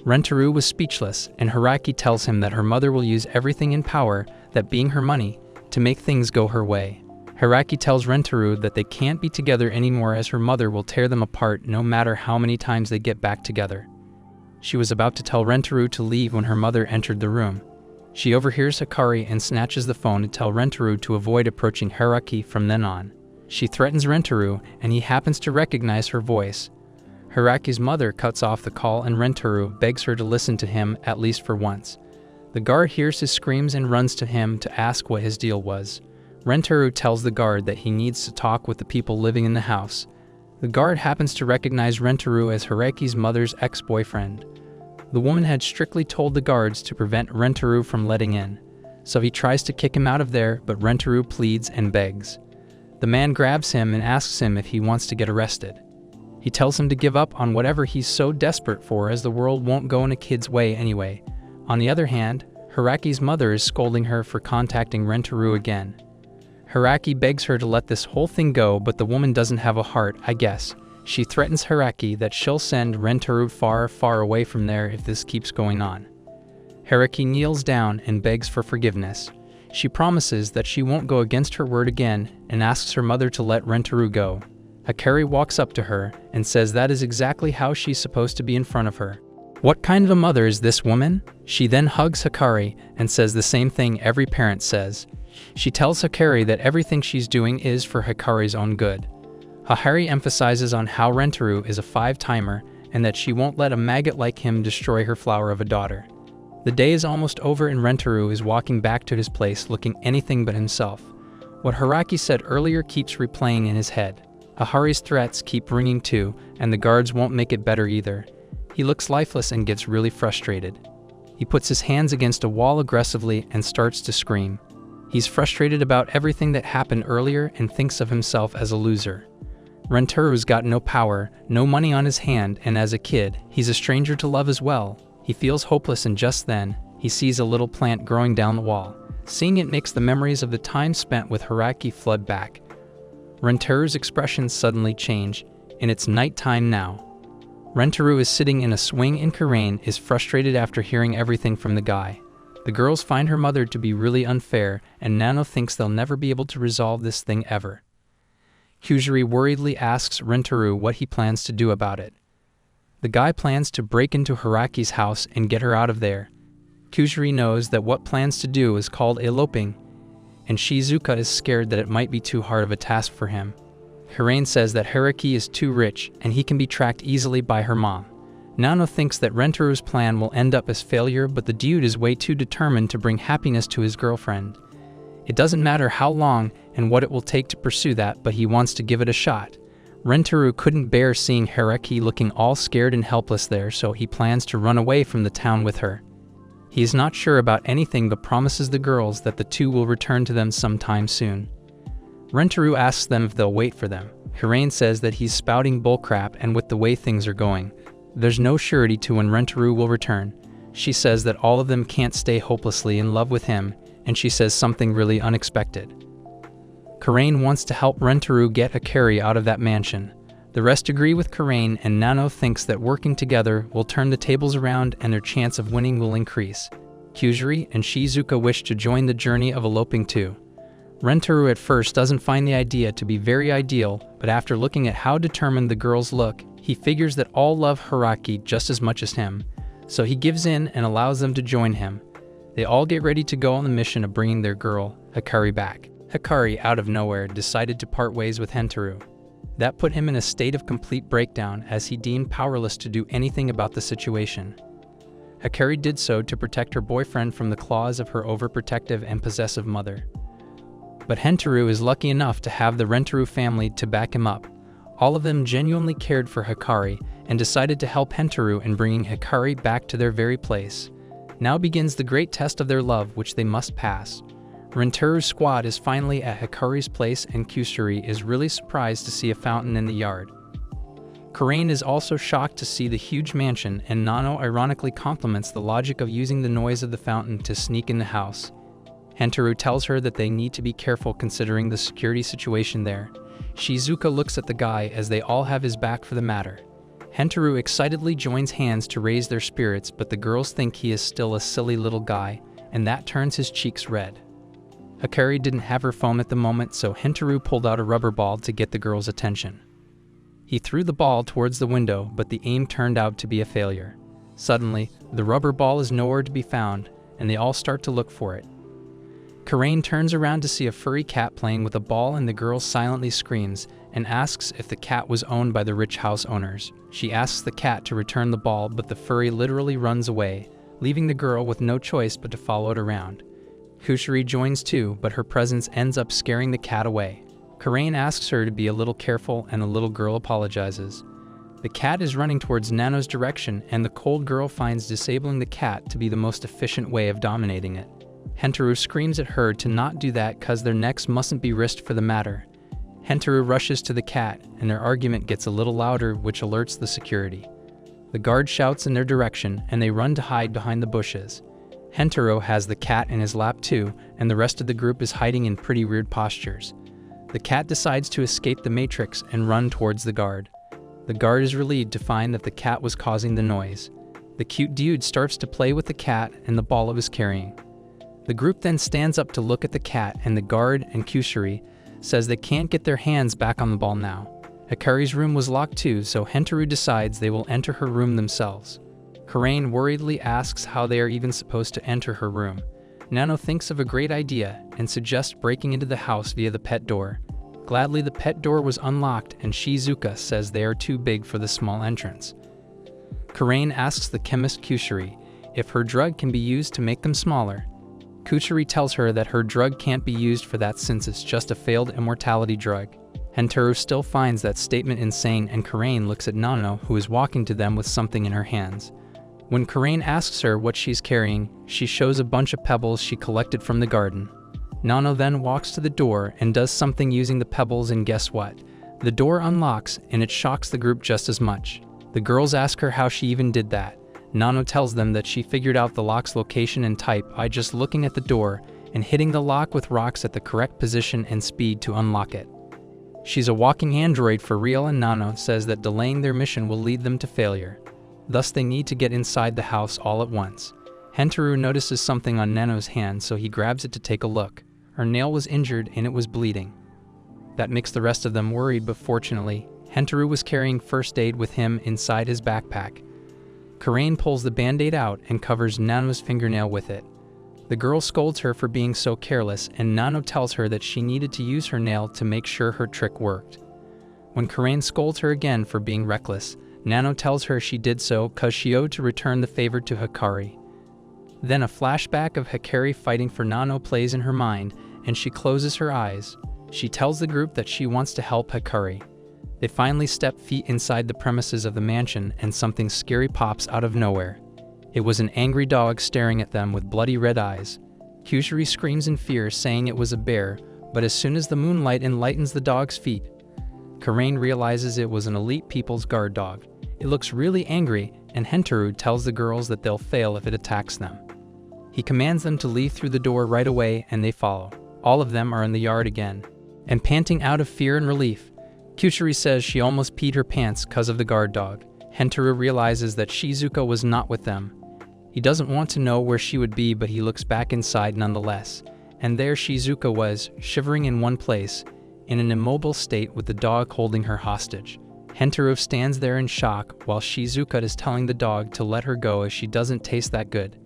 Rentaro was speechless, and Hiraki tells him that her mother will use everything in power, that being her money, to make things go her way. Hiraki tells Rentaro that they can't be together anymore as her mother will tear them apart no matter how many times they get back together. She was about to tell Rentaro to leave when her mother entered the room. She overhears Hikari and snatches the phone to tell Rentaro to avoid approaching Hiraki from then on. She threatens Rentaro and he happens to recognize her voice. Hiraki's mother cuts off the call and Rentaro begs her to listen to him at least for once. The guard hears his screams and runs to him to ask what his deal was. Rentaro tells the guard that he needs to talk with the people living in the house. The guard happens to recognize Rentaro as Hiraki's mother's ex-boyfriend. The woman had strictly told the guards to prevent Rentaro from letting in, so he tries to kick him out of there, but Rentaro pleads and begs. The man grabs him and asks him if he wants to get arrested. He tells him to give up on whatever he's so desperate for as the world won't go in a kid's way anyway. On the other hand, Hiraki's mother is scolding her for contacting Rentaro again. Hiraki begs her to let this whole thing go, but the woman doesn't have a heart, I guess. She threatens Hiraki that she'll send Rentaro far, far away from there if this keeps going on. Hiraki kneels down and begs for forgiveness. She promises that she won't go against her word again and asks her mother to let Rentaro go. Hikari walks up to her and says that is exactly how she's supposed to be in front of her. What kind of a mother is this woman? She then hugs Hikari and says the same thing every parent says. She tells Hikari that everything she's doing is for Hikari's own good. Hikari emphasizes on how Rentaro is a 5-timer and that she won't let a maggot like him destroy her flower of a daughter. The day is almost over and Rentaro is walking back to his place looking anything but himself. What Hiraki said earlier keeps replaying in his head. Hikari's threats keep ringing too, and the guards won't make it better either. He looks lifeless and gets really frustrated. He puts his hands against a wall aggressively and starts to scream. He's frustrated about everything that happened earlier and thinks of himself as a loser. Rentaro's got no power, no money on his hand, and as a kid, he's a stranger to love as well. He feels hopeless and just then, he sees a little plant growing down the wall. Seeing it makes the memories of the time spent with Hiraki flood back. Rentaro's expressions suddenly change, and it's nighttime now. Rentaro is sitting in a swing and Karain is frustrated after hearing everything from the guy. The girls find her mother to be really unfair, and Nano thinks they'll never be able to resolve this thing ever. Kuzuri worriedly asks Rentaro what he plans to do about it. The guy plans to break into Hiraki's house and get her out of there. Kuzuri knows that what plans to do is called eloping, and Shizuka is scared that it might be too hard of a task for him. Karain says that Hiraki is too rich and he can be tracked easily by her mom. Nano thinks that Rentaru's plan will end up as failure, but the dude is way too determined to bring happiness to his girlfriend. It doesn't matter how long and what it will take to pursue that, but he wants to give it a shot. Rentaru couldn't bear seeing Haruki looking all scared and helpless there, so he plans to run away from the town with her. He is not sure about anything but promises the girls that the two will return to them sometime soon. Rentaru asks them if they'll wait for them. Hiraine says that he's spouting bullcrap, and with the way things are going, there's no surety to when Rentaru will return. She says that all of them can't stay hopelessly in love with him, and she says something really unexpected. Karain wants to help Rentaru get Hikari out of that mansion. The rest agree with Karain, and Nano thinks that working together will turn the tables around and their chance of winning will increase. Kyusuri and Shizuka wish to join the journey of eloping too. Rentaru at first doesn't find the idea to be very ideal, but after looking at how determined the girls look, he figures that all love Haruki just as much as him, so he gives in and allows them to join him. They all get ready to go on the mission of bringing their girl, Hikari, back. Hikari, out of nowhere, decided to part ways with Rentaru. That put him in a state of complete breakdown, as he deemed powerless to do anything about the situation. Hikari did so to protect her boyfriend from the claws of her overprotective and possessive mother. But Rentaru is lucky enough to have the Rentaru family to back him up. All of them genuinely cared for Hikari and decided to help Rentaru in bringing Hikari back to their very place. Now begins the great test of their love, which they must pass. Rentaru's squad is finally at Hikari's place, and Kyusuri is really surprised to see a fountain in the yard. Karain is also shocked to see the huge mansion, and Nano ironically compliments the logic of using the noise of the fountain to sneak in the house. Rentaru tells her that they need to be careful considering the security situation there. Shizuka looks at the guy as they all have his back for the matter. Rentaru excitedly joins hands to raise their spirits, but the girls think he is still a silly little guy, and that turns his cheeks red. Hikari didn't have her phone at the moment, so Rentaru pulled out a rubber ball to get the girls' attention. He threw the ball towards the window, but the aim turned out to be a failure. Suddenly, the rubber ball is nowhere to be found, and they all start to look for it. Karain turns around to see a furry cat playing with a ball, and the girl silently screams and asks if the cat was owned by the rich house owners. She asks the cat to return the ball, but the furry literally runs away, leaving the girl with no choice but to follow it around. Kyusuri joins too, but her presence ends up scaring the cat away. Karain asks her to be a little careful, and the little girl apologizes. The cat is running towards Nano's direction, and the cold girl finds disabling the cat to be the most efficient way of dominating it. Rentaru screams at her to not do that cause their necks mustn't be risked for the matter. Rentaru rushes to the cat, and their argument gets a little louder, which alerts the security. The guard shouts in their direction, and they run to hide behind the bushes. Rentaru has the cat in his lap too, and the rest of the group is hiding in pretty weird postures. The cat decides to escape the matrix and run towards the guard. The guard is relieved to find that the cat was causing the noise. The cute dude starts to play with the cat and the ball it was carrying. The group then stands up to look at the cat, and the guard and Kyusuri says they can't get their hands back on the ball now. Hikari's room was locked too, so Rentaru decides they will enter her room themselves. Karain worriedly asks how they are even supposed to enter her room. Nano thinks of a great idea and suggests breaking into the house via the pet door. Gladly, the pet door was unlocked, and Shizuka says they are too big for the small entrance. Karain asks the chemist Kyusuri if her drug can be used to make them smaller. Kyusuri tells her that her drug can't be used for that since it's just a failed immortality drug. Rentaru still finds that statement insane, and Karain looks at Nano, who is walking to them with something in her hands. When Karain asks her what she's carrying, she shows a bunch of pebbles she collected from the garden. Nano then walks to the door and does something using the pebbles, and guess what? The door unlocks, and it shocks the group just as much. The girls ask her how she even did that. Nano tells them that she figured out the lock's location and type by just looking at the door and hitting the lock with rocks at the correct position and speed to unlock it. She's a walking android for real, and Nano says that delaying their mission will lead them to failure. Thus, they need to get inside the house all at once. Rentaru notices something on Nano's hand, so he grabs it to take a look. Her nail was injured and it was bleeding. That makes the rest of them worried, but fortunately, Rentaru was carrying first aid with him inside his backpack. Karain pulls the band-aid out and covers Nano's fingernail with it. The girl scolds her for being so careless, and Nano tells her that she needed to use her nail to make sure her trick worked. When Karain scolds her again for being reckless, Nano tells her she did so cause she owed to return the favor to Hikari. Then a flashback of Hikari fighting for Nano plays in her mind, and she closes her eyes. She tells the group that she wants to help Hikari. They finally step feet inside the premises of the mansion, and something scary pops out of nowhere. It was an angry dog staring at them with bloody red eyes. Kusari screams in fear, saying it was a bear, but as soon as the moonlight enlightens the dog's feet, Karain realizes it was an elite people's guard dog. It looks really angry, and Hentaro tells the girls that they'll fail if it attacks them. He commands them to leave through the door right away, and they follow. All of them are in the yard again. And panting out of fear and relief, Kusari says she almost peed her pants because of the guard dog. Hentaro realizes that Shizuka was not with them. He doesn't want to know where she would be, but he looks back inside nonetheless. And there Shizuka was, shivering in one place, in an immobile state with the dog holding her hostage. Hentaro stands there in shock while Shizuka is telling the dog to let her go as she doesn't taste that good.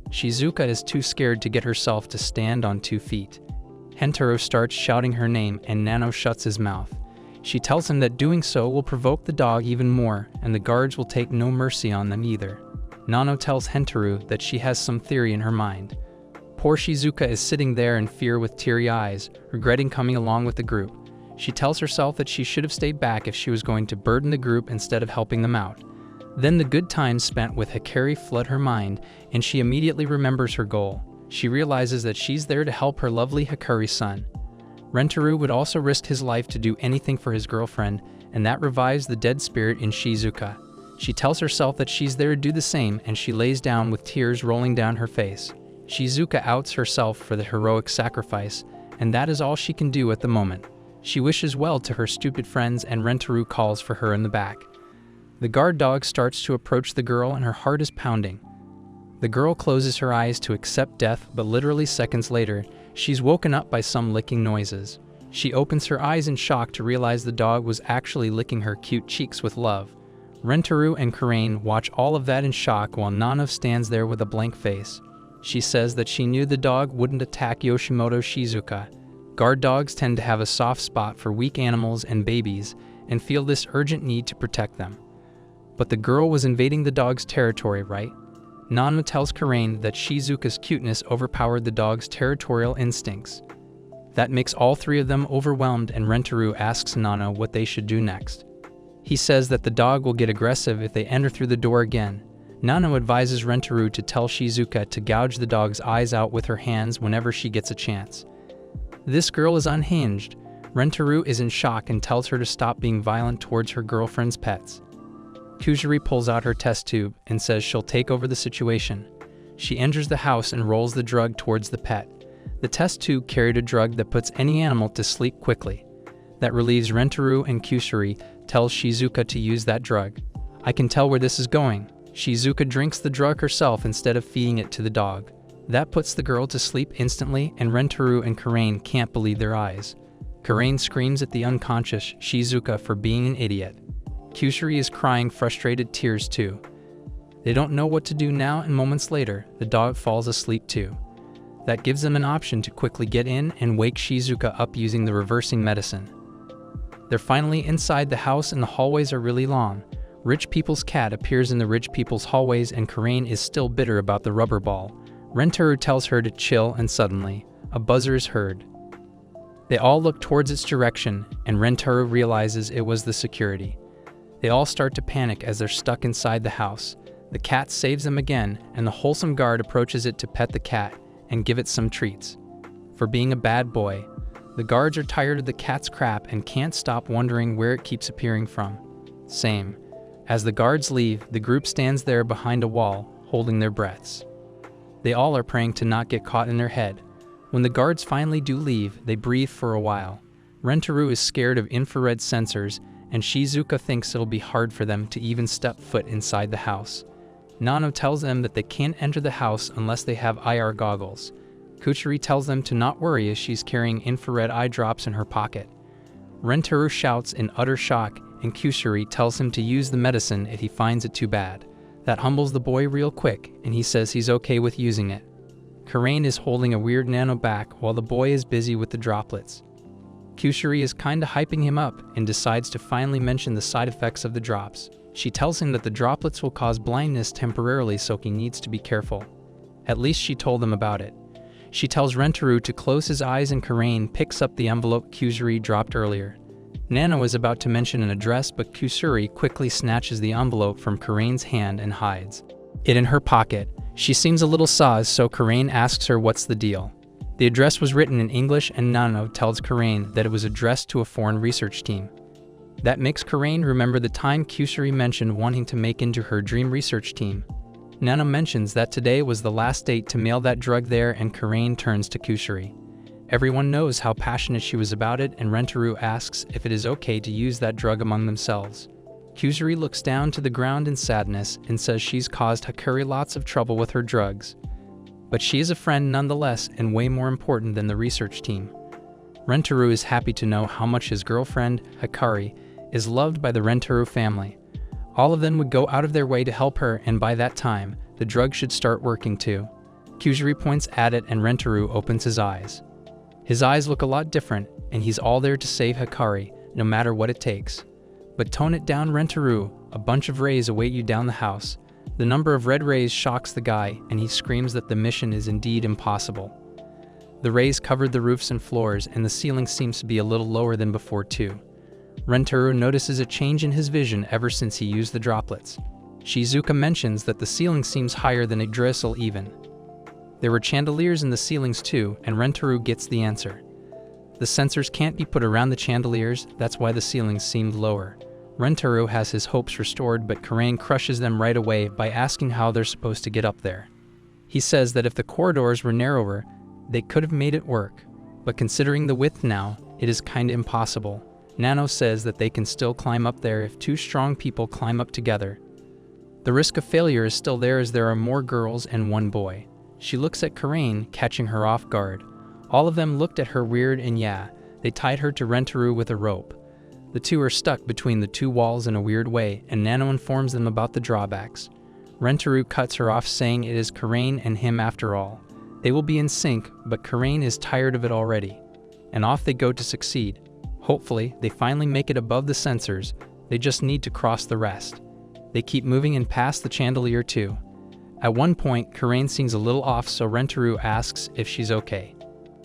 Shizuka is too scared to get herself to stand on 2 feet. Hentaro starts shouting her name, and Nano shuts his mouth. She tells him that doing so will provoke the dog even more, and the guards will take no mercy on them either. Nano tells Hentaro that she has some theory in her mind. Poor Shizuka is sitting there in fear with teary eyes, regretting coming along with the group. She tells herself that she should have stayed back if she was going to burden the group instead of helping them out. Then the good times spent with Hikari flood her mind, and she immediately remembers her goal. She realizes that she's there to help her lovely Hikari-san. Rentaro would also risk his life to do anything for his girlfriend, and that revives the dead spirit in Shizuka. She tells herself that she's there to do the same, and she lays down with tears rolling down her face. Shizuka outs herself for the heroic sacrifice, and that is all she can do at the moment. She wishes well to her stupid friends, and Rentaro calls for her in the back. The guard dog starts to approach the girl, and her heart is pounding. The girl closes her eyes to accept death, but literally seconds later, she's woken up by some licking noises. She opens her eyes in shock to realize the dog was actually licking her cute cheeks with love. Rentaro and Karain watch all of that in shock while Nano stands there with a blank face. She says that she knew the dog wouldn't attack Yoshimoto Shizuka. Guard dogs tend to have a soft spot for weak animals and babies and feel this urgent need to protect them. But the girl was invading the dog's territory, right? Nano tells Karain that Shizuka's cuteness overpowered the dog's territorial instincts. That makes all 3 of them overwhelmed, and Rentaro asks Nano what they should do next. He says that the dog will get aggressive if they enter through the door again. Nano advises Rentaro to tell Shizuka to gouge the dog's eyes out with her hands whenever she gets a chance. This girl is unhinged. Rentaro is in shock and tells her to stop being violent towards her girlfriend's pets. Kusari pulls out her test tube and says she'll take over the situation. She enters the house and rolls the drug towards the pet. The test tube carried a drug that puts any animal to sleep quickly. That relieves Rentaro, and Kusari tells Shizuka to use that drug. I can tell where this is going. Shizuka drinks the drug herself instead of feeding it to the dog. That puts the girl to sleep instantly, and Rentaro and Karain can't believe their eyes. Karain screams at the unconscious Shizuka for being an idiot. Kusari is crying frustrated tears too. They don't know what to do now, and moments later, the dog falls asleep too. That gives them an option to quickly get in and wake Shizuka up using the reversing medicine. They're finally inside the house, and the hallways are really long. Rich people's cat appears in the rich people's hallways, and Karain is still bitter about the rubber ball. Rentaro tells her to chill, and suddenly, a buzzer is heard. They all look towards its direction, and Rentaro realizes it was the security. They all start to panic as they're stuck inside the house. The cat saves them again, and the wholesome guard approaches it to pet the cat and give it some treats. For being a bad boy, the guards are tired of the cat's crap and can't stop wondering where it keeps appearing from. Same. As the guards leave, the group stands there behind a wall, holding their breaths. They all are praying to not get caught in their head. When the guards finally do leave, they breathe for a while. Rentaro is scared of infrared sensors, and Shizuka thinks it'll be hard for them to even step foot inside the house. Nano tells them that they can't enter the house unless they have IR goggles. Kusari tells them to not worry as she's carrying infrared eye drops in her pocket. Rentaro shouts in utter shock, and Kusari tells him to use the medicine if he finds it too bad. That humbles the boy real quick, and he says he's okay with using it. Karain is holding a weird Nano back while the boy is busy with the droplets. Kusuri is kinda hyping him up and decides to finally mention the side effects of the drops. She tells him that the droplets will cause blindness temporarily, so he needs to be careful. At least she told him about it. She tells Rentaro to close his eyes and Karain picks up the envelope Kusuri dropped earlier. Nano is about to mention an address, but Kusuri quickly snatches the envelope from Karain's hand and hides it in her pocket. She seems a little sauced, so Karain asks her what's the deal. The address was written in English and Nano tells Karain that it was addressed to a foreign research team. That makes Karain remember the time Kusuri mentioned wanting to make into her dream research team. Nano mentions that today was the last date to mail that drug there, and Karain turns to Kusuri. Everyone knows how passionate she was about it, and Rentaro asks if it is okay to use that drug among themselves. Kusuri looks down to the ground in sadness and says she's caused Hakari lots of trouble with her drugs. But she is a friend nonetheless, and way more important than the research team. Rentaro is happy to know how much his girlfriend, Hakari, is loved by the Rentaro family. All of them would go out of their way to help her, and by that time, the drug should start working too. Kusuri points at it and Rentaro opens his eyes. His eyes look a lot different, and he's all there to save Hakari, no matter what it takes. But tone it down, Rentaro, a bunch of rays await you down the house. The number of red rays shocks the guy, and he screams that the mission is indeed impossible. The rays covered the roofs and floors, and the ceiling seems to be a little lower than before too. Rentaro notices a change in his vision ever since he used the droplets. Shizuka mentions that the ceiling seems higher than Yggdrasil even. There were chandeliers in the ceilings too, and Rentaro gets the answer. The sensors can't be put around the chandeliers, that's why the ceilings seemed lower. Rentaro has his hopes restored, but Karain crushes them right away by asking how they're supposed to get up there. He says that if the corridors were narrower, they could have made it work, but considering the width now, it is kinda impossible. Nano says that they can still climb up there if two strong people climb up together. The risk of failure is still there as there are more girls and one boy. She looks at Karain, catching her off guard. All of them looked at her weird, and yeah, they tied her to Rentaro with a rope. The two are stuck between the two walls in a weird way, and Nano informs them about the drawbacks. Rentaro cuts her off, saying it is Karain and him after all. They will be in sync, but Karain is tired of it already. And off they go to succeed. Hopefully, they finally make it above the sensors. They just need to cross the rest. They keep moving and pass the chandelier too. At one point, Karain seems a little off, so Rentaro asks if she's okay.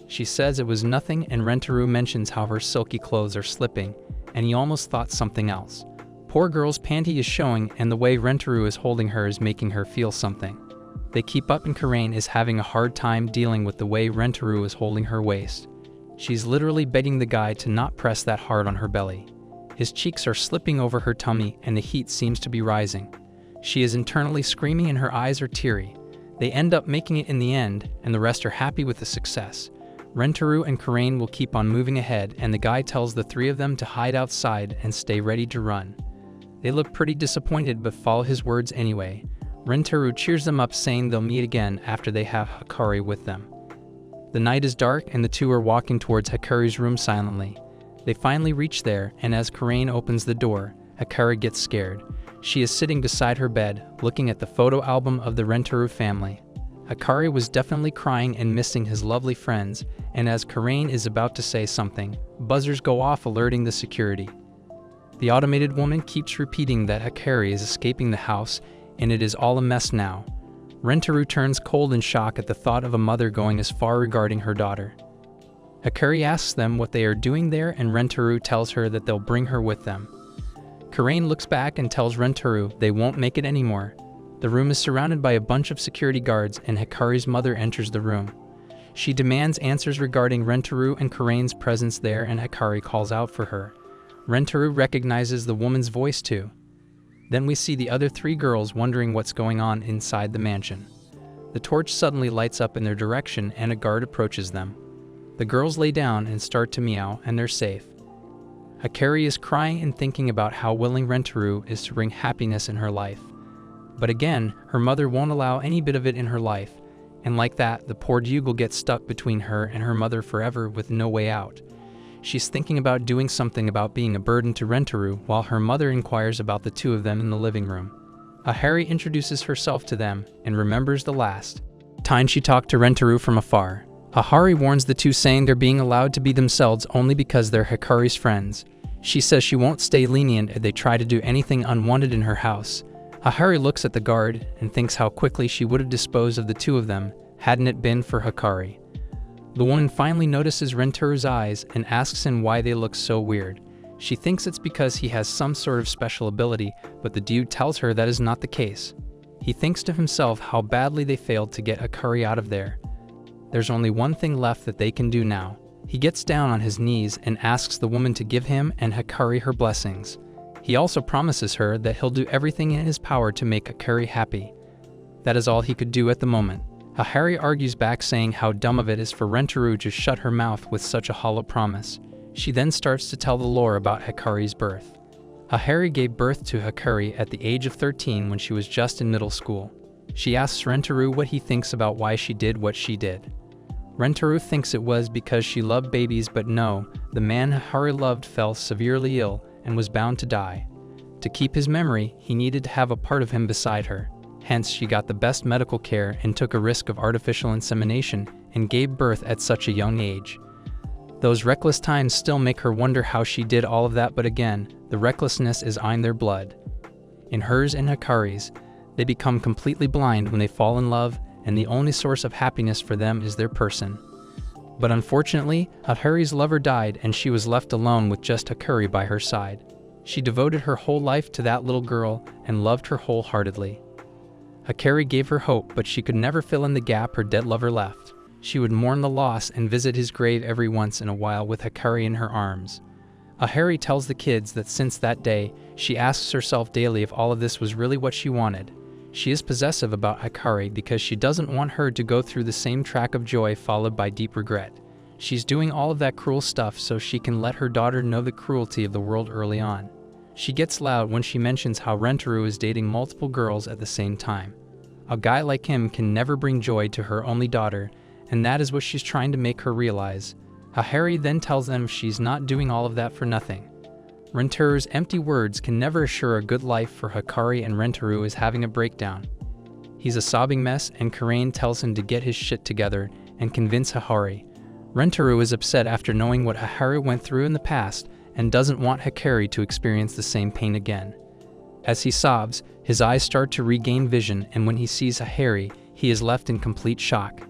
She says it was nothing, and Rentaro mentions how her silky clothes are slipping, and he almost thought something else. Poor girl's panty is showing, and the way Rentaro is holding her is making her feel something. They keep up, and Karain is having a hard time dealing with the way Rentaro is holding her waist. She's literally begging the guy to not press that hard on her belly. His cheeks are slipping over her tummy, and the heat seems to be rising. She is internally screaming and her eyes are teary. They end up making it in the end, and the rest are happy with the success. Rentaro and Karain will keep on moving ahead, and the guy tells the three of them to hide outside and stay ready to run. They look pretty disappointed but follow his words anyway. Rentaro cheers them up, saying they'll meet again after they have Hakari with them. The night is dark, and the two are walking towards Hakari's room silently. They finally reach there, and as Karain opens the door, Hakari gets scared. She is sitting beside her bed, looking at the photo album of the Rentaro family. Hakari was definitely crying and missing his lovely friends, and as Karain is about to say something, buzzers go off alerting the security. The automated woman keeps repeating that Hakari is escaping the house, and it is all a mess now. Rentaro turns cold in shock at the thought of a mother going as far regarding her daughter. Hakari asks them what they are doing there, and Rentaro tells her that they'll bring her with them. Karain looks back and tells Rentaro they won't make it anymore. The room is surrounded by a bunch of security guards, and Hakari's mother enters the room. She demands answers regarding Rentaro and Karain's presence there, and Hakari calls out for her. Rentaro recognizes the woman's voice too. Then we see the other three girls wondering what's going on inside the mansion. The torch suddenly lights up in their direction, and a guard approaches them. The girls lay down and start to meow, and they're safe. Hakari is crying and thinking about how willing Rentaro is to bring happiness in her life. But again, her mother won't allow any bit of it in her life, and like that, the poor Dougal gets stuck between her and her mother forever with no way out. She's thinking about doing something about being a burden to Rentaro, while her mother inquires about the two of them in the living room. Ahari introduces herself to them and remembers the last time she talked to Rentaro from afar. Hahari warns the two, saying they're being allowed to be themselves only because they're Hikari's friends. She says she won't stay lenient if they try to do anything unwanted in her house. Hahari looks at the guard and thinks how quickly she would have disposed of the two of them hadn't it been for Hikari. The woman finally notices Rentoru's eyes and asks him why they look so weird. She thinks it's because he has some sort of special ability, but the dude tells her that is not the case. He thinks to himself how badly they failed to get Hikari out of there. There's only one thing left that they can do now. He gets down on his knees and asks the woman to give him and Hikari her blessings. He also promises her that he'll do everything in his power to make Hikari happy. That is all he could do at the moment. Hahari argues back, saying how dumb of it is for Rentoru to shut her mouth with such a hollow promise. She then starts to tell the lore about Hikari's birth. Hahari gave birth to Hikari at the age of 13 when she was just in middle school. She asks Rentoru what he thinks about why she did what she did. Rentoru thinks it was because she loved babies, but no, the man Hahari loved fell severely ill and was bound to die. To keep his memory, he needed to have a part of him beside her. Hence, she got the best medical care and took a risk of artificial insemination and gave birth at such a young age. Those reckless times still make her wonder how she did all of that, but again, the recklessness is in their blood. In hers and Hikari's, they become completely blind when they fall in love, and the only source of happiness for them is their person. But unfortunately, Hikari's lover died and she was left alone with just Hikari by her side. She devoted her whole life to that little girl and loved her wholeheartedly. Hikari gave her hope, but she could never fill in the gap her dead lover left. She would mourn the loss and visit his grave every once in a while with Hikari in her arms. Hahari tells the kids that since that day, she asks herself daily if all of this was really what she wanted. She is possessive about Hikari because she doesn't want her to go through the same track of joy followed by deep regret. She's doing all of that cruel stuff so she can let her daughter know the cruelty of the world early on. She gets loud when she mentions how Rentoru is dating multiple girls at the same time. A guy like him can never bring joy to her only daughter, and that is what she's trying to make her realize. Hahari then tells them she's not doing all of that for nothing. Rentoru's empty words can never assure a good life for Hikari, and Rentoru is having a breakdown. He's a sobbing mess, and Karain tells him to get his shit together and convince Hahari. Rentoru is upset after knowing what Hahari went through in the past and doesn't want Hikari to experience the same pain again. As he sobs, his eyes start to regain vision, and when he sees Hahari, he is left in complete shock.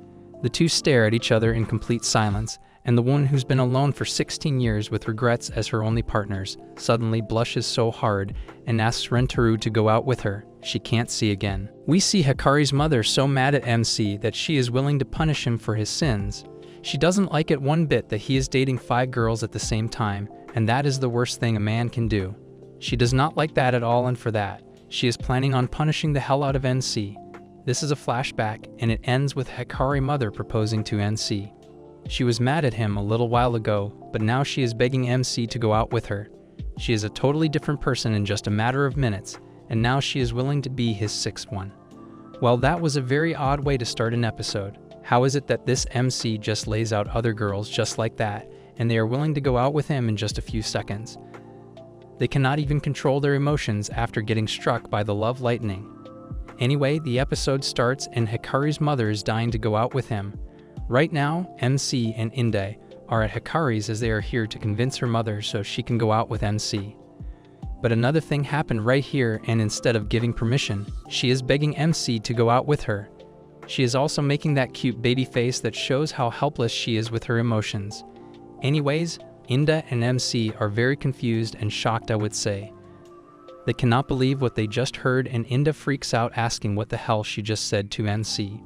The two stare at each other in complete silence, and the woman who's been alone for 16 years with regrets as her only partners suddenly blushes so hard and asks Rentoru to go out with her. She can't see again. We see Hikari's mother so mad at MC that she is willing to punish him for his sins. She doesn't like it one bit that he is dating 5 girls at the same time, and that is the worst thing a man can do. She does not like that at all, and for that, she is planning on punishing the hell out of NC. This is a flashback, and it ends with Hikari's mother proposing to NC. She was mad at him a little while ago, but now she is begging MC to go out with her. She is a totally different person in just a matter of minutes, and now she is willing to be his 6th one. Well, that was a very odd way to start an episode. How is it that this MC just lays out other girls just like that, and they are willing to go out with him in just a few seconds? They cannot even control their emotions after getting struck by the love lightning. Anyway, the episode starts and Hikari's mother is dying to go out with him. Right now, MC and Inde are at Hikari's as they are here to convince her mother so she can go out with MC. But another thing happened right here, and instead of giving permission, she is begging MC to go out with her. She is also making that cute baby face that shows how helpless she is with her emotions. Anyways, Inde and MC are very confused and shocked, I would say. They cannot believe what they just heard, and Inde freaks out asking what the hell she just said to MC.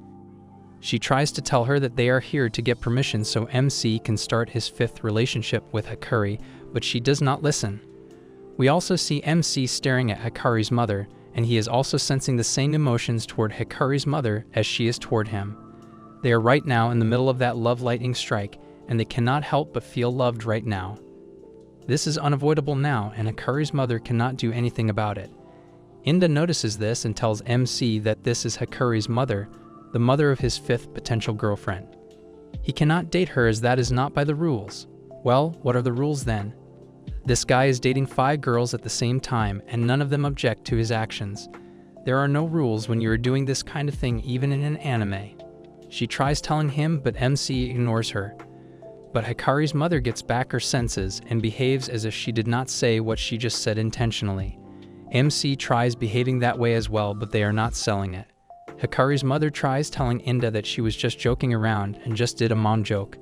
She tries to tell her that they are here to get permission so MC can start his 5th relationship with Hikari, but she does not listen. We also see MC staring at Hikari's mother, and he is also sensing the same emotions toward Hikari's mother as she is toward him. They are right now in the middle of that love lightning strike, and they cannot help but feel loved right now. This is unavoidable now, and Hikari's mother cannot do anything about it. Inde notices this and tells MC that this is Hikari's mother, the mother of his 5th potential girlfriend. He cannot date her as that is not by the rules. Well, what are the rules then? This guy is dating 5 girls at the same time, and none of them object to his actions. There are no rules when you are doing this kind of thing, even in an anime. She tries telling him, but MC ignores her. But Hikari's mother gets back her senses and behaves as if she did not say what she just said intentionally. MC tries behaving that way as well, but they are not selling it. Hikari's mother tries telling Inda that she was just joking around and just did a mom joke.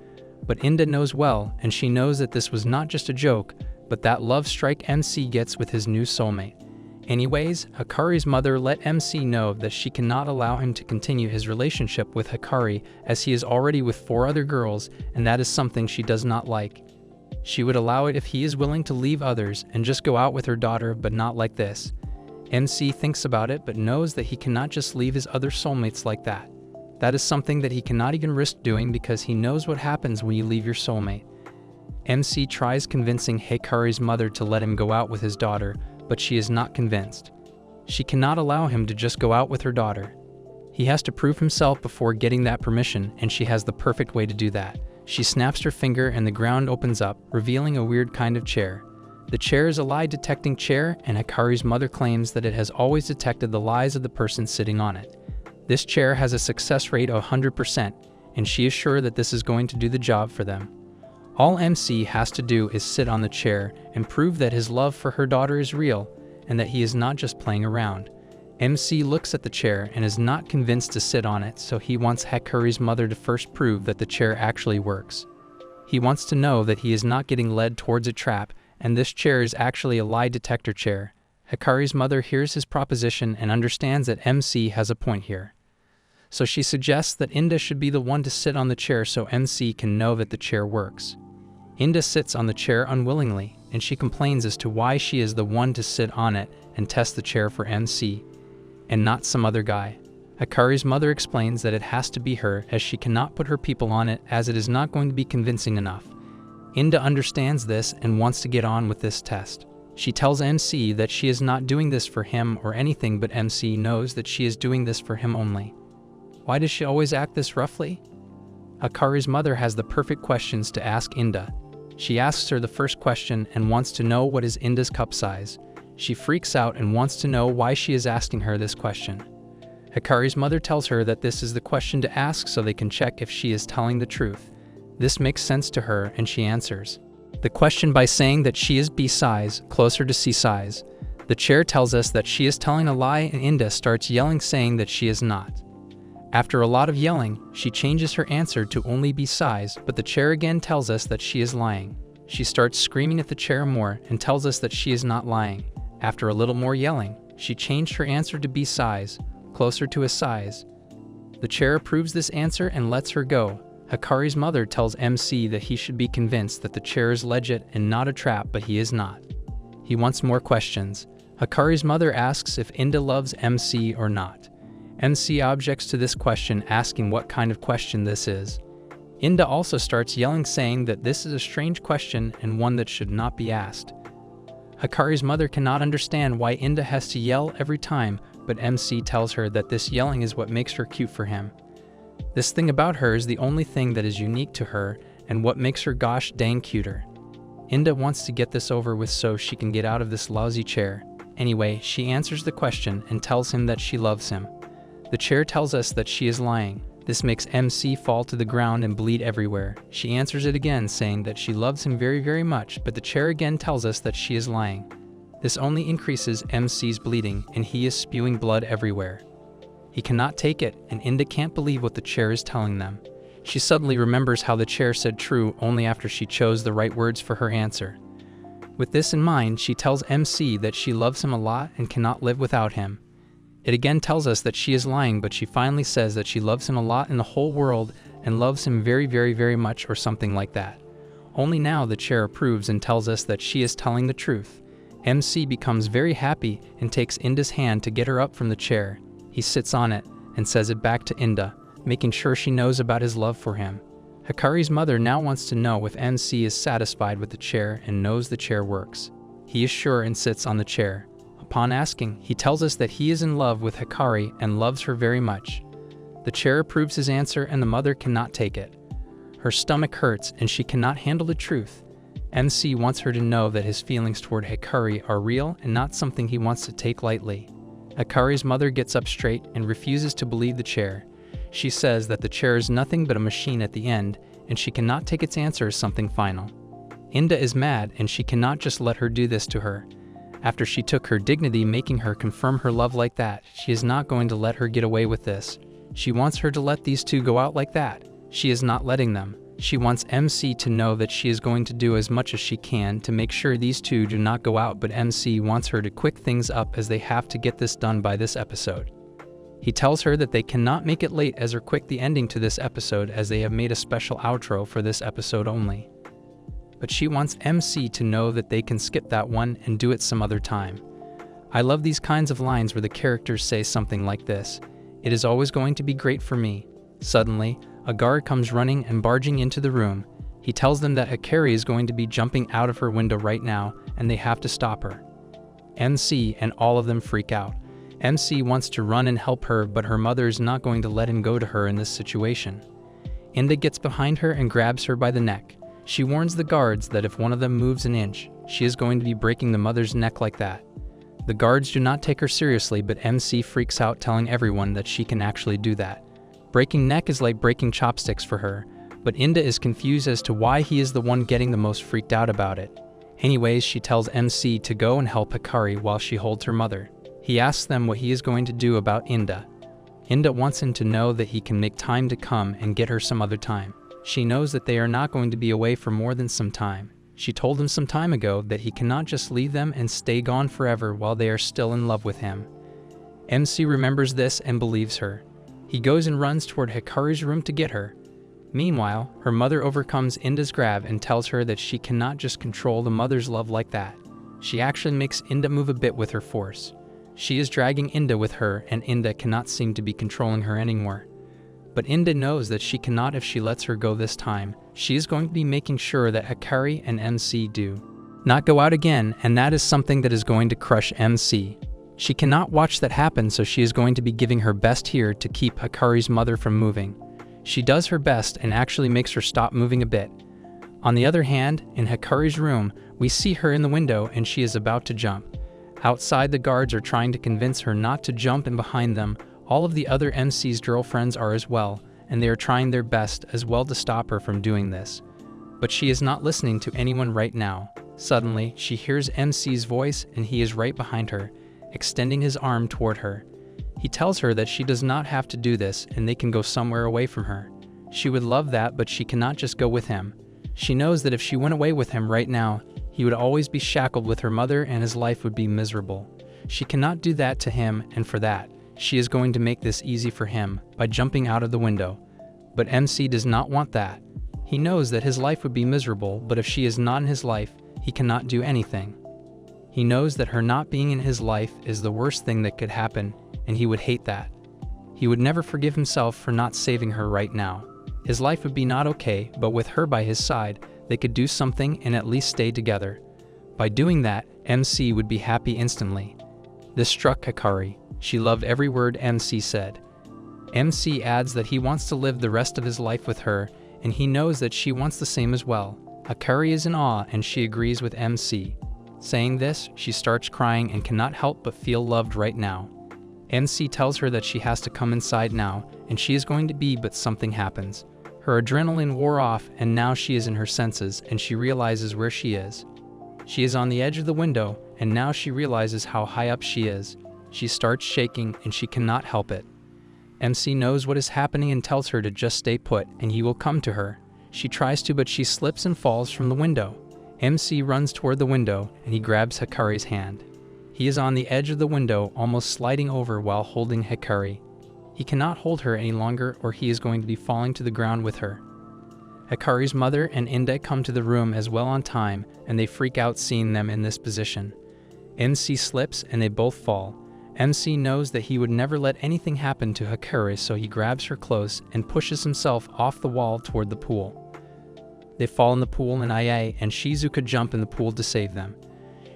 But Inda knows well, and she knows that this was not just a joke, but that love strike MC gets with his new soulmate. Anyways, Hikari's mother let MC know that she cannot allow him to continue his relationship with Hikari, as he is already with 4 other girls, and that is something she does not like. She would allow it if he is willing to leave others and just go out with her daughter, but not like this. MC thinks about it, but knows that he cannot just leave his other soulmates like that. That is something that he cannot even risk doing, because he knows what happens when you leave your soulmate. MC tries convincing Hikari's mother to let him go out with his daughter, but she is not convinced. She cannot allow him to just go out with her daughter. He has to prove himself before getting that permission, and she has the perfect way to do that. She snaps her finger and the ground opens up, revealing a weird kind of chair. The chair is a lie-detecting chair, and Hikari's mother claims that it has always detected the lies of the person sitting on it. This chair has a success rate of 100%, and she is sure that this is going to do the job for them. All MC has to do is sit on the chair and prove that his love for her daughter is real, and that he is not just playing around. MC looks at the chair and is not convinced to sit on it, so he wants Hikari's mother to first prove that the chair actually works. He wants to know that he is not getting led towards a trap, and this chair is actually a lie detector chair. Hikari's mother hears his proposition and understands that MC has a point here. So she suggests that Inda should be the one to sit on the chair so MC can know that the chair works. Inda sits on the chair unwillingly, and she complains as to why she is the one to sit on it and test the chair for MC, and not some other guy. Hikari's mother explains that it has to be her, as she cannot put her people on it, as it is not going to be convincing enough. Inda understands this and wants to get on with this test. She tells MC that she is not doing this for him or anything, but MC knows that she is doing this for him only. Why does she always act this roughly? Hikari's mother has the perfect questions to ask Inda. She asks her the first question and wants to know what is Inda's cup size. She freaks out and wants to know why she is asking her this question. Hikari's mother tells her that this is the question to ask so they can check if she is telling the truth. This makes sense to her, and she answers the question by saying that she is B size, closer to C size. The chair tells us that she is telling a lie, and Inda starts yelling, saying that she is not. After a lot of yelling, she changes her answer to only B size, but the chair again tells us that she is lying. She starts screaming at the chair more and tells us that she is not lying. After a little more yelling, she changed her answer to B size, closer to a size. The chair approves this answer and lets her go. Hikari's mother tells MC that he should be convinced that the chair is legit and not a trap, but he is not. He wants more questions. Hikari's mother asks if Inda loves MC or not. MC objects to this question, asking what kind of question this is. Inda also starts yelling, saying that this is a strange question and one that should not be asked. Hikari's mother cannot understand why Inda has to yell every time, but MC tells her that this yelling is what makes her cute for him. This thing about her is the only thing that is unique to her and what makes her gosh dang cuter. Inda wants to get this over with so she can get out of this lousy chair. Anyway, she answers the question and tells him that she loves him. The chair tells us that she is lying. This makes MC fall to the ground and bleed everywhere. She answers it again, saying that she loves him very, very much, but the chair again tells us that she is lying. This only increases MC's bleeding, and he is spewing blood everywhere. He cannot take it, and Inda can't believe what the chair is telling them. She suddenly remembers how the chair said true only after she chose the right words for her answer. With this in mind, she tells MC that she loves him a lot and cannot live without him. It again tells us that she is lying, but she finally says that she loves him a lot in the whole world and loves him very, very, very much, or something like that. Only now the chair approves and tells us that she is telling the truth. MC becomes very happy and takes Inda's hand to get her up from the chair. He sits on it and says it back to Inda, making sure she knows about his love for him. Hikari's mother now wants to know if MC is satisfied with the chair and knows the chair works. He is sure and sits on the chair. Upon asking, he tells us that he is in love with Hikari and loves her very much. The chair approves his answer, and the mother cannot take it. Her stomach hurts and she cannot handle the truth. MC wants her to know that his feelings toward Hikari are real and not something he wants to take lightly. Hikari's mother gets up straight and refuses to believe the chair. She says that the chair is nothing but a machine at the end, and she cannot take its answer as something final. Inda is mad, and she cannot just let her do this to her. After she took her dignity making her confirm her love like that, she is not going to let her get away with this. She wants her to let these two go out like that. She is not letting them. She wants MC to know that she is going to do as much as she can to make sure these two do not go out, but MC wants her to quick things up as they have to get this done by this episode. He tells her that they cannot make it late as or quick the ending to this episode as they have made a special outro for this episode only. But she wants MC to know that they can skip that one and do it some other time. I love these kinds of lines where the characters say something like this: "It is always going to be great for me." Suddenly, a guard comes running and barging into the room. He tells them that Hikari is going to be jumping out of her window right now and they have to stop her. MC and all of them freak out. MC wants to run and help her, but her mother is not going to let him go to her in this situation. Inda gets behind her and grabs her by the neck. She warns the guards that if one of them moves an inch, she is going to be breaking the mother's neck like that. The guards do not take her seriously, but MC freaks out, telling everyone that she can actually do that. Breaking neck is like breaking chopsticks for her, but Inda is confused as to why he is the one getting the most freaked out about it. Anyways, she tells MC to go and help Hikari while she holds her mother. He asks them what he is going to do about Inda. Inda wants him to know that he can make time to come and get her some other time. She knows that they are not going to be away for more than some time. She told him some time ago that he cannot just leave them and stay gone forever while they are still in love with him. MC remembers this and believes her. He goes and runs toward Hikari's room to get her. Meanwhile, her mother overcomes Inda's grab and tells her that she cannot just control the mother's love like that. She actually makes Inda move a bit with her force. She is dragging Inda with her, and Inda cannot seem to be controlling her anymore. But Inda knows that she cannot if she lets her go this time. She is going to be making sure that Hikari and MC do not go out again, and that is something that is going to crush MC. She cannot watch that happen, so she is going to be giving her best here to keep Hikari's mother from moving. She does her best and actually makes her stop moving a bit. On the other hand, in Hikari's room, we see her in the window and she is about to jump. Outside, the guards are trying to convince her not to jump, and behind them, all of the other MC's girlfriends are as well, and they are trying their best as well to stop her from doing this. But she is not listening to anyone right now. Suddenly, she hears MC's voice and he is right behind her, extending his arm toward her. He tells her that she does not have to do this and they can go somewhere away from her. She would love that, but she cannot just go with him. She knows that if she went away with him right now, he would always be shackled with her mother and his life would be miserable. She cannot do that to him, and for that, she is going to make this easy for him by jumping out of the window. But MC does not want that. He knows that his life would be miserable, but if she is not in his life, he cannot do anything. He knows that her not being in his life is the worst thing that could happen, and he would hate that. He would never forgive himself for not saving her right now. His life would be not okay, but with her by his side, they could do something and at least stay together. By doing that, MC would be happy instantly. This struck Hikari. She loved every word MC said. MC adds that he wants to live the rest of his life with her, and he knows that she wants the same as well. Hikari is in awe and she agrees with MC. Saying this, she starts crying and cannot help but feel loved right now. MC tells her that she has to come inside now, and she is going to be, but something happens. Her adrenaline wore off and now she is in her senses and she realizes where she is. She is on the edge of the window and now she realizes how high up she is. She starts shaking and she cannot help it. MC knows what is happening and tells her to just stay put and he will come to her. She tries to, but she slips and falls from the window. MC runs toward the window and he grabs Hikari's hand. He is on the edge of the window, almost sliding over while holding Hikari. He cannot hold her any longer or he is going to be falling to the ground with her. Hikari's mother and Inda come to the room as well on time and they freak out seeing them in this position. MC slips and they both fall. MC knows that he would never let anything happen to Hikari, so he grabs her close and pushes himself off the wall toward the pool. They fall in the pool and Ai and Shizuka jump in the pool to save them.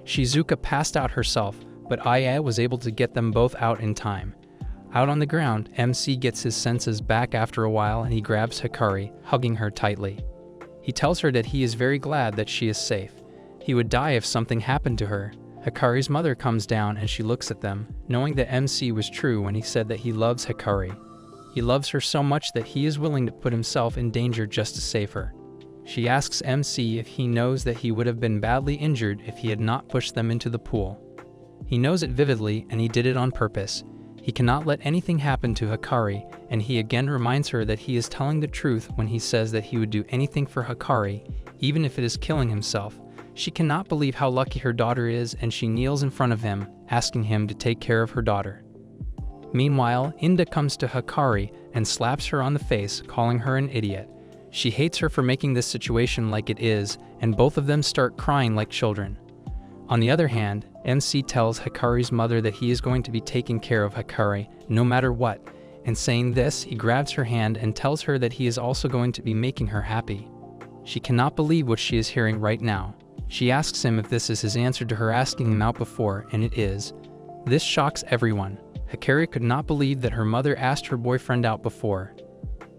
Shizuka passed out herself, but Ai was able to get them both out in time. Out on the ground, MC gets his senses back after a while and he grabs Hikari, hugging her tightly. He tells her that he is very glad that she is safe. He would die if something happened to her. Hikari's mother comes down and she looks at them, knowing that MC was true when he said that he loves Hikari. He loves her so much that he is willing to put himself in danger just to save her. She asks MC if he knows that he would have been badly injured if he had not pushed them into the pool. He knows it vividly, and he did it on purpose. He cannot let anything happen to Hikari, and he again reminds her that he is telling the truth when he says that he would do anything for Hikari, even if it is killing himself. She cannot believe how lucky her daughter is, and she kneels in front of him, asking him to take care of her daughter. Meanwhile, Inda comes to Hikari and slaps her on the face, calling her an idiot. She hates her for making this situation like it is, and both of them start crying like children. On the other hand, MC tells Hikari's mother that he is going to be taking care of Hikari no matter what, and saying this, he grabs her hand and tells her that he is also going to be making her happy. She cannot believe what she is hearing right now. She asks him if this is his answer to her asking him out before, and it is. This shocks everyone. Hikari could not believe that her mother asked her boyfriend out before.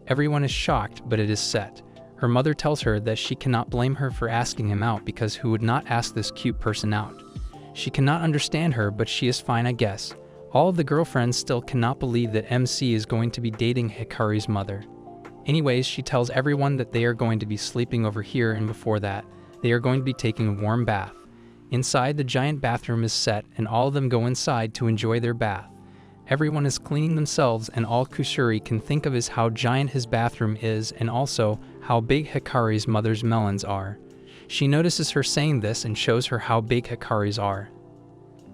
Everyone is shocked, but it is set. Her mother tells her that she cannot blame her for asking him out because who would not ask this cute person out? She cannot understand her, but she is fine, I guess. All of the girlfriends still cannot believe that MC is going to be dating Hikari's mother. Anyways, she tells everyone that they are going to be sleeping over here, and before that, they are going to be taking a warm bath. Inside, the giant bathroom is set, and all of them go inside to enjoy their bath. Everyone is cleaning themselves, and all Kusuri can think of is how giant his bathroom is, and also how big Hikari's mother's melons are. She notices her saying this and shows her how big Hikari's are.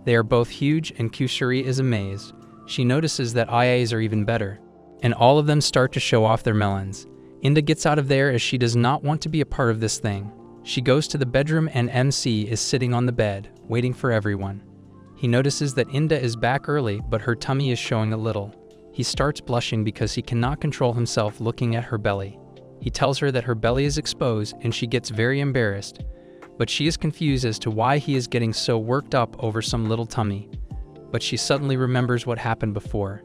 They are both huge, and Kusuri is amazed. She notices that IAs are even better, and all of them start to show off their melons. Inda gets out of there as she does not want to be a part of this thing. She goes to the bedroom, and MC is sitting on the bed, waiting for everyone. He notices that Inda is back early, but her tummy is showing a little. He starts blushing because he cannot control himself looking at her belly. He tells her that her belly is exposed, and she gets very embarrassed. But she is confused as to why he is getting so worked up over some little tummy. But she suddenly remembers what happened before.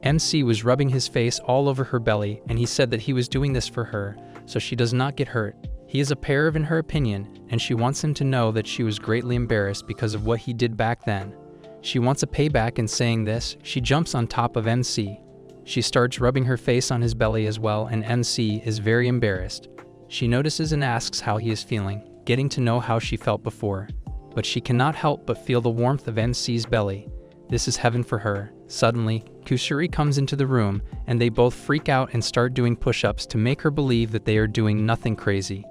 MC was rubbing his face all over her belly, and he said that he was doing this for her, so she does not get hurt. He is a pair in her opinion, and she wants him to know that she was greatly embarrassed because of what he did back then. She wants a payback, and saying this, she jumps on top of MC. She starts rubbing her face on his belly as well, and MC is very embarrassed. She notices and asks how he is feeling, getting to know how she felt before. But she cannot help but feel the warmth of MC's belly. This is heaven for her. Suddenly, Kusuri comes into the room, and they both freak out and start doing push-ups to make her believe that they are doing nothing crazy.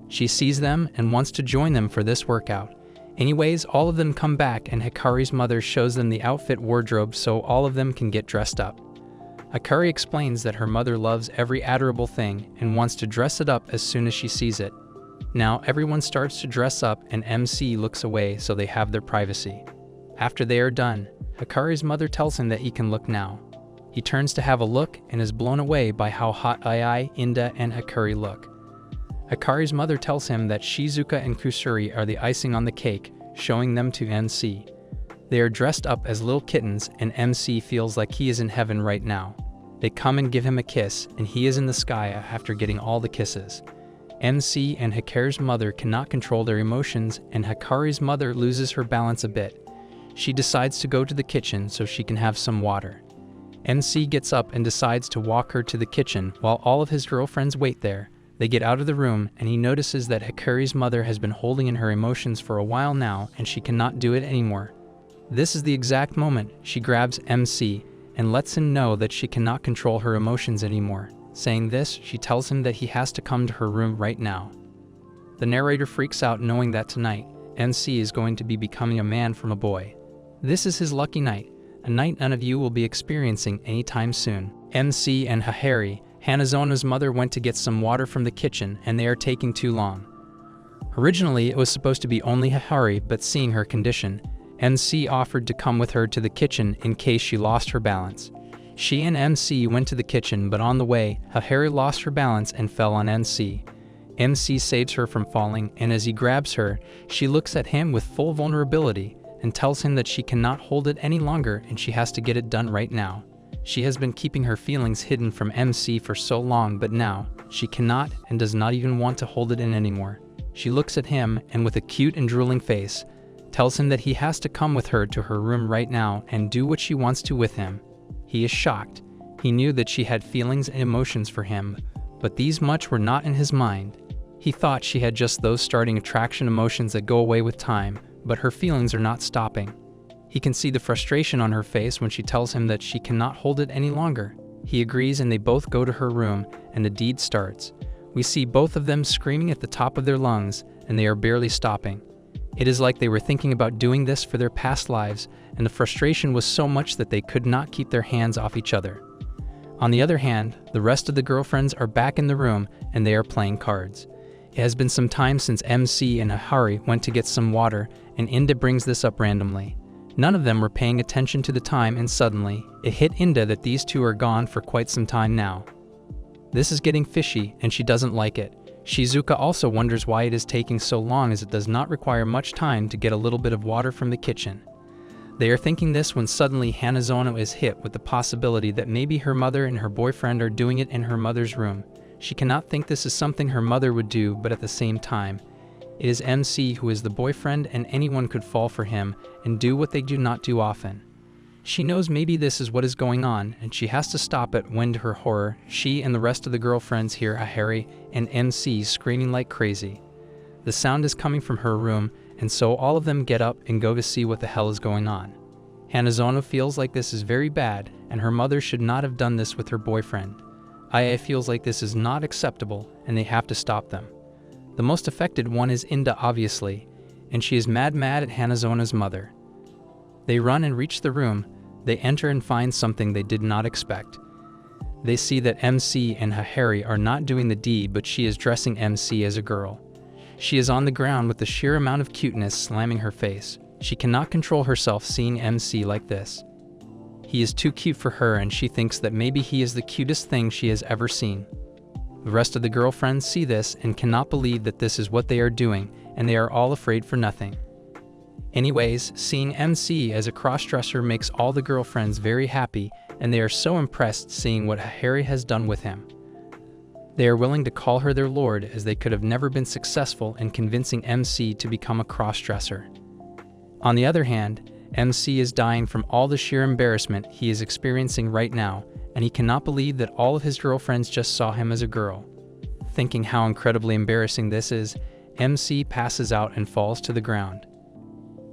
She sees them and wants to join them for this workout. Anyways, all of them come back, and Hikari's mother shows them the outfit wardrobe so all of them can get dressed up. Hikari explains that her mother loves every adorable thing and wants to dress it up as soon as she sees it. Now everyone starts to dress up, and MC looks away so they have their privacy. After they are done, Hikari's mother tells him that he can look now. He turns to have a look and is blown away by how hot Ai, Inda, and Hikari look. Hikari's mother tells him that Shizuka and Kusuri are the icing on the cake, showing them to MC. They are dressed up as little kittens, and MC feels like he is in heaven right now. They come and give him a kiss, and he is in the sky after getting all the kisses. MC and Hikari's mother cannot control their emotions, and Hikari's mother loses her balance a bit. She decides to go to the kitchen so she can have some water. MC gets up and decides to walk her to the kitchen while all of his girlfriends wait there. They get out of the room, and he notices that Hikari's mother has been holding in her emotions for a while now, and she cannot do it anymore. This is the exact moment she grabs MC and lets him know that she cannot control her emotions anymore. Saying this, she tells him that he has to come to her room right now. The narrator freaks out knowing that tonight, MC is going to be becoming a man from a boy. This is his lucky night, a night none of you will be experiencing anytime soon. MC and Hikari, Hanazono's mother, went to get some water from the kitchen, and they are taking too long. Originally, it was supposed to be only Hikari, but seeing her condition, MC offered to come with her to the kitchen in case she lost her balance. She and MC went to the kitchen, but on the way, Hikari lost her balance and fell on MC. MC saves her from falling, and as he grabs her, she looks at him with full vulnerability and tells him that she cannot hold it any longer and she has to get it done right now. She has been keeping her feelings hidden from MC for so long, but now, she cannot and does not even want to hold it in anymore. She looks at him and with a cute and drooling face, tells him that he has to come with her to her room right now and do what she wants to with him. He is shocked. He knew that she had feelings and emotions for him, but these much were not in his mind. He thought she had just those starting attraction emotions that go away with time, but her feelings are not stopping. He can see the frustration on her face when she tells him that she cannot hold it any longer. He agrees and they both go to her room, and the deed starts. We see both of them screaming at the top of their lungs, and they are barely stopping. It is like they were thinking about doing this for their past lives, and the frustration was so much that they could not keep their hands off each other. On the other hand, the rest of the girlfriends are back in the room, and they are playing cards. It has been some time since MC and Ahari went to get some water, and Inda brings this up randomly. None of them were paying attention to the time, and suddenly, it hit Inda that these two are gone for quite some time now. This is getting fishy, and she doesn't like it. Shizuka also wonders why it is taking so long, as it does not require much time to get a little bit of water from the kitchen. They are thinking this when suddenly Hanazono is hit with the possibility that maybe her mother and her boyfriend are doing it in her mother's room. She cannot think this is something her mother would do, but at the same time, it is MC who is the boyfriend, and anyone could fall for him and do what they do not do often. She knows maybe this is what is going on, and she has to stop it when, to her horror, she and the rest of the girlfriends hear Ahari and MC screaming like crazy. The sound is coming from her room, and so all of them get up and go to see what the hell is going on. Hanazono feels like this is very bad, and her mother should not have done this with her boyfriend. Aya feels like this is not acceptable, and they have to stop them. The most affected one is Inda, obviously, and she is mad at Hanazono's mother. They run and reach the room. They enter and find something they did not expect. They see that MC and Ahari are not doing the deed, but she is dressing MC as a girl. She is on the ground with the sheer amount of cuteness slamming her face. She cannot control herself seeing MC like this. He is too cute for her, and she thinks that maybe he is the cutest thing she has ever seen. The rest of the girlfriends see this and cannot believe that this is what they are doing, and they are all afraid for nothing. Anyways, seeing MC as a crossdresser makes all the girlfriends very happy, and they are so impressed seeing what Harry has done with him. They are willing to call her their lord, as they could have never been successful in convincing MC to become a crossdresser. On the other hand, MC is dying from all the sheer embarrassment he is experiencing right now, and he cannot believe that all of his girlfriends just saw him as a girl. Thinking how incredibly embarrassing this is, MC passes out and falls to the ground.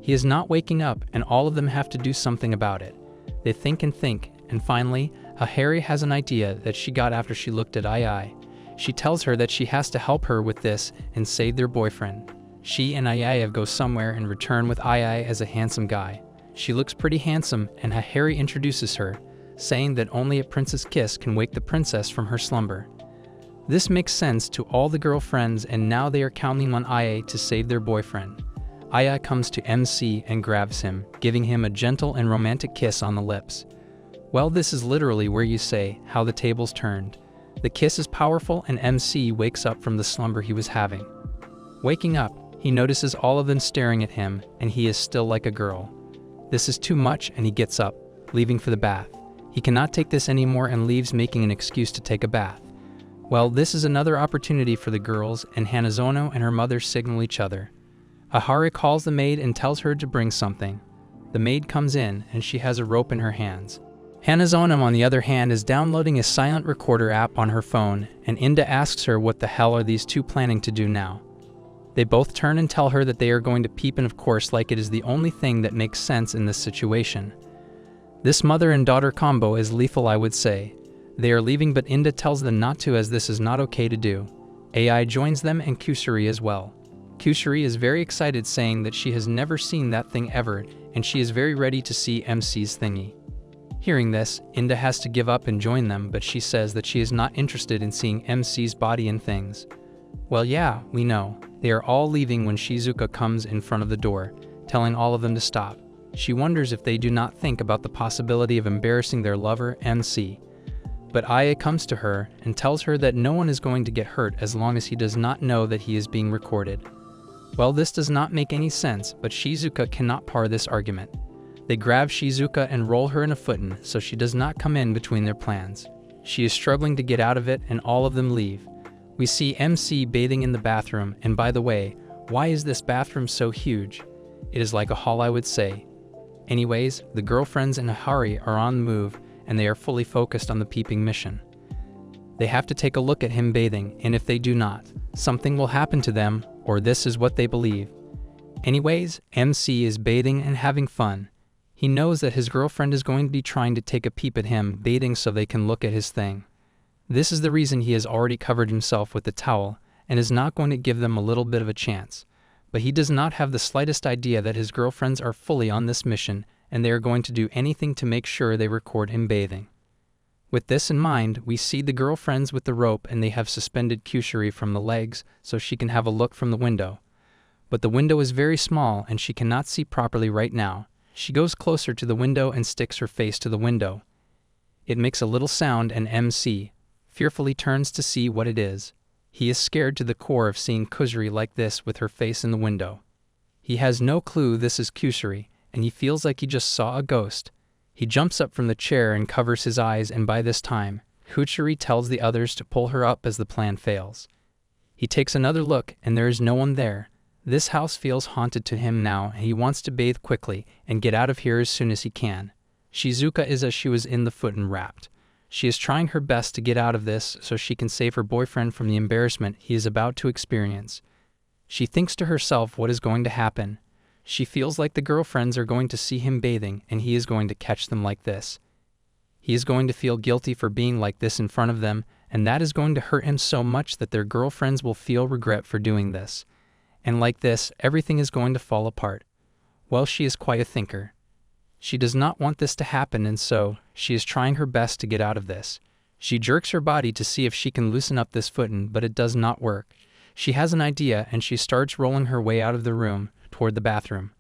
He is not waking up, and all of them have to do something about it. They think, and finally, Ahari has an idea that she got after she looked at Ai. She tells her that she has to help her with this and save their boyfriend. She and Ai go somewhere and return with Ai as a handsome guy. She looks pretty handsome, and Ahari introduces her, saying that only a prince's kiss can wake the princess from her slumber. This makes sense to all the girlfriends, and now they are counting on Ai to save their boyfriend. Aya comes to MC and grabs him, giving him a gentle and romantic kiss on the lips. Well, this is literally where you say how the tables turned. The kiss is powerful, and MC wakes up from the slumber he was having. Waking up, he notices all of them staring at him, and he is still like a girl. This is too much, and he gets up, leaving for the bath. He cannot take this anymore and leaves, making an excuse to take a bath. Well, this is another opportunity for the girls, and Hanazono and her mother signal each other. Ahari calls the maid and tells her to bring something. The maid comes in, and she has a rope in her hands. Hanazono, on the other hand, is downloading a silent recorder app on her phone, and Inda asks her what the hell are these two planning to do now. They both turn and tell her that they are going to peep, and of course, like it is the only thing that makes sense in this situation. This mother and daughter combo is lethal, I would say. They are leaving, but Inda tells them not to, as this is not okay to do. AI joins them, and Kusuri as well. Kusuri is very excited, saying that she has never seen that thing ever, and she is very ready to see MC's thingy. Hearing this, Inda has to give up and join them, but she says that she is not interested in seeing MC's body and things. Well, yeah, we know. They are all leaving when Shizuka comes in front of the door, telling all of them to stop. She wonders if they do not think about the possibility of embarrassing their lover, MC. But Aya comes to her and tells her that no one is going to get hurt as long as he does not know that he is being recorded. Well, this does not make any sense, but Shizuka cannot par this argument. They grab Shizuka and roll her in a futon so she does not come in between their plans. She is struggling to get out of it, and all of them leave. We see MC bathing in the bathroom, and by the way, why is this bathroom so huge? It is like a hall, I would say. Anyways, the girlfriends and Ahari are on the move, and they are fully focused on the peeping mission. They have to take a look at him bathing, and if they do not, something will happen to them, or this is what they believe. Anyways, MC is bathing and having fun. He knows that his girlfriend is going to be trying to take a peep at him bathing so they can look at his thing. This is the reason he has already covered himself with the towel and is not going to give them a little bit of a chance. But he does not have the slightest idea that his girlfriends are fully on this mission and they are going to do anything to make sure they record him bathing. With this in mind, we see the girlfriends with the rope and they have suspended Kyusuri from the legs so she can have a look from the window. But the window is very small and she cannot see properly right now. She goes closer to the window and sticks her face to the window. It makes a little sound and MC fearfully turns to see what it is. He is scared to the core of seeing Kyusuri like this with her face in the window. He has no clue this is Kyusuri, and he feels like he just saw a ghost. He jumps up from the chair and covers his eyes, and by this time, Kyusuri tells the others to pull her up as the plan fails. He takes another look, and there is no one there. This house feels haunted to him now, and he wants to bathe quickly and get out of here as soon as he can. Shizuka is as she was in the foot and wrapped. She is trying her best to get out of this so she can save her boyfriend from the embarrassment he is about to experience. She thinks to herself what is going to happen. She feels like the girlfriends are going to see him bathing and he is going to catch them like this. He is going to feel guilty for being like this in front of them, and that is going to hurt him so much that their girlfriends will feel regret for doing this. And like this, everything is going to fall apart. Well, she is quite a thinker. She does not want this to happen, and so she is trying her best to get out of this. She jerks her body to see if she can loosen up this footing, but it does not work. She has an idea and she starts rolling her way out of the room toward the bathroom.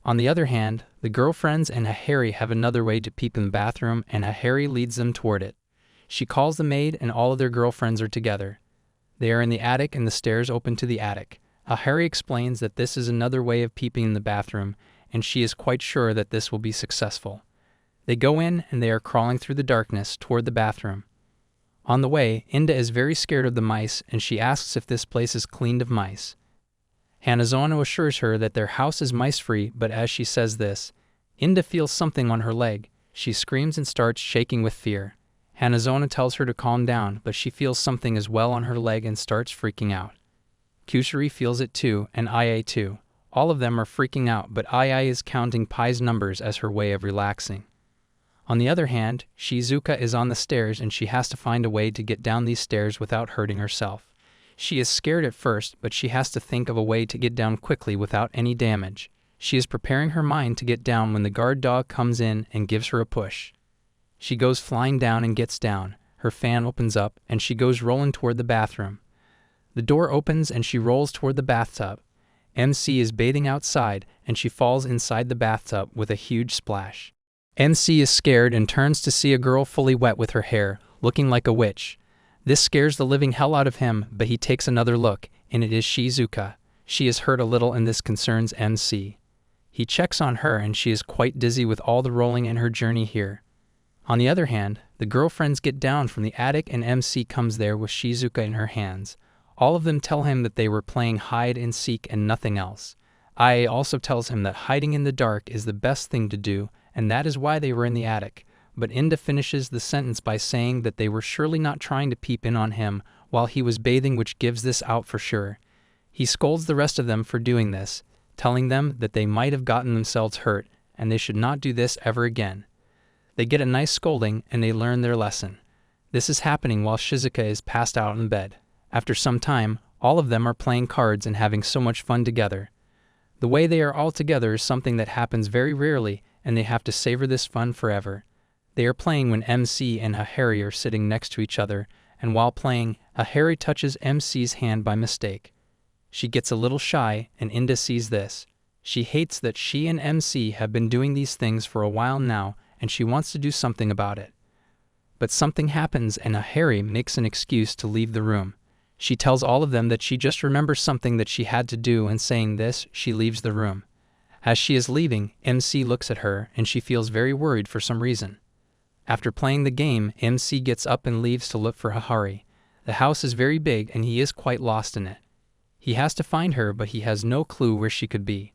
On the other hand, the girlfriends and Harry have another way to peep in the bathroom, and Harry leads them toward it. She calls the maid and all of their girlfriends are together. They are in the attic and the stairs open to the attic. Harry explains that this is another way of peeping in the bathroom, and she is quite sure that this will be successful. They go in and they are crawling through the darkness toward the bathroom. On the way, Inda is very scared of the mice and she asks if this place is cleaned of mice. Hanazono assures her that their house is mice-free, but as she says this, Inda feels something on her leg. She screams and starts shaking with fear. Hanazono tells her to calm down, but she feels something as well on her leg and starts freaking out. Kyusuri feels it too, and Ai too. All of them are freaking out, but Ai is counting Pai's numbers as her way of relaxing. On the other hand, Shizuka is on the stairs and she has to find a way to get down these stairs without hurting herself. She is scared at first, but she has to think of a way to get down quickly without any damage. She is preparing her mind to get down when the guard dog comes in and gives her a push. She goes flying down and gets down. Her fan opens up and she goes rolling toward the bathroom. The door opens and she rolls toward the bathtub. MC is bathing outside and she falls inside the bathtub with a huge splash. MC is scared and turns to see a girl fully wet with her hair, looking like a witch. This scares the living hell out of him, but he takes another look, and it is Shizuka. She is hurt a little and this concerns MC. He checks on her and she is quite dizzy with all the rolling in her journey here. On the other hand, the girlfriends get down from the attic and MC comes there with Shizuka in her hands. All of them tell him that they were playing hide and seek and nothing else. Ai also tells him that hiding in the dark is the best thing to do, and that is why they were in the attic. But Inda finishes the sentence by saying that they were surely not trying to peep in on him while he was bathing, which gives this out for sure. He scolds the rest of them for doing this, telling them that they might have gotten themselves hurt and they should not do this ever again. They get a nice scolding and they learn their lesson. This is happening while Shizuka is passed out in bed. After some time, all of them are playing cards and having so much fun together. The way they are all together is something that happens very rarely, and they have to savor this fun forever. They are playing when MC and Harry are sitting next to each other, and while playing, Harry touches MC's hand by mistake. She gets a little shy, and Inda sees this. She hates that she and MC have been doing these things for a while now, and she wants to do something about it. But something happens and Harry makes an excuse to leave the room. She tells all of them that she just remembers something that she had to do, and saying this, she leaves the room. As she is leaving, MC looks at her and she feels very worried for some reason. After playing the game, MC gets up and leaves to look for Harry. The house is very big and he is quite lost in it. He has to find her, but he has no clue where she could be.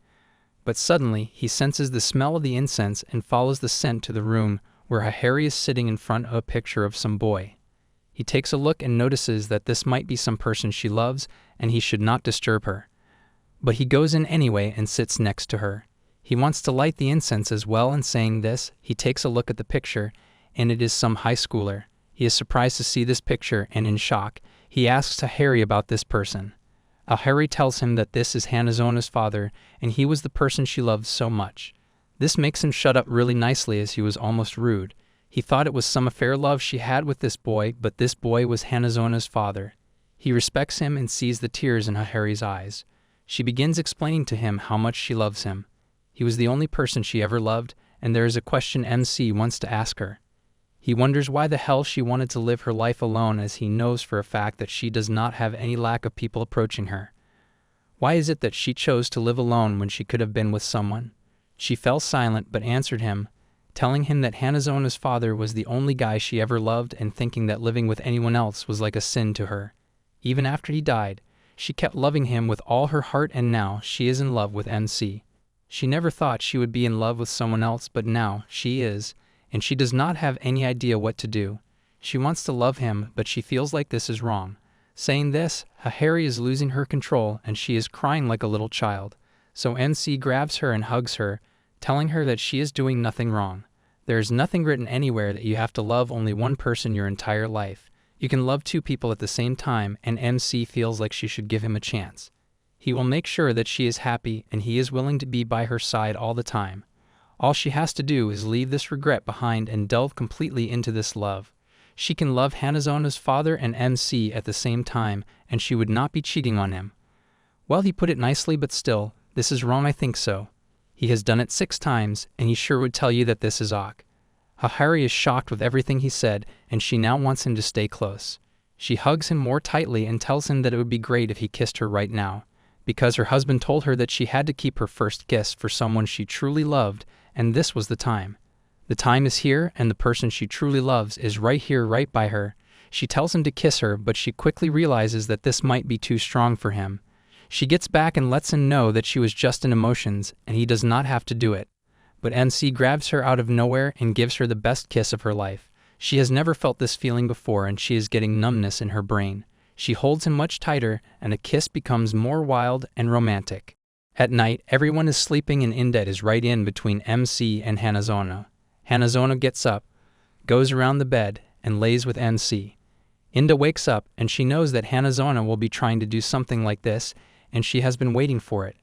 But suddenly, he senses the smell of the incense and follows the scent to the room where Harry is sitting in front of a picture of some boy. He takes a look and notices that this might be some person she loves and he should not disturb her. But he goes in anyway and sits next to her. He wants to light the incense as well, and saying this, he takes a look at the picture, and it is some high schooler. He is surprised to see this picture, and in shock, he asks Harry about this person. Harry tells him that this is Hanazona's father, and he was the person she loved so much. This makes him shut up really nicely, as he was almost rude. He thought it was some affair love she had with this boy, but this boy was Hanazona's father. He respects him and sees the tears in Harry's eyes. She begins explaining to him how much she loves him. He was the only person she ever loved, and there is a question MC wants to ask her. He wonders why the hell she wanted to live her life alone, as he knows for a fact that she does not have any lack of people approaching her. Why is it that she chose to live alone when she could have been with someone? She fell silent but answered him, telling him that Hanazona's father was the only guy she ever loved, and thinking that living with anyone else was like a sin to her. Even after he died, she kept loving him with all her heart, and now she is in love with MC. She never thought she would be in love with someone else, but now she is, and she does not have any idea what to do. She wants to love him, but she feels like this is wrong. Saying this, Harry is losing her control, and she is crying like a little child. So MC grabs her and hugs her, telling her that she is doing nothing wrong. There is nothing written anywhere that you have to love only one person your entire life. You can love two people at the same time, and MC feels like she should give him a chance. He will make sure that she is happy, and he is willing to be by her side all the time. All she has to do is leave this regret behind and delve completely into this love. She can love Hanazona's father and MC at the same time, and she would not be cheating on him. Well, he put it nicely, but still, this is wrong. I think so. He has done it 6 times, and he sure would tell you that this is awk. Harry is shocked with everything he said, and she now wants him to stay close. She hugs him more tightly and tells him that it would be great if he kissed her right now, because her husband told her that she had to keep her first kiss for someone she truly loved, and this was the time. The time is here, and the person she truly loves is right here, right by her. She tells him to kiss her, but she quickly realizes that this might be too strong for him. She gets back and lets him know that she was just in emotions, and he does not have to do it. But MC grabs her out of nowhere and gives her the best kiss of her life. She has never felt this feeling before, and she is getting numbness in her brain. She holds him much tighter, and the kiss becomes more wild and romantic. At night, everyone is sleeping, and Indet is right in between MC and Hanazona. Hanazona gets up, goes around the bed, and lays with MC. Inda wakes up, and she knows that Hanazona will be trying to do something like this, and she has been waiting for it.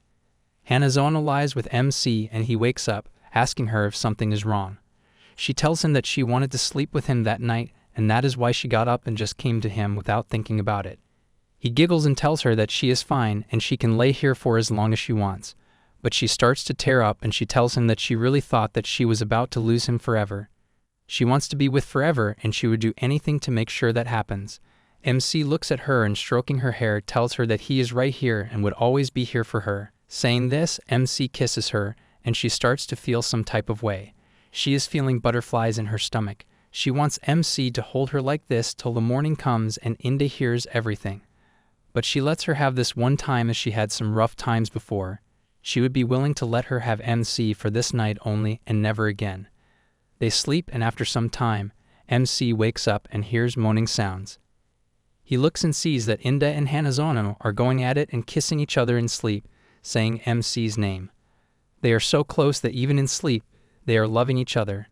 Hanazona lies with MC, and he wakes up, asking her if something is wrong. She tells him that she wanted to sleep with him that night, and that is why she got up and just came to him without thinking about it. He giggles and tells her that she is fine and she can lay here for as long as she wants. But she starts to tear up, and she tells him that she really thought that she was about to lose him forever. She wants to be with forever, and she would do anything to make sure that happens. MC looks at her and, stroking her hair, tells her that he is right here and would always be here for her. Saying this, MC kisses her, and she starts to feel some type of way. She is feeling butterflies in her stomach. She wants MC to hold her like this till the morning comes and Inda hears everything. But she lets her have this one time, as she had some rough times before. She would be willing to let her have MC for this night only and never again. They sleep, and after some time, MC wakes up and hears moaning sounds. He looks and sees that Inda and Hanazono are going at it and kissing each other in sleep, saying MC's name. They are so close that even in sleep, they are loving each other.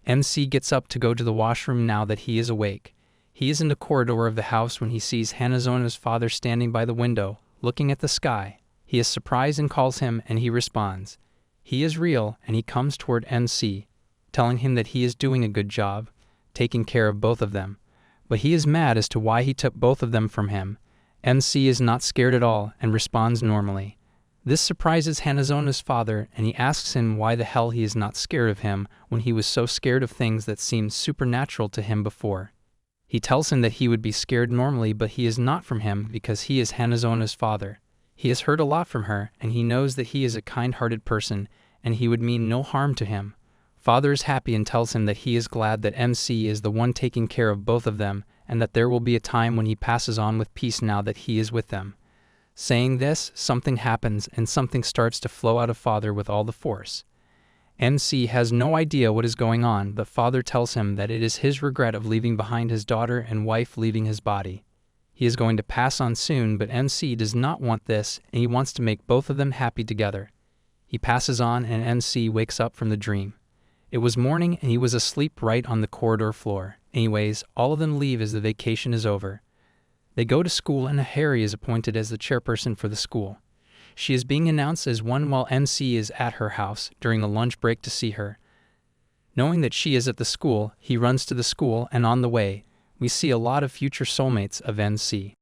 MC gets up to go to the washroom now that he is awake. He is in the corridor of the house when he sees Hanazona's father standing by the window, looking at the sky. He is surprised and calls him, and he responds. He is real, and he comes toward MC, telling him that he is doing a good job, taking care of both of them. But he is mad as to why he took both of them from him. MC is not scared at all and responds normally. This surprises Hanazona's father, and he asks him why the hell he is not scared of him when he was so scared of things that seemed supernatural to him before. He tells him that he would be scared normally, but he is not from him because he is Hanazona's father. He has heard a lot from her, and he knows that he is a kind-hearted person, and he would mean no harm to him. Father is happy and tells him that he is glad that MC is the one taking care of both of them, and that there will be a time when he passes on with peace now that he is with them. Saying this, something happens, and something starts to flow out of Father with all the force. MC has no idea what is going on, but father tells him that it is his regret of leaving behind his daughter and wife leaving his body. He is going to pass on soon, but MC does not want this, and he wants to make both of them happy together. He passes on, and MC wakes up from the dream. It was morning, and he was asleep right on the corridor floor. Anyways, all of them leave as the vacation is over. They go to school, and Harry is appointed as the chairperson for the school. She is being announced as one while MC is at her house during the lunch break to see her. Knowing that she is at the school, he runs to the school, and on the way, we see a lot of future soulmates of MC.